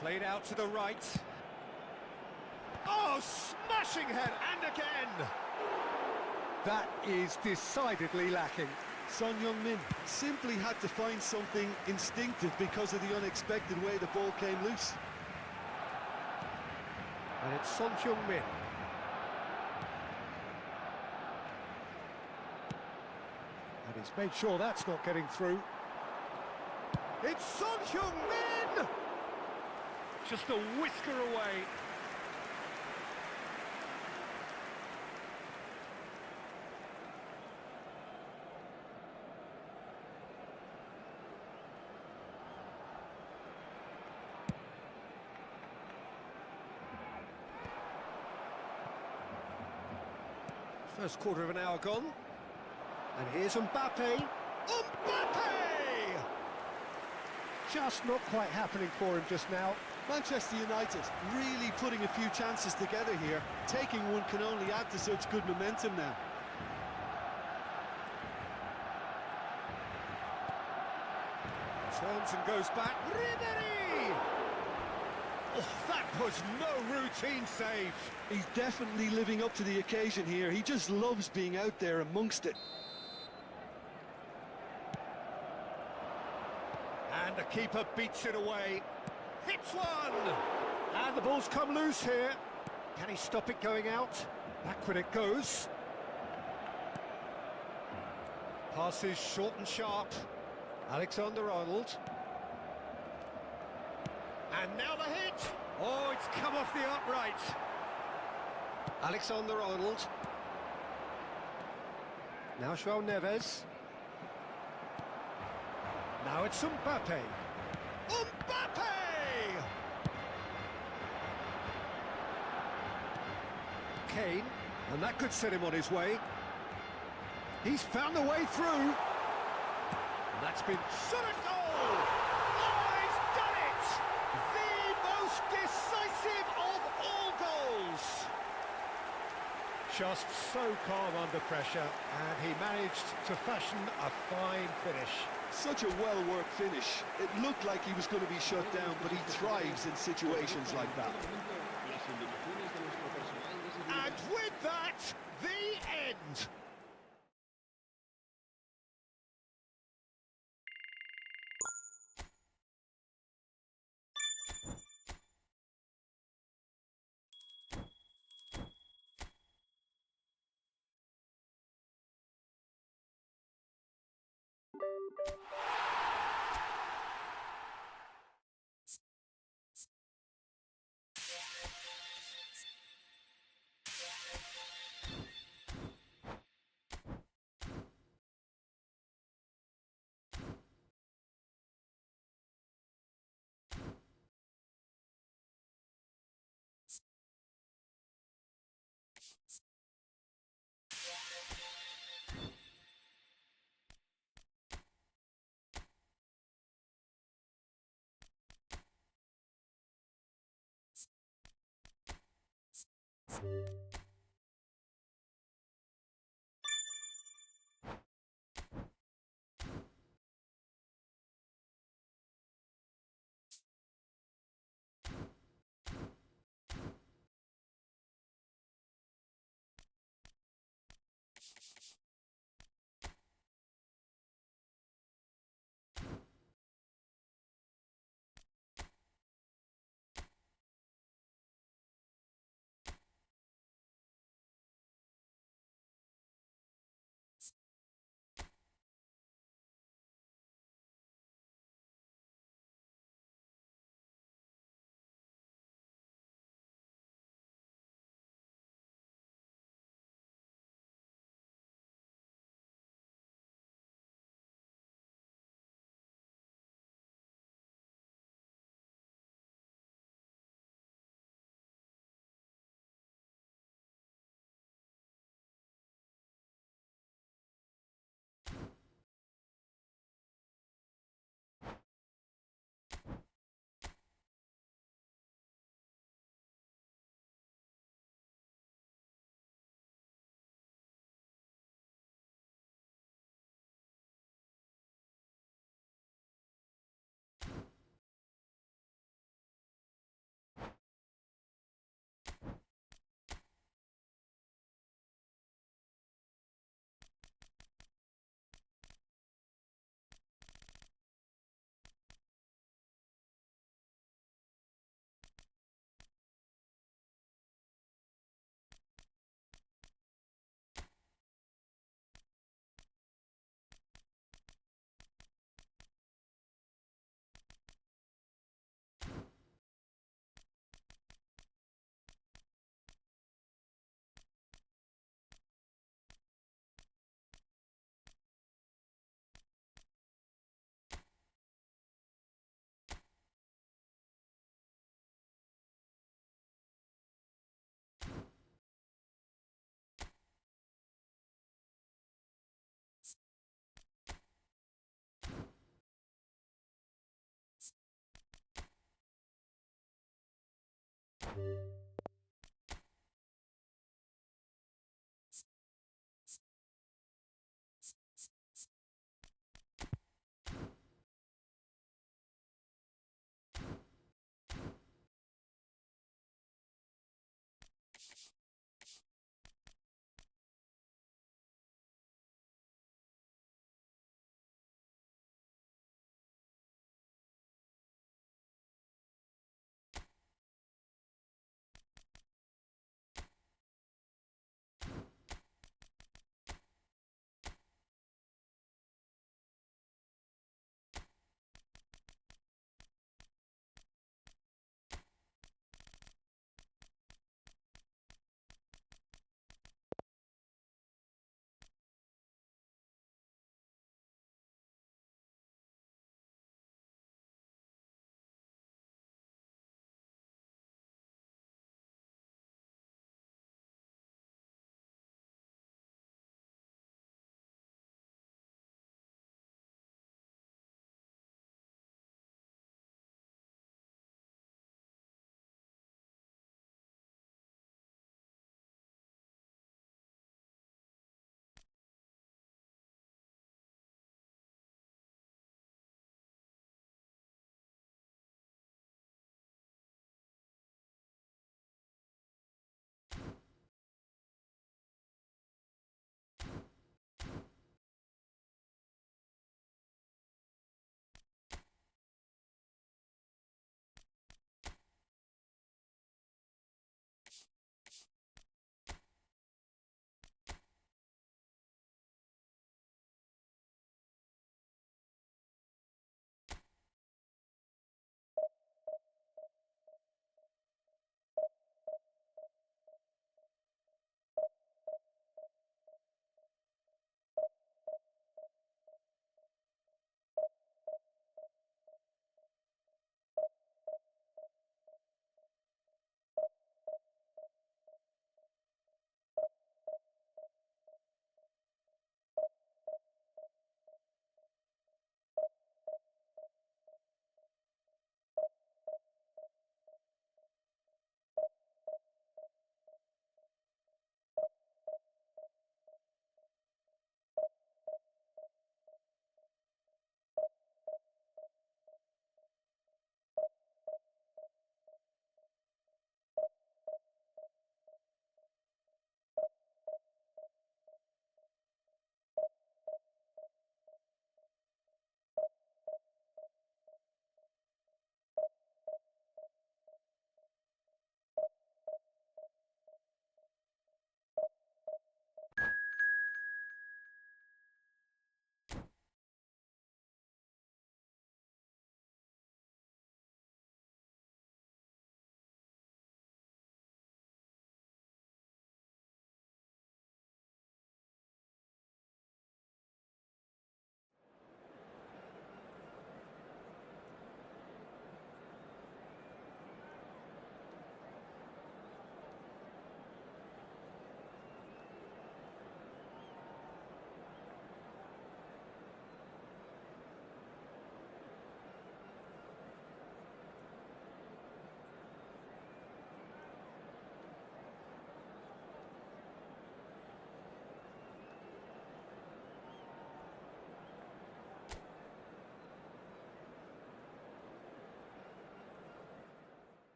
Speaker 5: Played out to the right. Oh, smashing head, and again! That is decidedly lacking.
Speaker 2: Son Heung-min simply had to find something instinctive because of the unexpected way the ball came loose.
Speaker 5: And it's Son Heung-min. And he's made sure that's not getting through. It's Son Heung-min! Just a whisker away. First quarter of an hour gone. And here's Mbappe. Mbappe! Just not quite happening for him just now.
Speaker 2: Manchester United really putting a few chances together here. Taking one can only add to such good momentum now.
Speaker 5: Turns and goes back. Ribéry! Oh, that was no routine save.
Speaker 2: He's definitely living up to the occasion here. He just loves being out there amongst it.
Speaker 5: And the keeper beats it away. Hits one! And the ball's come loose here. Can he stop it going out? Back when it goes. Passes short and sharp. Alexander-Arnold. And now the hit! Oh, it's come off the upright. Alexander-Arnold. Now João Neves. Now it's Mbappe. Mbappe! Kane, and that could set him on his way. He's found the way through. And that's been shot at goal! Oh, he's done it! The most decisive of all goals! Just so calm under pressure, and he managed to fashion a fine finish.
Speaker 2: Such a well-worked finish. It looked like he was going to be shut down, but he thrives in situations like that.
Speaker 5: And with that, the end!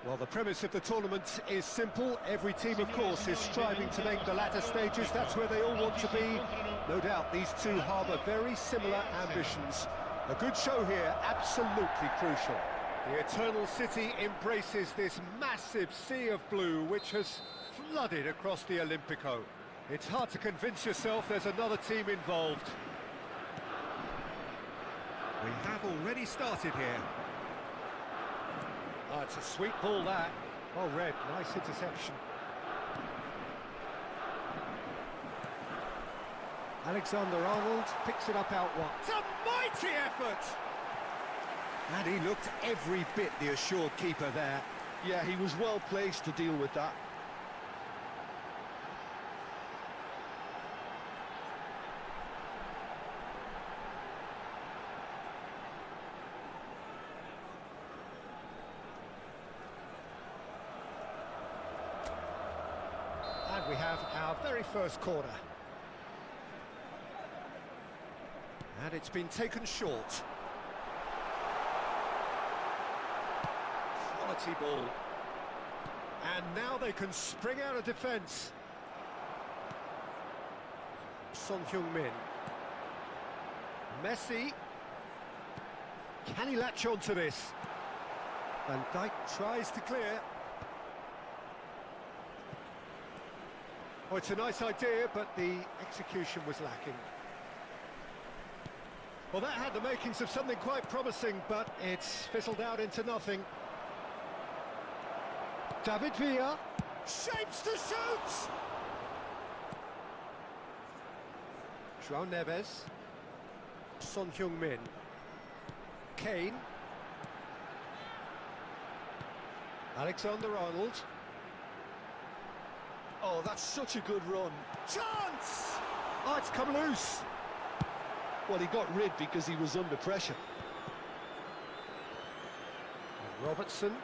Speaker 4: Well, the premise of the tournament is simple. Every team, of course, is striving to make the latter stages. That's where they all want to be. No doubt these two harbour very similar ambitions. A good show here, absolutely crucial. The Eternal City embraces this massive sea of blue which has flooded across the Olympico. It's hard to convince yourself there's another team involved.
Speaker 5: We have already started here.
Speaker 4: Oh, it's a sweet ball, that. Oh, Red, nice interception. Alexander-Arnold picks it up out wide.
Speaker 5: It's a mighty effort!
Speaker 2: And he looked every bit the assured keeper there. Yeah, he was well placed to deal with that.
Speaker 4: And we have our very first corner. And it's been taken short. Quality ball. And now they can spring out of defence. Son Heung-min. Messi. Can he latch on to this? Van Dijk tries to clear. Oh, it's a nice idea, but the execution was lacking. Well, that had the makings of something quite promising, but it's fizzled out into nothing. David Villa.
Speaker 1: Shapes to shoot!
Speaker 4: João Neves. Son Heung-min. Kane. Alexander-Arnold.
Speaker 2: Oh, that's such a good run.
Speaker 1: Chance!
Speaker 4: Oh, it's come loose.
Speaker 2: Well, he got rid because he was under pressure.
Speaker 4: And Robertson.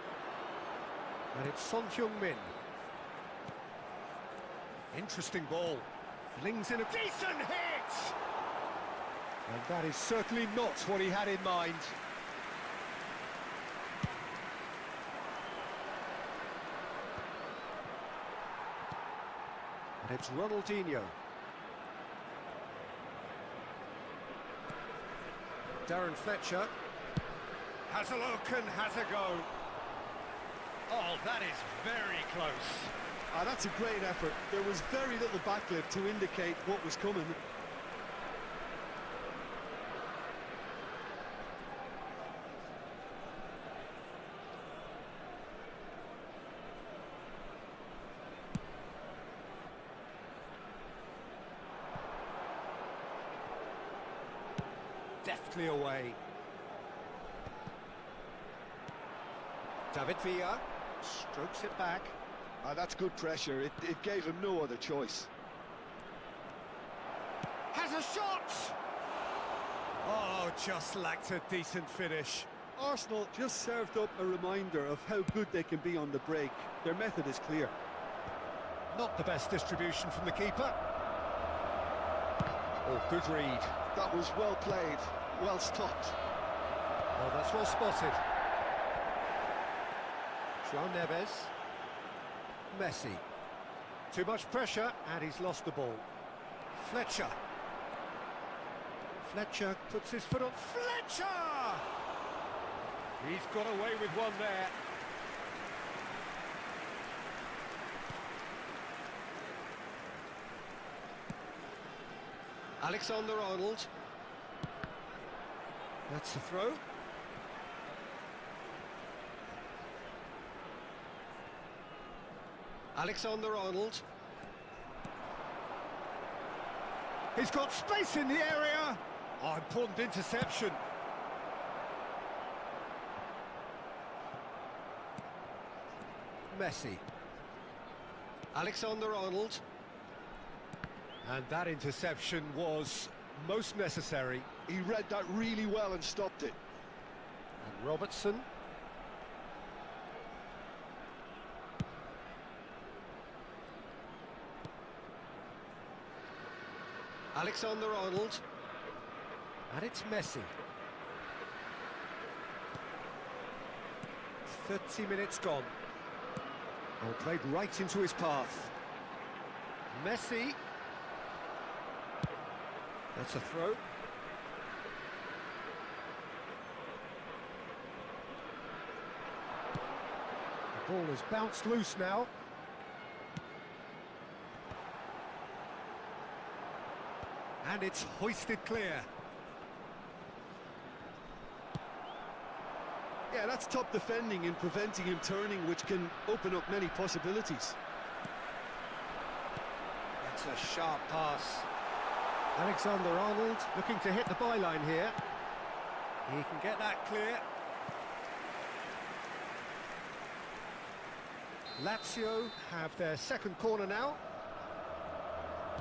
Speaker 4: And it's Son Heung-min. Interesting ball. Flings in a decent hit! And that is certainly not what he had in mind. And it's Ronaldinho. Darren Fletcher. Has a look and has a go. Oh, that is very close.
Speaker 2: Ah, that's a great effort. There was very little backlift to indicate what was coming.
Speaker 4: Deftly away. David Villa strokes it back.
Speaker 2: Ah, that's good pressure. It gave him no other choice.
Speaker 4: Has a shot! Oh, just lacked a decent finish.
Speaker 2: Arsenal just served up a reminder of how good they can be on the break. Their method is clear.
Speaker 4: Not the best distribution from the keeper. Oh, good read.
Speaker 2: That was well played, well stopped.
Speaker 4: Oh, that's well spotted. João Neves. Messi. Too much pressure, and he's lost the ball. Fletcher. Fletcher puts his foot on. Fletcher! He's got away with one there. Alexander-Arnold. That's the throw. Alexander-Arnold. He's got space in the area. Oh, important interception. Messi. Alexander-Arnold. And that interception was most necessary.
Speaker 2: He read that really well and stopped it.
Speaker 4: And Robertson. Alexander-Arnold. And it's Messi. 30 minutes gone.
Speaker 5: Oh, played right into his path.
Speaker 4: Messi. That's a throw. The ball has bounced loose now. And it's hoisted clear.
Speaker 2: Yeah, that's top defending and preventing him turning, which can open up many possibilities.
Speaker 4: That's a sharp pass. Alexander-Arnold looking to hit the byline here. He can get that clear. Lazio have their second corner now.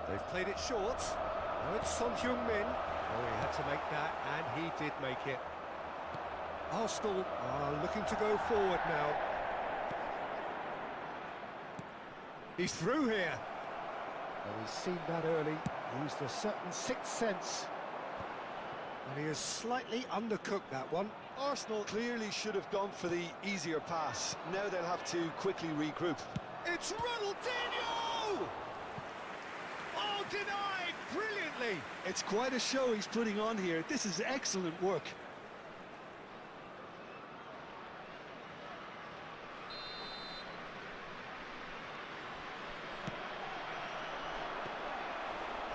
Speaker 4: They've played it short. Oh, it's Son Heung-min. Oh, he had to make that, and he did make it. Arsenal are looking to go forward now. He's through here. Oh, he's seen that early, used a certain sixth sense. And he has slightly undercooked that one.
Speaker 2: Arsenal clearly should have gone for the easier pass. Now they'll have to quickly regroup.
Speaker 1: It's Ronaldinho! Oh, denied brilliantly!
Speaker 2: It's quite a show he's putting on here. This is excellent work.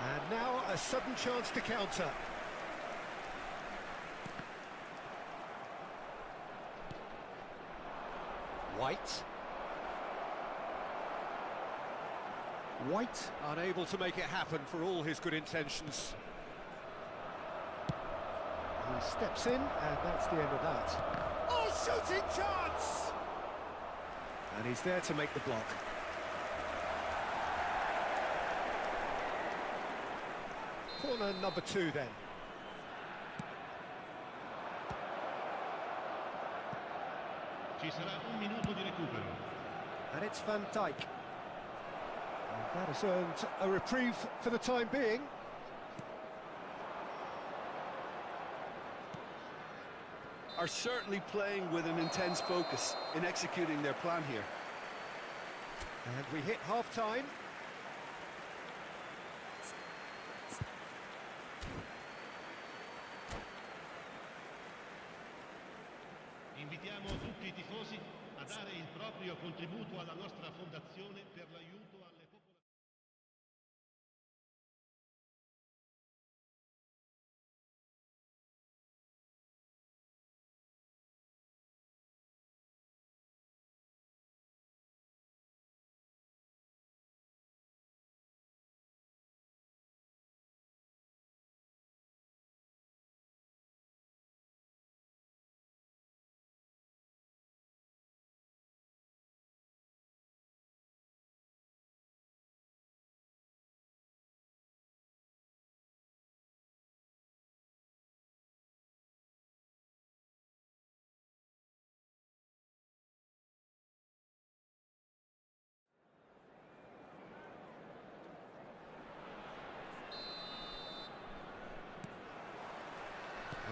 Speaker 4: And now a sudden chance to counter. White. White unable to make it happen for all his good intentions. He steps in, and that's the end of that.
Speaker 1: Oh, shooting chance!
Speaker 4: And he's there to make the block. Corner number 2 then.
Speaker 3: Ci sarà un minuto di recupero.
Speaker 4: And it's Van Dijk. And that has earned a reprieve for the time being.
Speaker 2: Are certainly playing with an intense focus in executing their plan here.
Speaker 4: And we hit half-time.
Speaker 3: Invitiamo tutti i tifosi a dare il proprio contributo alla nostra fondazione per l'aiuto alle popolazioni.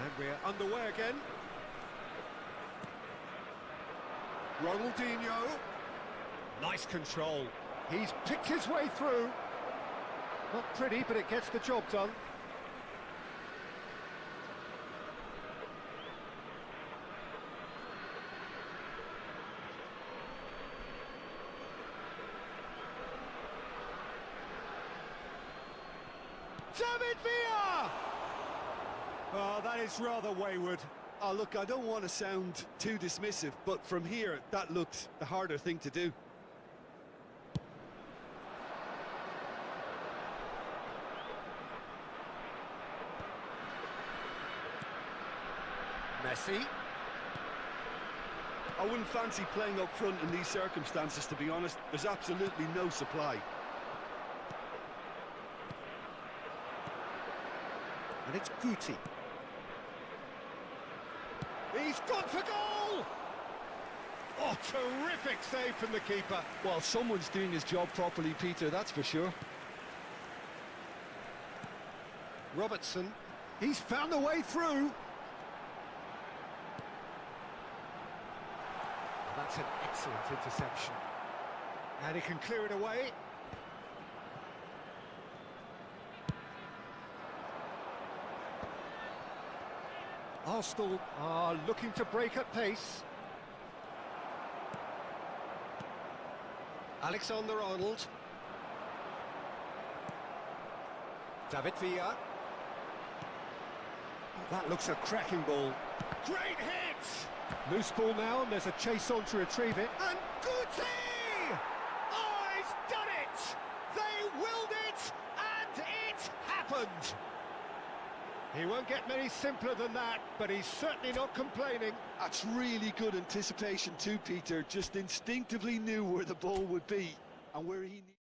Speaker 4: And we're underway again. Ronaldinho. Nice control. He's picked his way through. Not pretty, but it gets the job done.
Speaker 1: David Villa!
Speaker 2: Oh, that is rather wayward. Oh, look, I don't want to sound too dismissive, but from here, that looked the harder thing to do.
Speaker 4: Messi.
Speaker 2: I wouldn't fancy playing up front in these circumstances, to be honest. There's absolutely no supply.
Speaker 4: And it's Guti. He's gone for goal! Oh, terrific save from the keeper.
Speaker 2: Well, someone's doing his job properly, Peter, that's for sure.
Speaker 4: Robertson, he's found a way through. That's an excellent interception. And he can clear it away. Arsenal are looking to break at pace. Alexander-Arnold. David Villa.
Speaker 5: That looks a cracking ball.
Speaker 1: Great hit!
Speaker 4: Loose ball now, and there's a chase on to retrieve it.
Speaker 1: And Guti! Oh, he's done it! They willed it, and it happened!
Speaker 4: He won't get many simpler than that, but he's certainly not complaining.
Speaker 2: That's really good anticipation too, Peter. Just instinctively knew where the ball would be and where he needed.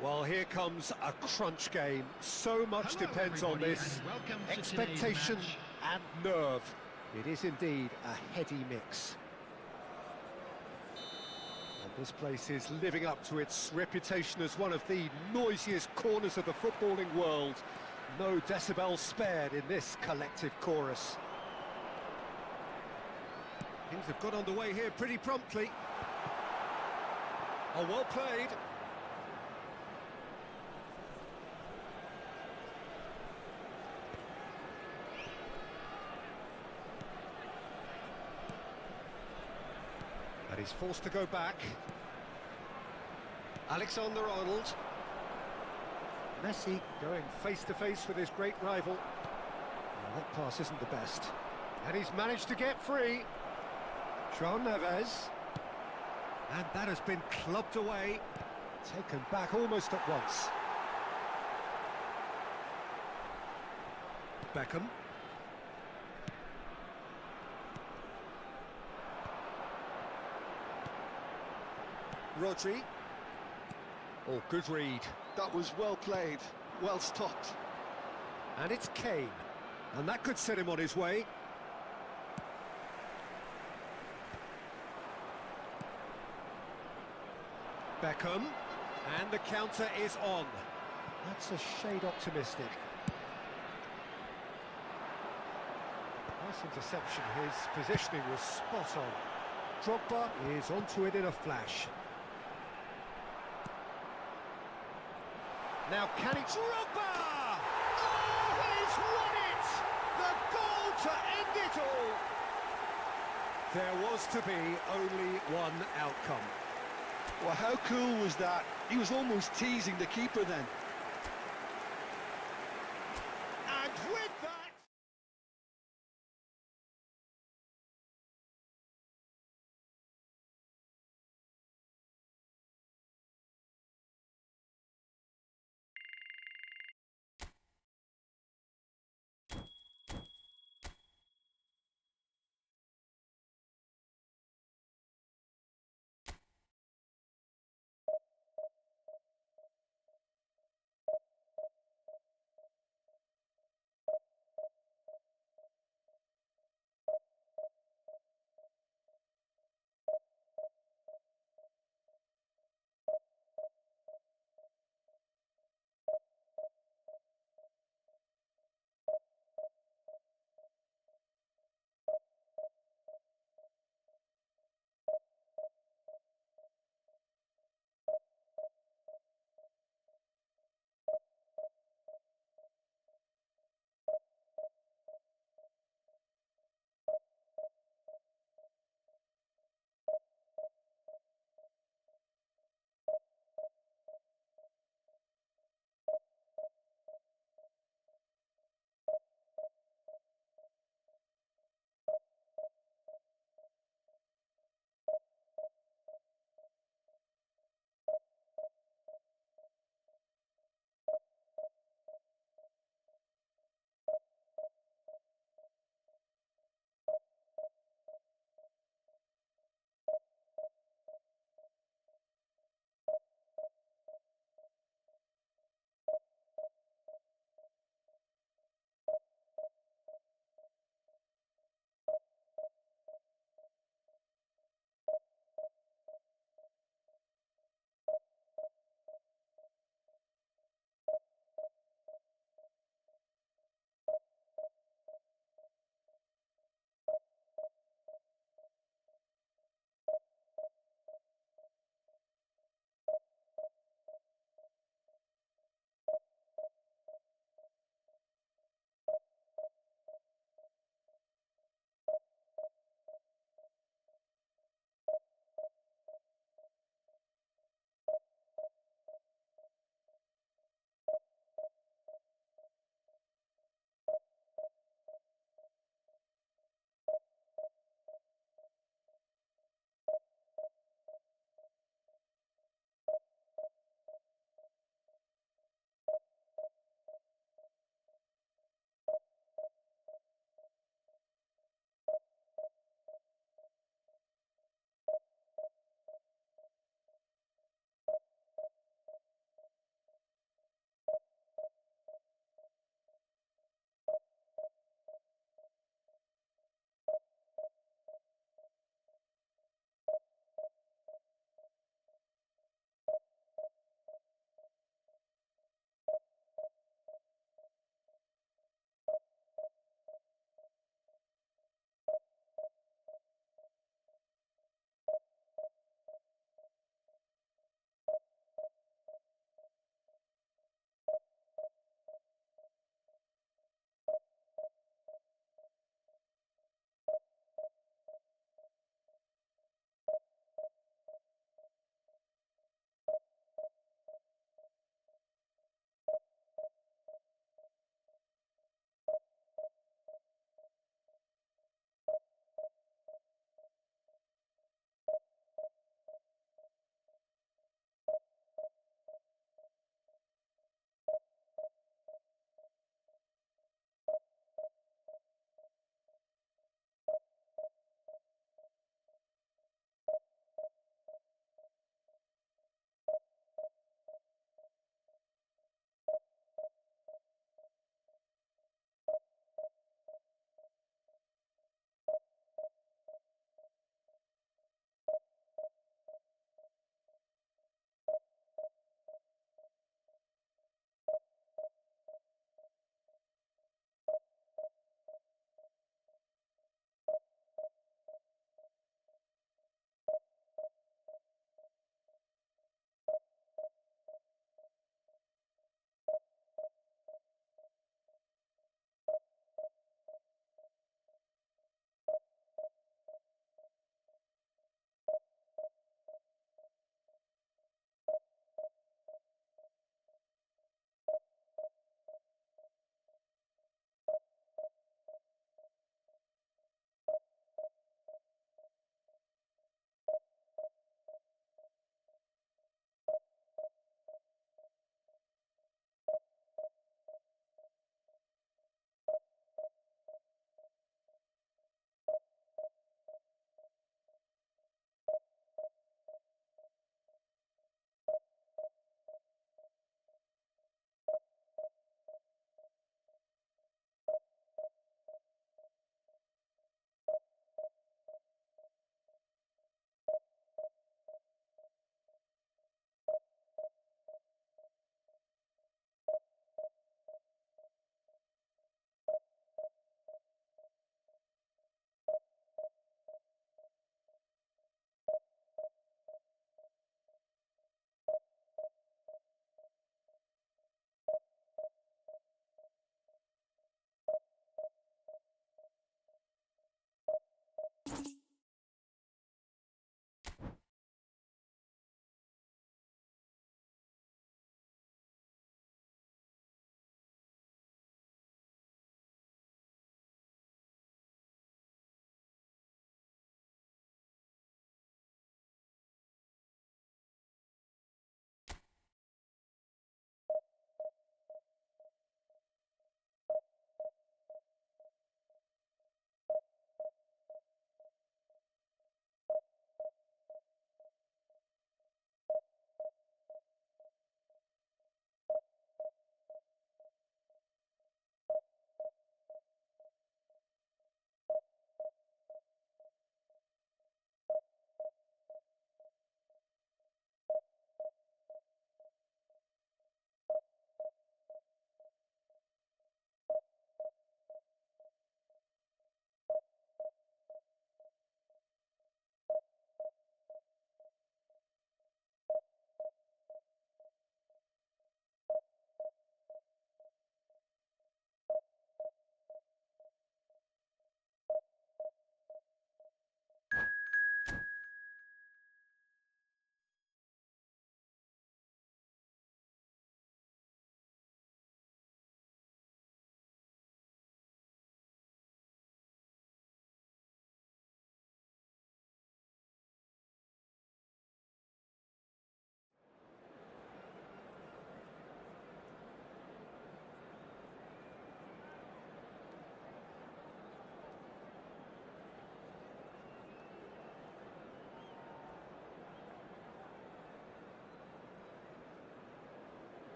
Speaker 5: Well, here comes a crunch game. So much
Speaker 3: Hello,
Speaker 5: depends on
Speaker 3: everybody,
Speaker 5: this.
Speaker 3: and welcome to today's
Speaker 5: Expectation
Speaker 3: match.
Speaker 5: and nerve.
Speaker 4: It is indeed a heady mix.
Speaker 5: And this place is living up to its reputation as one of the noisiest corners of the footballing world. No decibels spared in this collective chorus. Things have got underway here pretty promptly. Oh, well played. And he's forced to go back. Alexander-Arnold.
Speaker 4: Messi going face-to-face with his great rival. Well, that pass isn't the best.
Speaker 5: And he's managed to get free.
Speaker 4: João Neves.
Speaker 5: And that has been clubbed away.
Speaker 4: Taken back almost at once.
Speaker 5: Beckham. Rodri. Oh, good read.
Speaker 2: That was well played, well stopped.
Speaker 5: And it's Kane. And that could set him on his way. Beckham. And the counter is on.
Speaker 4: That's a shade optimistic.
Speaker 5: Nice interception. His positioning was spot on. Drogba is onto it in a flash. Now can he...
Speaker 1: Drogba! Oh, he's won it! The goal to end it all!
Speaker 5: There was to be only one outcome.
Speaker 2: Well, how cool was that? He was almost teasing the keeper then.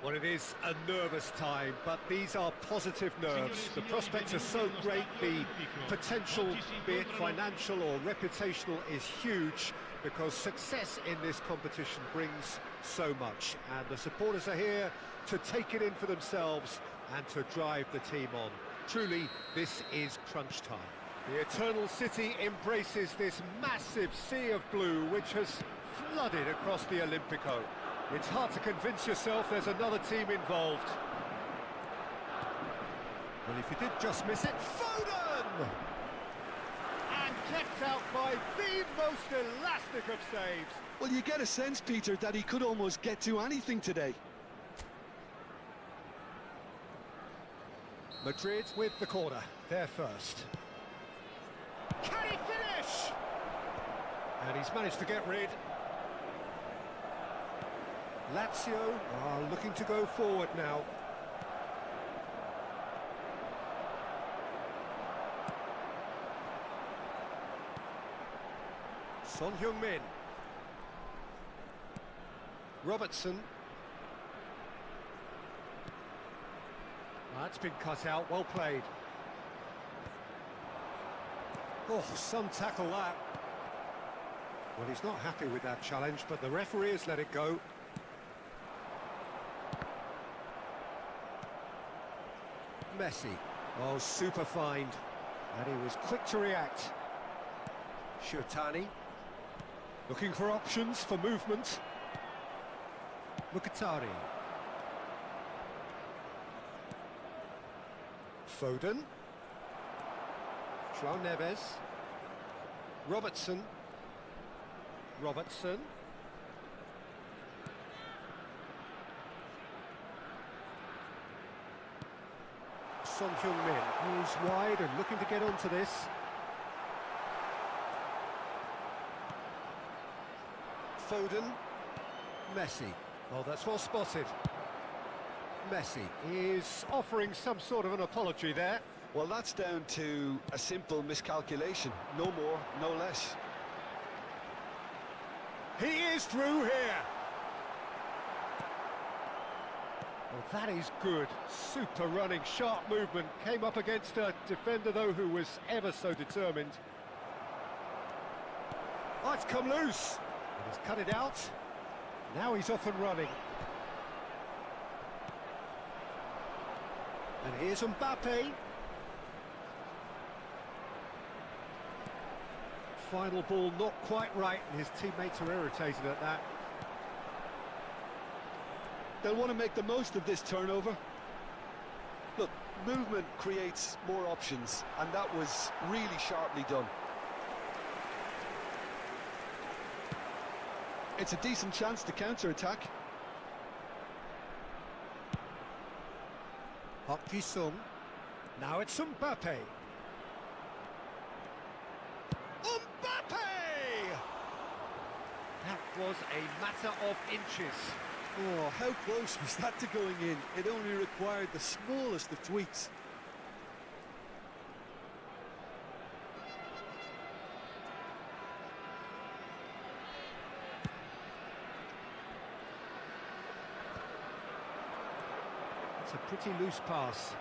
Speaker 4: Well, it is a nervous time, but these are positive nerves. The prospects are so great, the potential, be it financial or reputational, is huge, because success in this competition brings so much. And the supporters are here to take it in for themselves and to drive the team on. Truly, this is crunch time. The Eternal City embraces this massive sea of blue, which has flooded across the Olympico. It's hard to convince yourself there's another team involved. Well, if you did just miss it, Foden! And kept out by the most elastic of saves.
Speaker 2: Well, you get a sense, Peter, that he could almost get to anything today.
Speaker 4: Madrid with the corner, they're first. Can he finish? And he's managed to get rid. Lazio are looking to go forward now. Son Heung-min. Robertson. That's been cut out, well played. Oh, some tackle that. Well, he's not happy with that challenge, but the referee has let it go. Messi. Oh, super find. And he was quick to react. Shotani. Looking for options for movement. Mkhitaryan. Foden. João Neves. Robertson. Robertson. Son Heung-min moves wide and looking to get onto this. Foden. Messi. Oh, that's well spotted. Messi is offering some sort of an apology there.
Speaker 2: Well, that's down to a simple miscalculation. No more, no less.
Speaker 4: He is through here. Well, that is good. Super running, sharp movement. Came up against a defender, though, who was ever so determined. Oh, it's come loose. And he's cut it out. Now he's off and running. And here's Mbappe. Final ball not quite right, and his teammates are irritated at that.
Speaker 2: They'll want to make the most of this turnover. Look, movement creates more options, and that was really sharply done. It's a decent chance to counter-attack.
Speaker 4: Park Ji-sung. Now it's Mbappe. Mbappe! That was a matter of inches.
Speaker 2: Oh, how close was that to going in? It only required the smallest of tweaks.
Speaker 4: It's a pretty loose pass.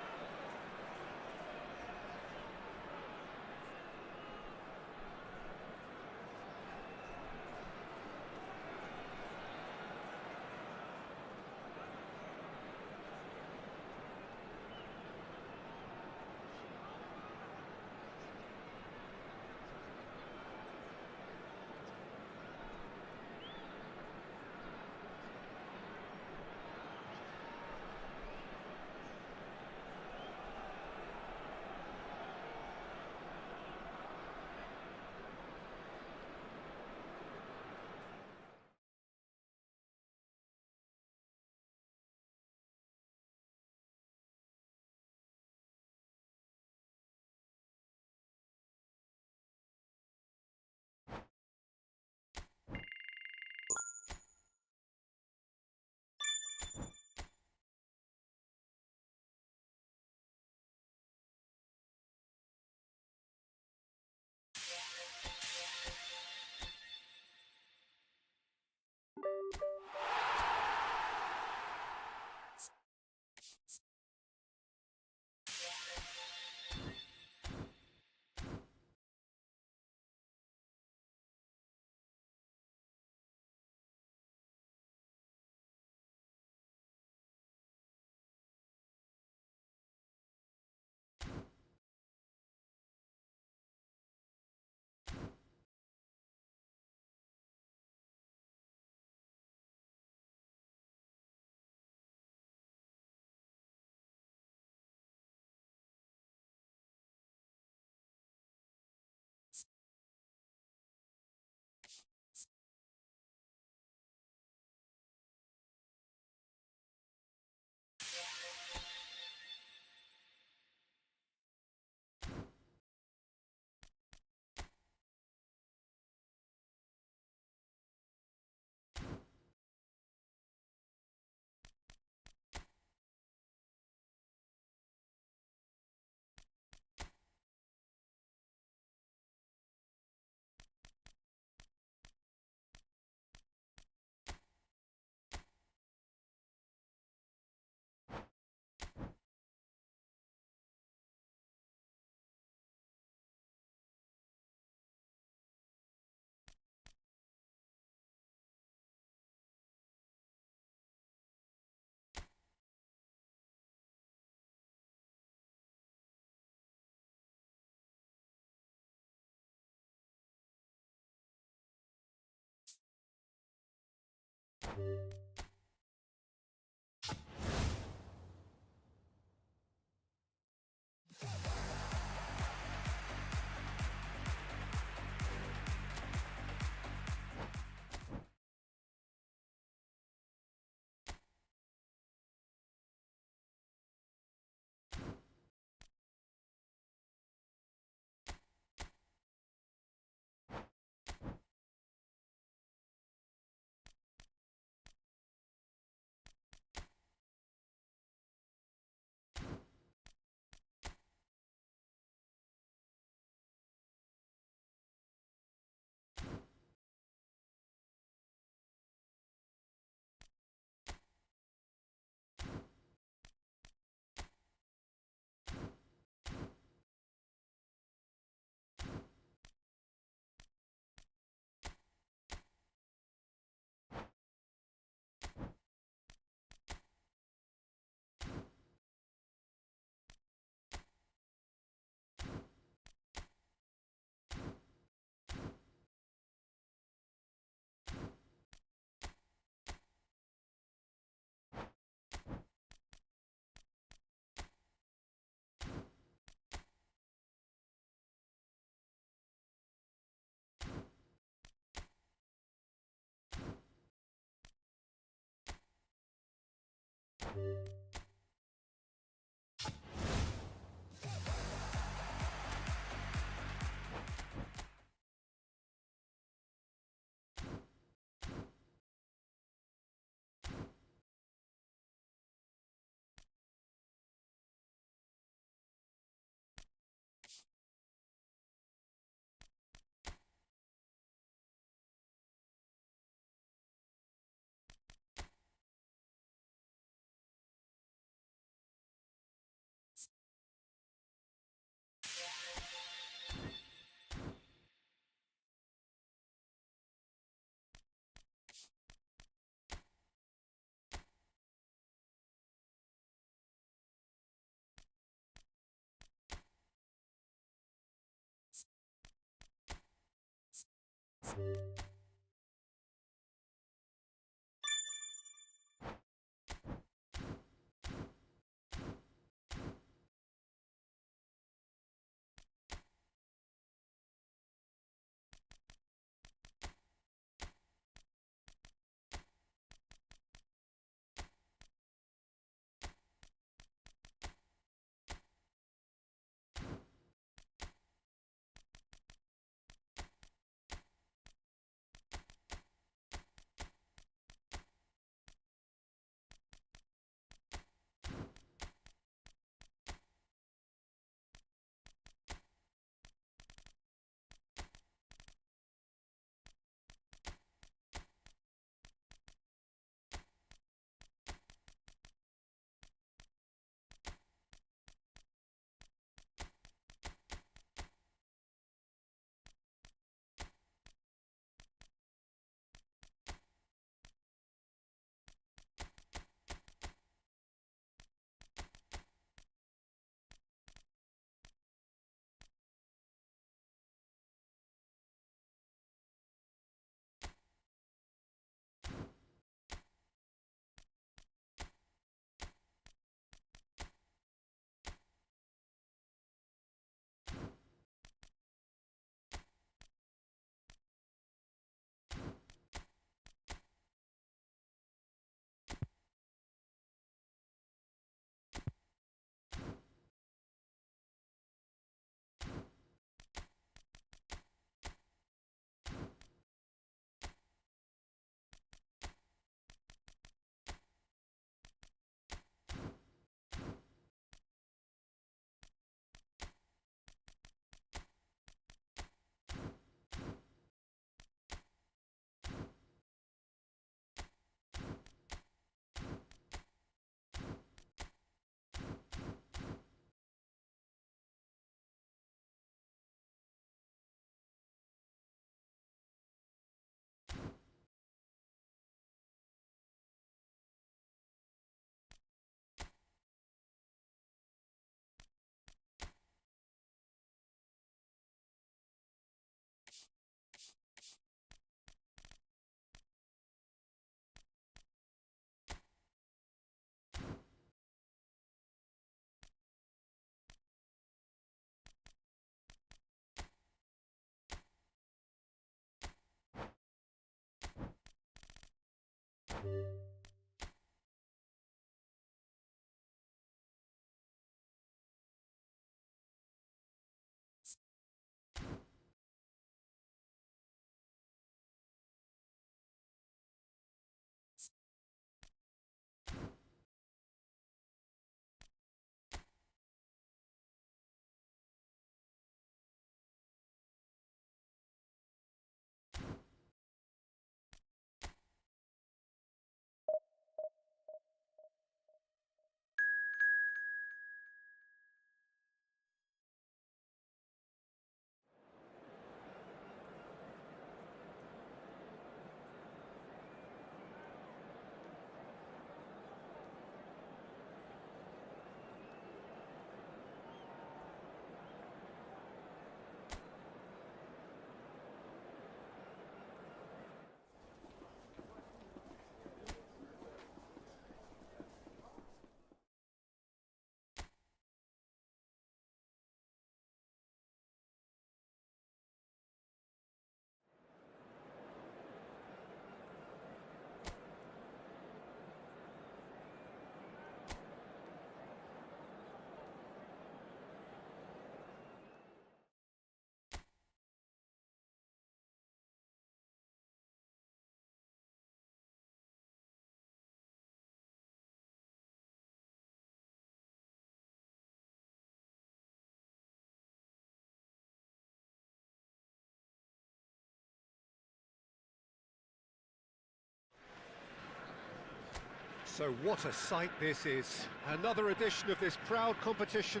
Speaker 4: So what a sight this is. Another edition of this proud competition,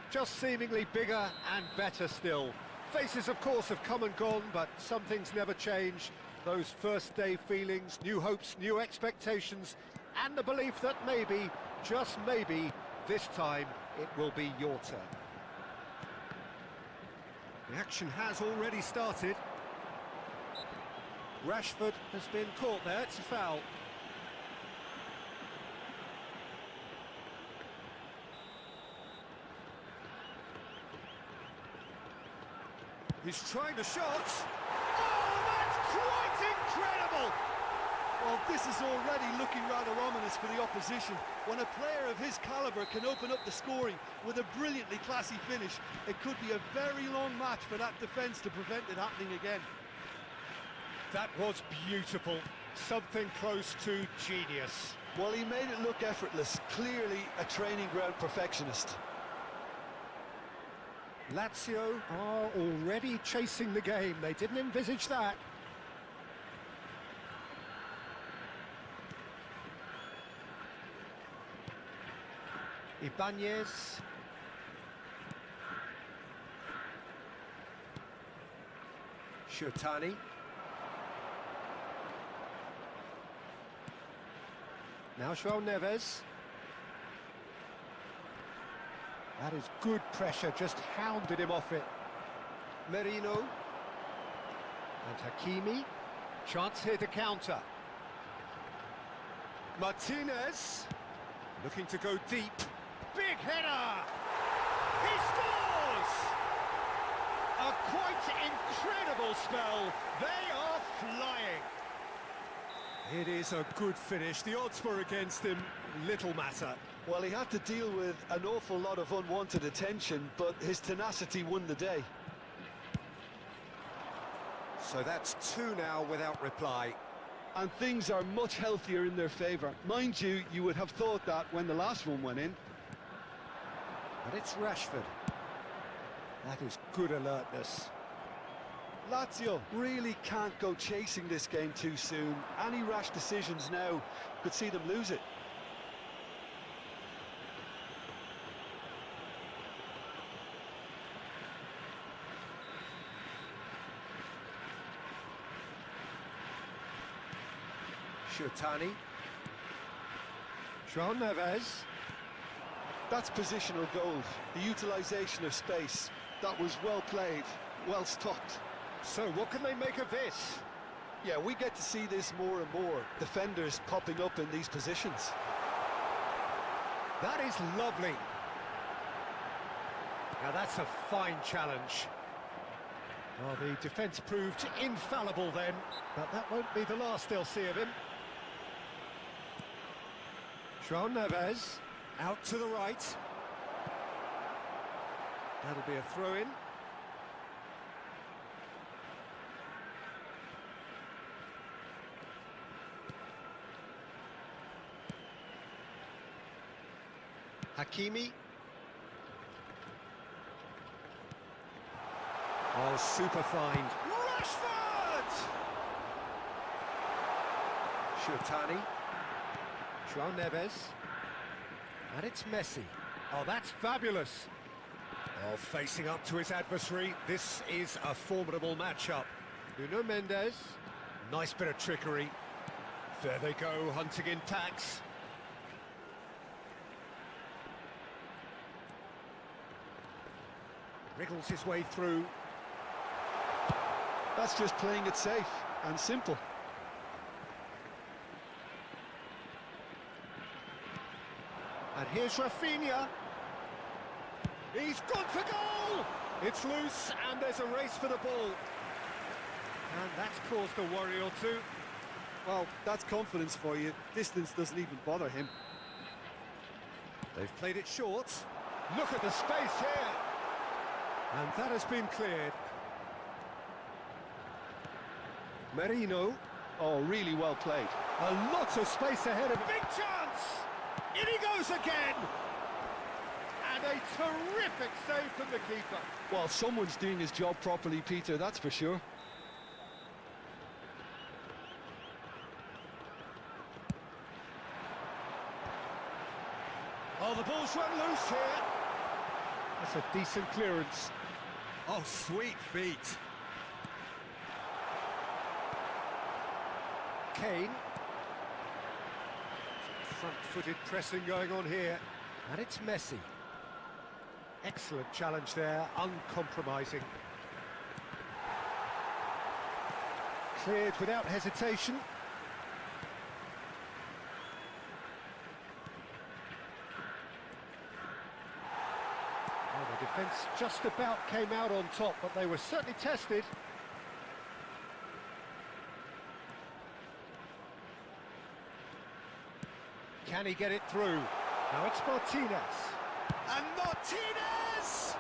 Speaker 4: just seemingly bigger and better still. Faces, of course, have come and gone, but some things never change. Those first day feelings, new hopes, new expectations, and the belief that maybe, just maybe, this time it will be your turn. The action has already started. Rashford has been caught there, it's a foul.
Speaker 5: He's trying the shot.
Speaker 1: Oh, that's quite incredible!
Speaker 2: Well, this is already looking rather ominous for the opposition. When a player of his calibre can open up the scoring with a brilliantly classy finish, it could be a very long match for that defence to prevent it happening again.
Speaker 4: That was beautiful, something close to genius.
Speaker 2: Well, he made it look effortless, clearly a training ground perfectionist.
Speaker 4: Lazio are already chasing the game, they didn't envisage that. Ibanez. Shotani. Now João Neves. That is good pressure, just hounded him off it. Merino. And Hakimi. Chance here to counter. Martinez. Looking to go deep. Big header! He scores! A quite incredible spell. They are flying.
Speaker 5: It is a good finish. The odds were against him, little matter.
Speaker 2: Well, he had to deal with an awful lot of unwanted attention, but his tenacity won the day.
Speaker 4: So that's two now without reply.
Speaker 2: And things are much healthier in their favour. Mind you, you would have thought that when the last one went in.
Speaker 4: But it's Rashford. That is good alertness.
Speaker 2: Lazio really can't go chasing this game too soon. Any rash decisions now could see them lose it.
Speaker 4: Shotani. João Neves.
Speaker 2: That's positional gold, the utilisation of space. That was well played, well stopped.
Speaker 4: So what can they make of this?
Speaker 2: Yeah, we get to see this more and more. Defenders popping up in these positions.
Speaker 4: That is lovely. Now that's a fine challenge. Well, the defence proved infallible then, but that won't be the last they'll see of him. João Neves, out to the right. That'll be a throw-in. Hakimi. Oh, super find.
Speaker 1: Rashford!
Speaker 4: Shotani. João Neves. And it's Messi. Oh, that's fabulous. Oh, facing up to his adversary. This is a formidable matchup. Nuno Mendes. Nice bit of trickery. There they go, hunting in packs. Wriggles his way through.
Speaker 2: That's just playing it safe and simple.
Speaker 4: And here's Rafinha. He's gone for goal! It's loose and there's a race for the ball. And that's caused a worry or two.
Speaker 2: Well, that's confidence for you. Distance doesn't even bother him.
Speaker 4: They've played it short. Look at the space here. And that has been cleared. Merino.
Speaker 2: Oh, really well played.
Speaker 4: A lot of space ahead of him. Big chance! In he goes again! And a terrific save from the keeper.
Speaker 2: Well, someone's doing his job properly, Peter, that's for sure.
Speaker 5: ball's run loose here.
Speaker 4: That's a decent clearance.
Speaker 5: Oh, sweet feet.
Speaker 4: Kane. Front-footed pressing going on here. And it's Messi. Excellent challenge there, uncompromising. Cleared without hesitation. Well, the defence just about came out on top, but they were certainly tested. Can he get it through? Now it's Martinez.
Speaker 5: And Martinez!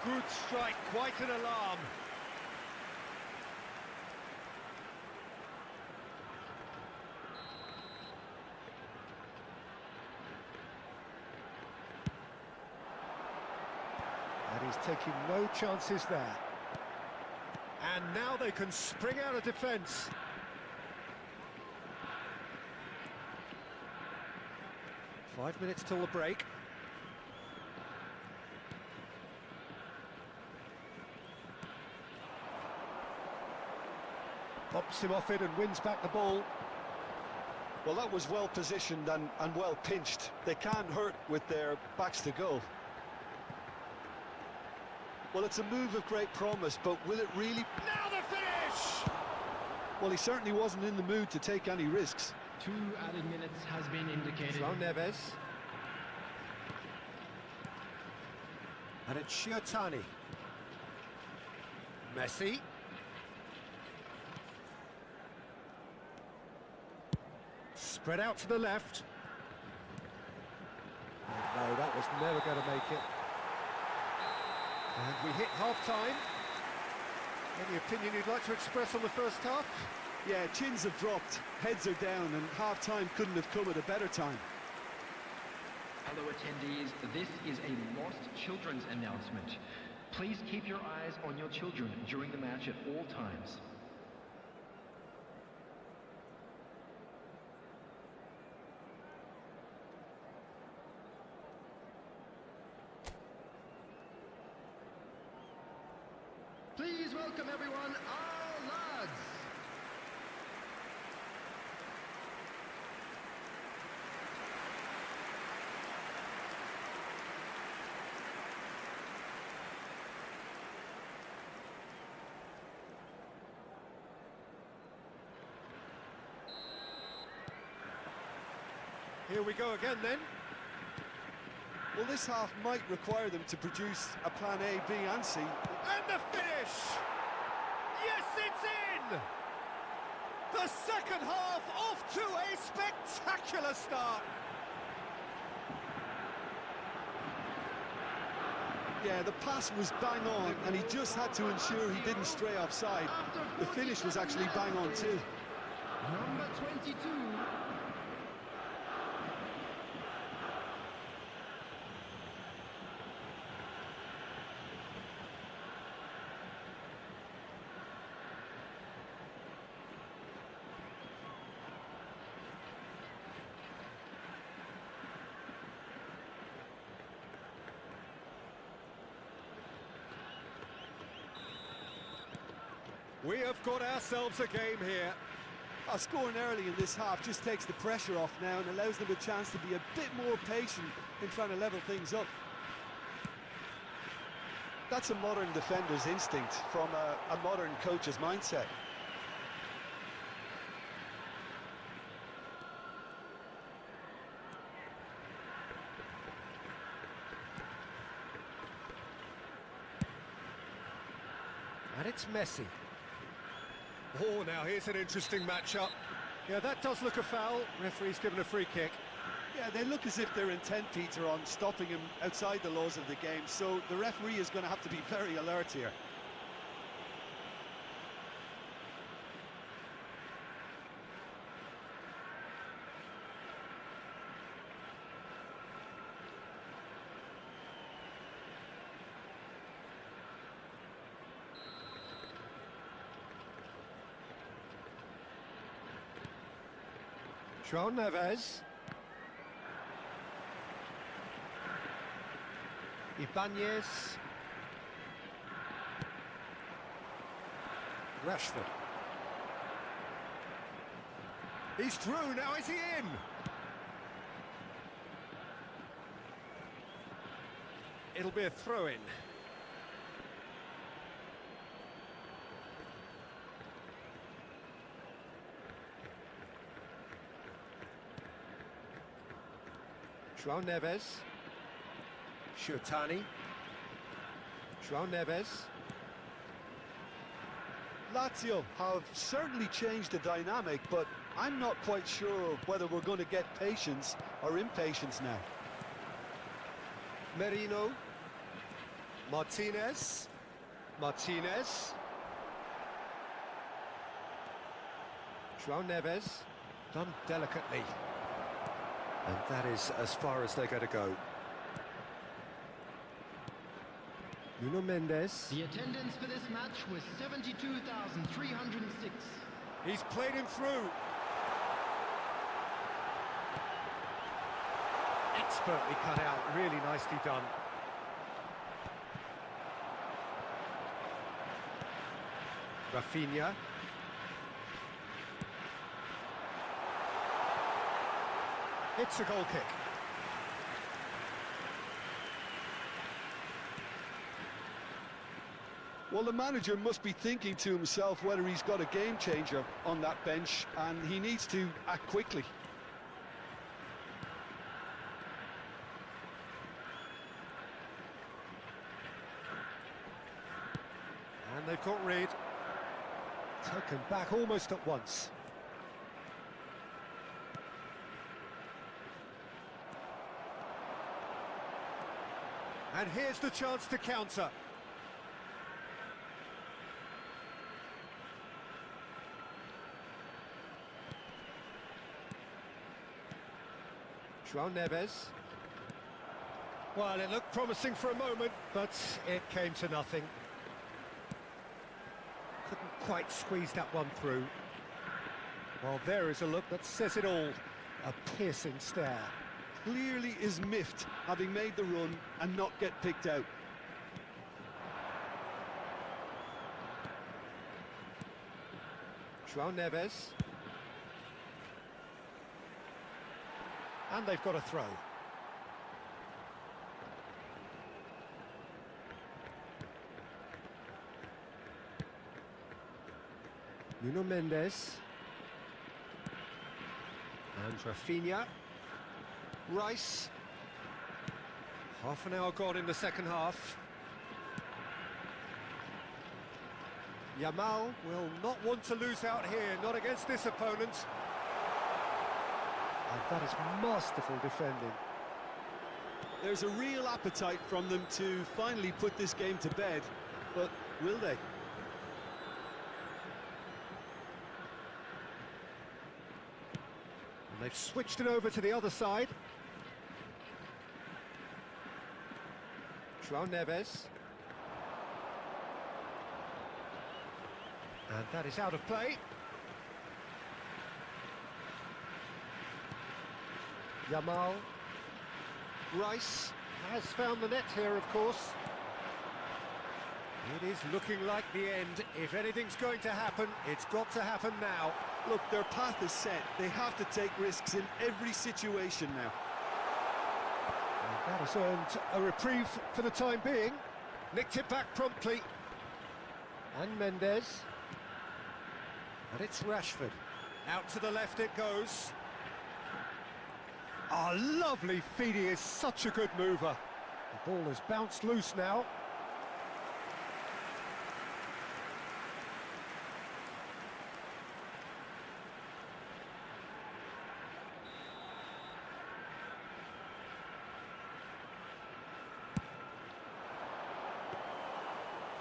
Speaker 4: Good strike, quite an alarm. And he's taking no chances there. And now they can spring out of defence. Five minutes till the break. Pops him off it and wins back the ball.
Speaker 2: Well, that was well positioned and well pinched. They can't hurt with their backs to goal. Well, it's a move of great promise, but will it really...
Speaker 1: Now the finish!
Speaker 2: Well, he certainly wasn't in the mood to take any risks.
Speaker 3: 2 added minutes has been indicated.
Speaker 4: João Neves. And it's Shiotani. Messi. Spread out to the left. Oh, no, that was never going to make it. And we hit half-time. Any opinion you'd like to express on the first half?
Speaker 2: Yeah, chins have dropped, heads are down, and half-time couldn't have come at a better time.
Speaker 6: Hello attendees, this is a Lost Children's announcement. Please keep your eyes on your children during the match at all times.
Speaker 3: Please welcome everyone, our lads.
Speaker 4: Here we go again then.
Speaker 2: Well, this half might require them to produce a plan A, B and C.
Speaker 1: And the finish! Yes, it's in! The second half off to a spectacular start!
Speaker 2: Yeah, the pass was bang on, and he just had to ensure he didn't stray offside. The finish was actually bang on too.
Speaker 3: Number 22.
Speaker 4: We have got ourselves a game here.
Speaker 2: Scoring early in this half just takes the pressure off now and allows them a chance to be a bit more patient in trying to level things up. That's a modern defender's instinct from a modern coach's mindset.
Speaker 4: And it's Messi. Oh, now here's an interesting matchup. Yeah, that does look a foul. Referee's given a free kick.
Speaker 2: Yeah, they look as if they're intent, Peter, on stopping him outside the laws of the game, so the referee is going to have to be very alert here.
Speaker 4: João Neves. Ibanez. Rashford.
Speaker 5: He's through, now is he in?
Speaker 4: It'll be a throw-in. João Neves. Shotani. João Neves.
Speaker 2: Lazio have certainly changed the dynamic, but I'm not quite sure whether we're going to get patience or impatience now.
Speaker 4: Merino. Martinez. Martinez. João Neves. Done delicately. And that is as far as they're going to go. Nuno Mendes.
Speaker 3: The attendance for this match was 72,306.
Speaker 4: He's played him through. Expertly cut out, really nicely done. Rafinha. It's a goal kick.
Speaker 2: Well, the manager must be thinking to himself whether he's got a game changer on that bench, and he needs to act quickly.
Speaker 4: And they've got rid. Taken back almost at once. And here's the chance to counter. João Neves. Well, it looked promising for a moment, but it came to nothing. Couldn't quite squeeze that one through. Well, there is a look that says it all. A piercing stare.
Speaker 2: Clearly is miffed, having made the run and not get picked out.
Speaker 4: João Neves. And they've got a throw. Nuno Mendes. And Rafinha. Rice. Half an hour gone in the second half. Yamal will not want to lose out here, not against this opponent. And that is masterful defending.
Speaker 2: There's a real appetite from them to finally put this game to bed, but will they?
Speaker 4: And they've switched it over to the other side. João Neves. And that is out of play. Yamal. Rice has found the net here, of course. It is looking like the end. If anything's going to happen, it's got to happen now.
Speaker 2: Look, their path is set. They have to take risks in every situation now.
Speaker 4: And that has earned a reprieve for the time being. Nicked it back promptly. And Mendes. And it's Rashford. Out to the left it goes. Ah, lovely feed. He is such a good mover. The ball has bounced loose now.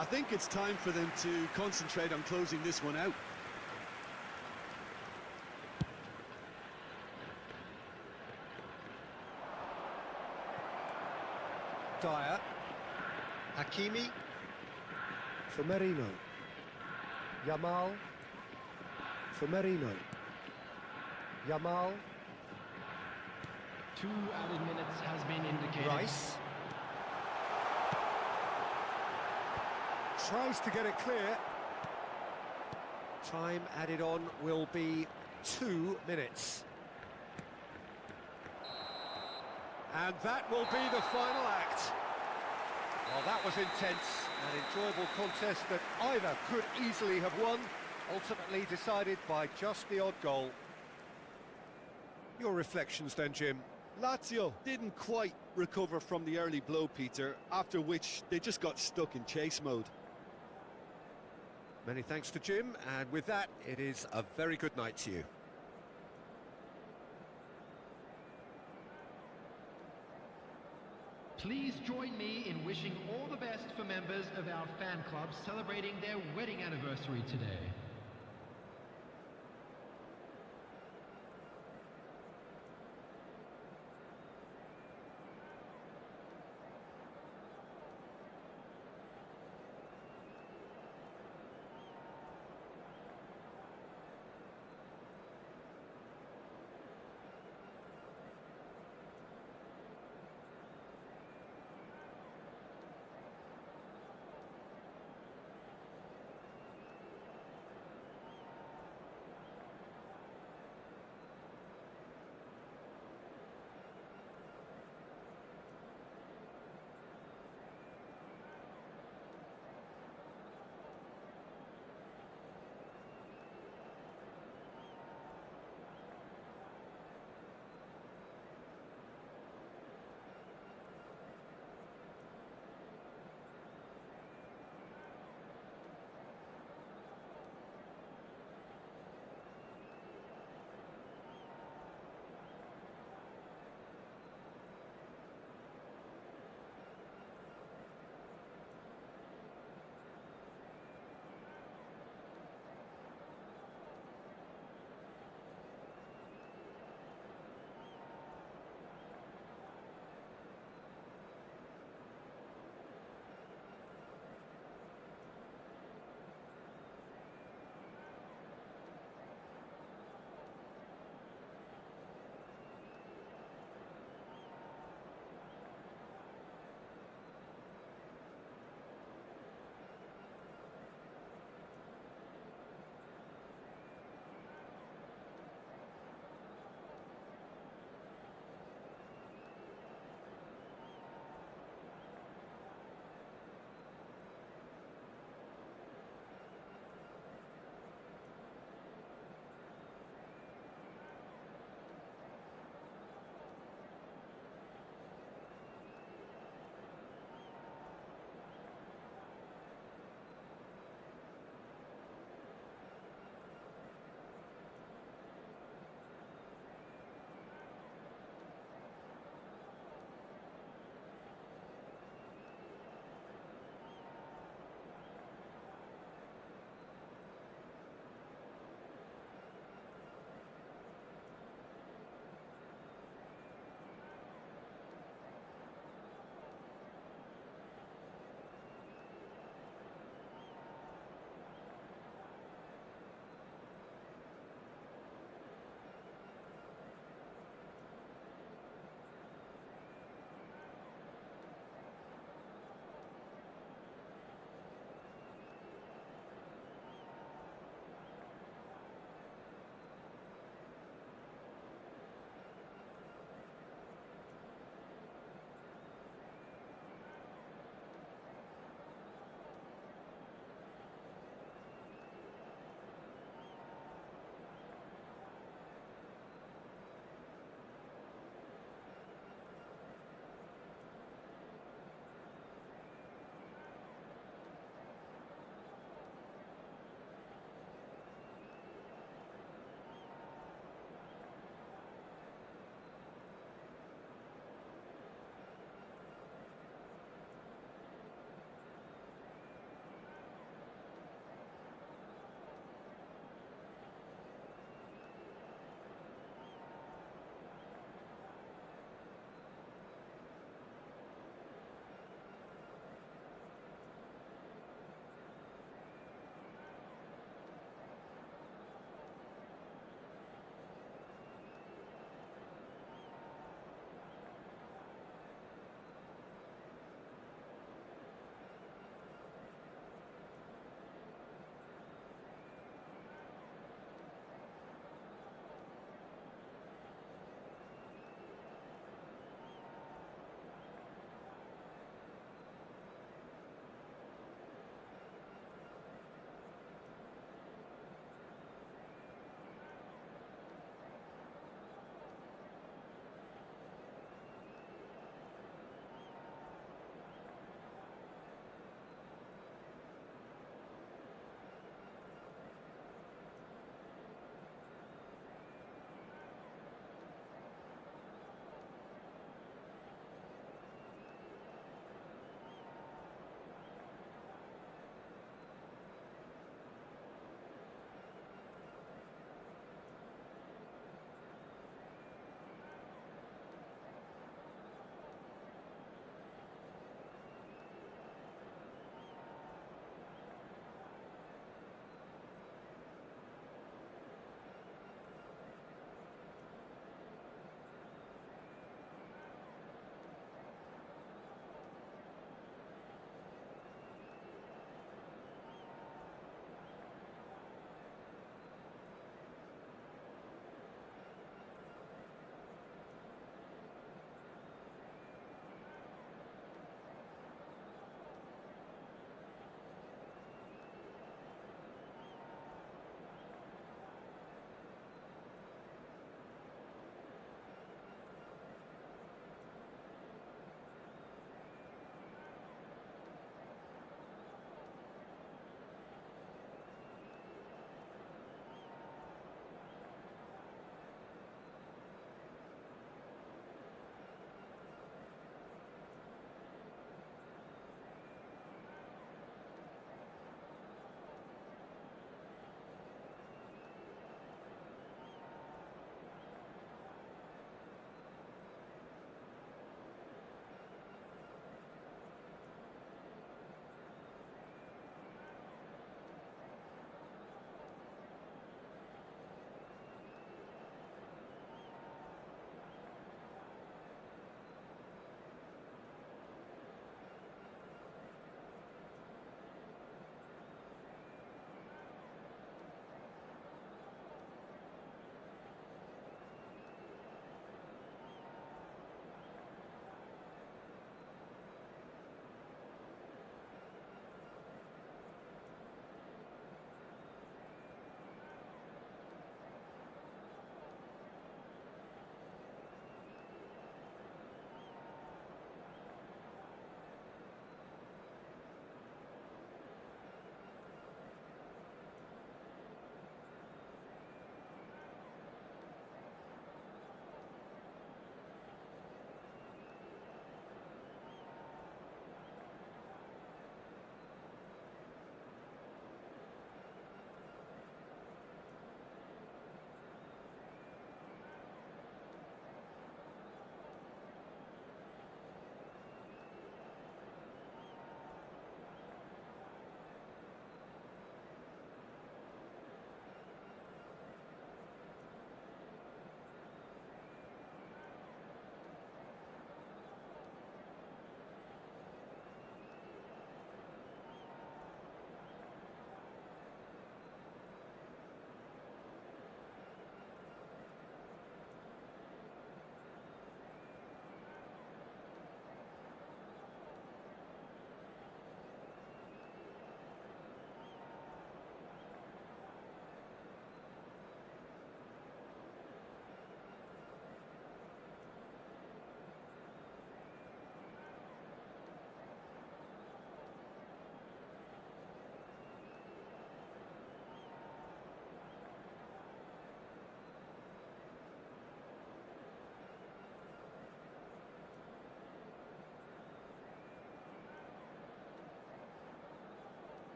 Speaker 2: I think it's time for them to concentrate on closing this one out.
Speaker 4: Dyer. Hakimi. For Merino. Yamal. For Merino. Yamal.
Speaker 3: 2 added minutes has been indicated.
Speaker 4: Rice.
Speaker 5: Tries to get it clear.
Speaker 7: Time added on will be 2 minutes.
Speaker 5: And that will be the final act.
Speaker 4: Well, that was intense, an enjoyable contest that either could easily have won, ultimately decided by just the odd goal.
Speaker 5: Your reflections then, Jim?
Speaker 2: Lazio didn't quite recover from the early blow, Peter, after which they just got stuck in chase mode.
Speaker 5: Many thanks to Jim, and with that, it is a very good night to you.
Speaker 3: Please join me in wishing all the best for members of our fan club celebrating their wedding anniversary today.